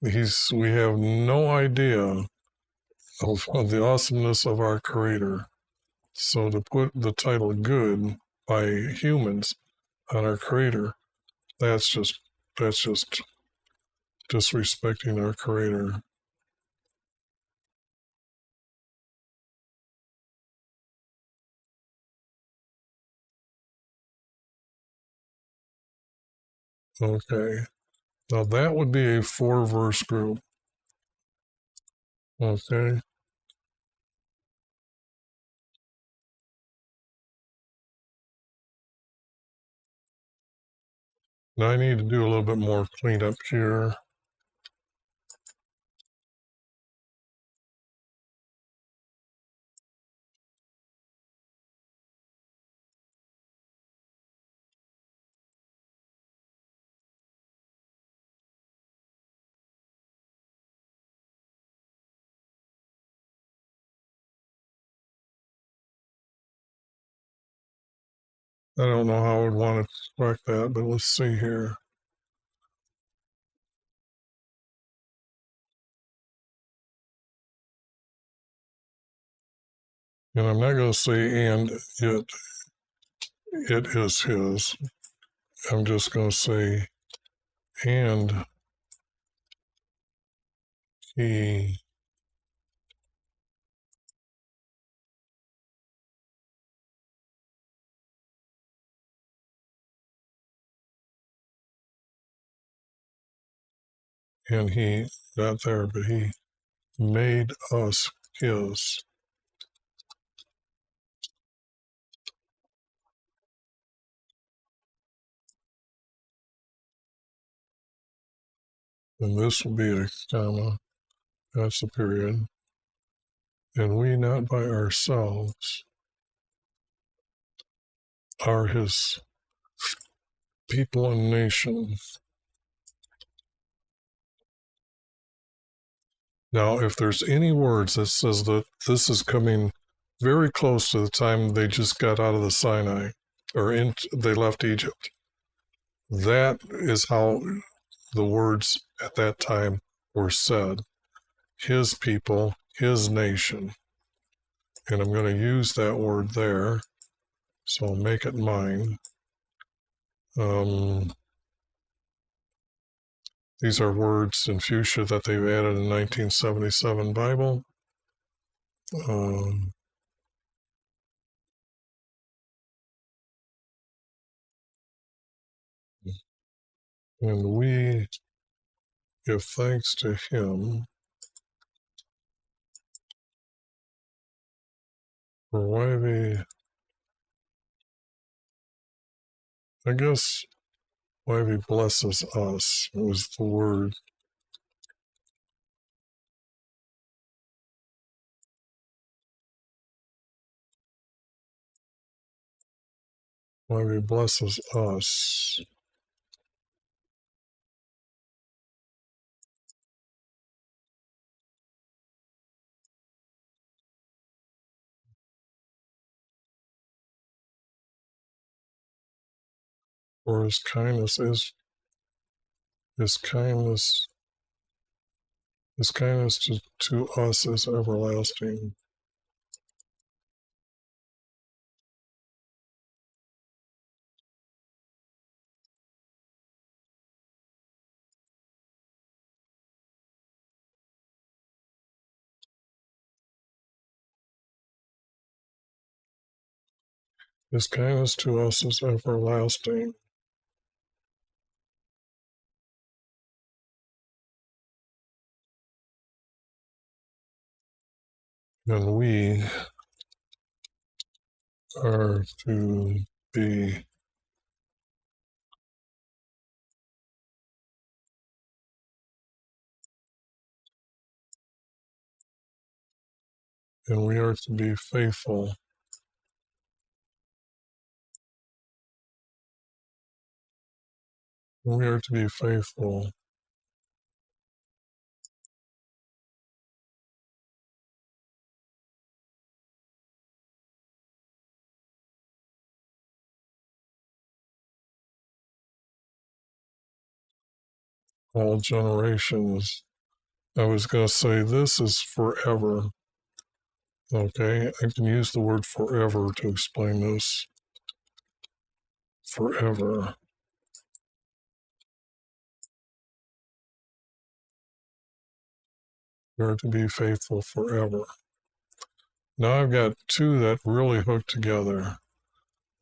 We have no idea of the awesomeness of our Creator. So to put the title good by humans on our Creator, that's just disrespecting our Creator. Okay. Now that would be a 4-verse group. Okay. Now I need to do a little bit more cleanup here. I don't know how I would want to correct that, but let's see here. And I'm not going to say and it is his. I'm just going to say and he not there, but he made us his. And this will be a comma. That's a period. And we, not by ourselves, are his people and nation. Now, if there's any words that says that this is coming very close to the time they just got out of the Sinai, or they left Egypt, that is how the words at that time were said. His people, his nation. And I'm going to use that word there, so I'll make it mine. These are words in fuchsia that they've added in 1977 Bible. And we give thanks to him for I guess why he blesses us was the word. Why he blesses us. For his kindness to us is everlasting. His kindness to us is everlasting. And we are to be faithful We are to be faithful. All generations. I was going to say this is forever. Okay, I can use the word forever to explain this. Forever. We are to be faithful forever. Now I've got two that really hook together.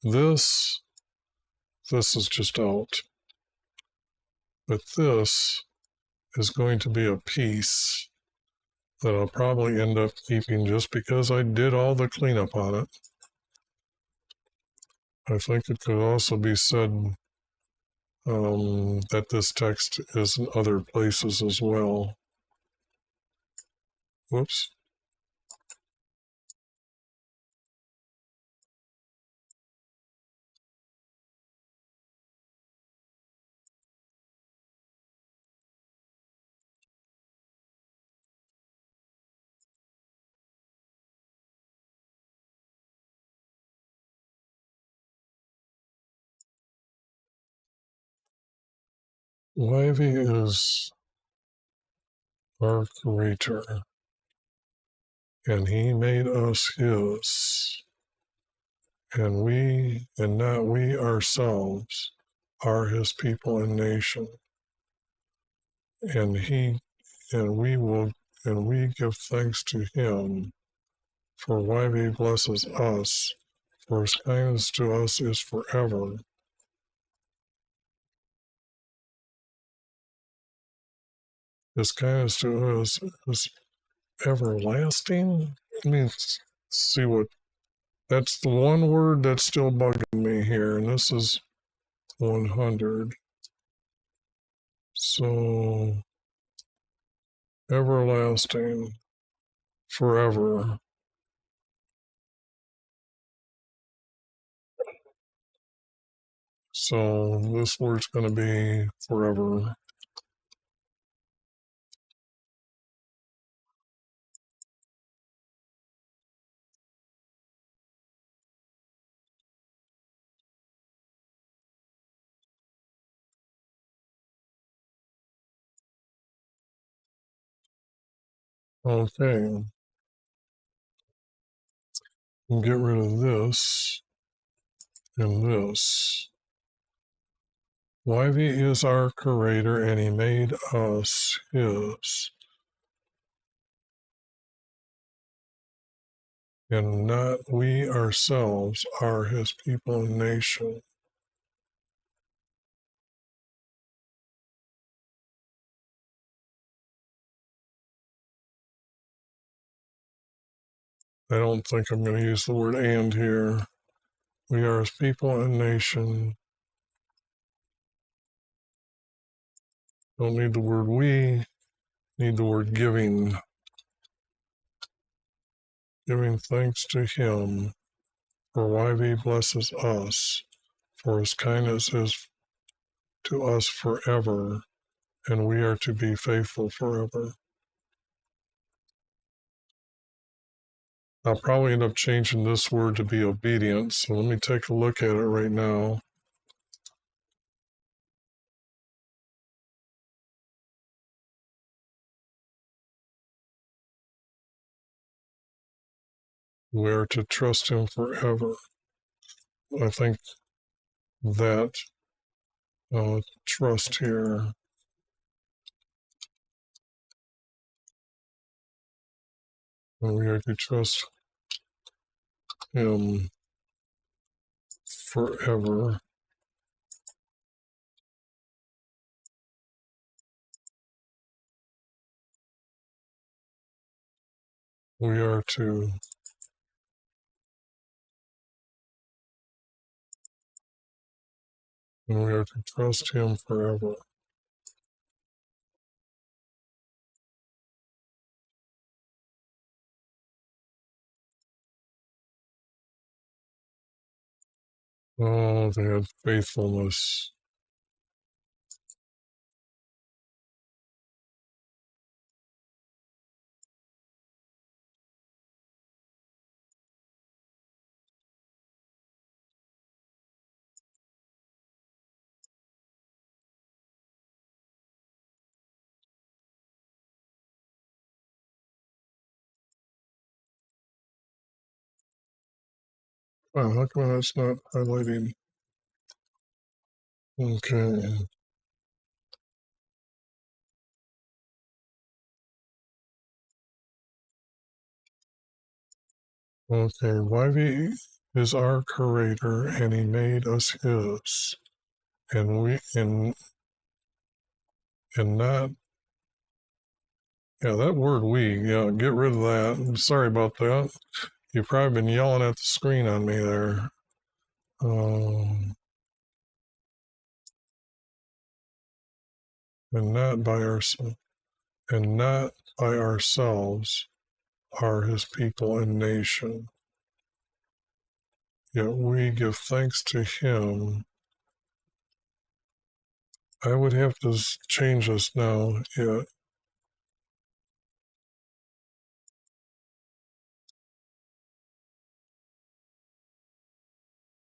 This is just out. But this is going to be a piece that I'll probably end up keeping just because I did all the cleanup on it. I think it could also be said that this text is in other places as well. Whoops. Livy is our creator, and he made us his, and not we ourselves, are his people and nation. And we give thanks to him for why he blesses us, for his kindness to us is forever. His kindness to us is everlasting. Let me see what, that's the one word that's still bugging me here, and this is 100. So, everlasting, forever. So, this word's going to be forever. Okay. We'll get rid of this and this. Livy is our creator, and he made us his. And not we ourselves are his people and nation. I don't think I'm going to use the word and here. We are his people and nation. Don't need the word we, need the word giving. Giving thanks to him for why he blesses us, for his kindness is to us forever, and we are to be faithful forever. I'll probably end up changing this word to be obedient, so let me take a look at it right now. We are to trust him forever. I think that trust here and we are to trust him forever. We are to trust him forever. Oh, they had faithfulness. Wow, how come that's not highlighting? Okay. Okay, YV is our creator and he made us his. And we and not yeah, that word we, yeah, get rid of that. I'm sorry about that. You've probably been yelling at the screen on me there. And not by ourselves and not by ourselves are his people and nation. Yet we give thanks to him. I would have to change this now.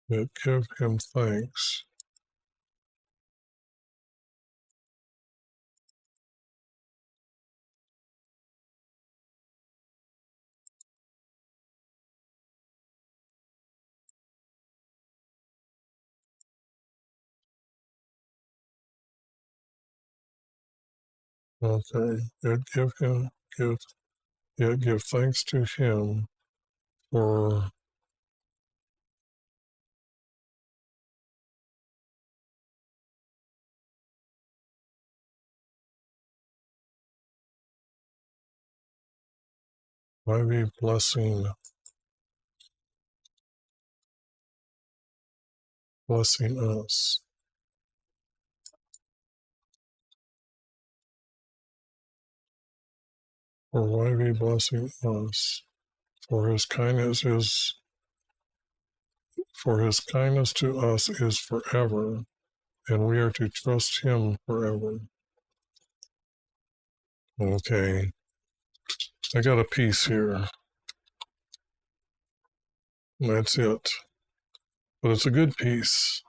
Yet give him thanks. Okay. Give yet give thanks to him for maybe blessing us. For why be blessing us? For his kindness to us is forever, and we are to trust him forever. Okay. I got a piece here. That's it. But it's a good piece.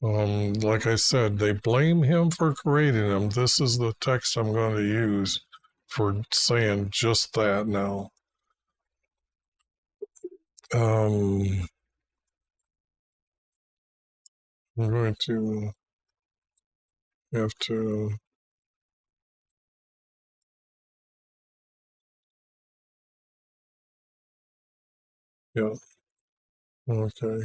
Like I said, they blame him for creating them. This is the text I'm going to use for saying just that now. I'm going to have to, yeah, okay.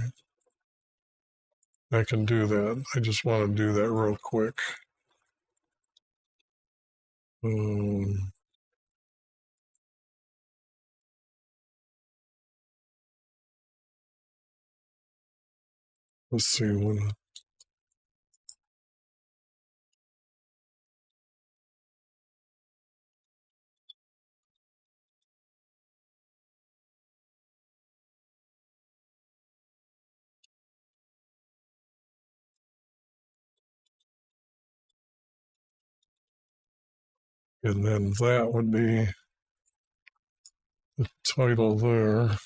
I can do that. I just want to do that real quick. Let's see. And then that would be the title there.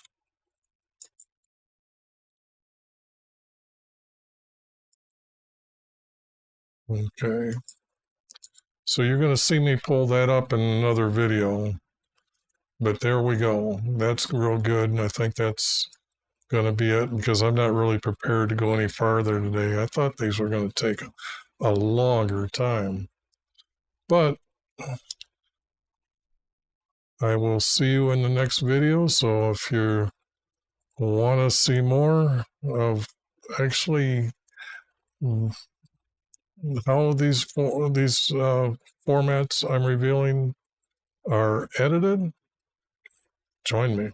Okay. So you're going to see me pull that up in another video. But there we go. That's real good. And I think that's going to be it because I'm not really prepared to go any farther today. I thought these were going to take a longer time. But I will see you in the next video. So if you want to see more of actually how these formats I'm revealing are edited, join me.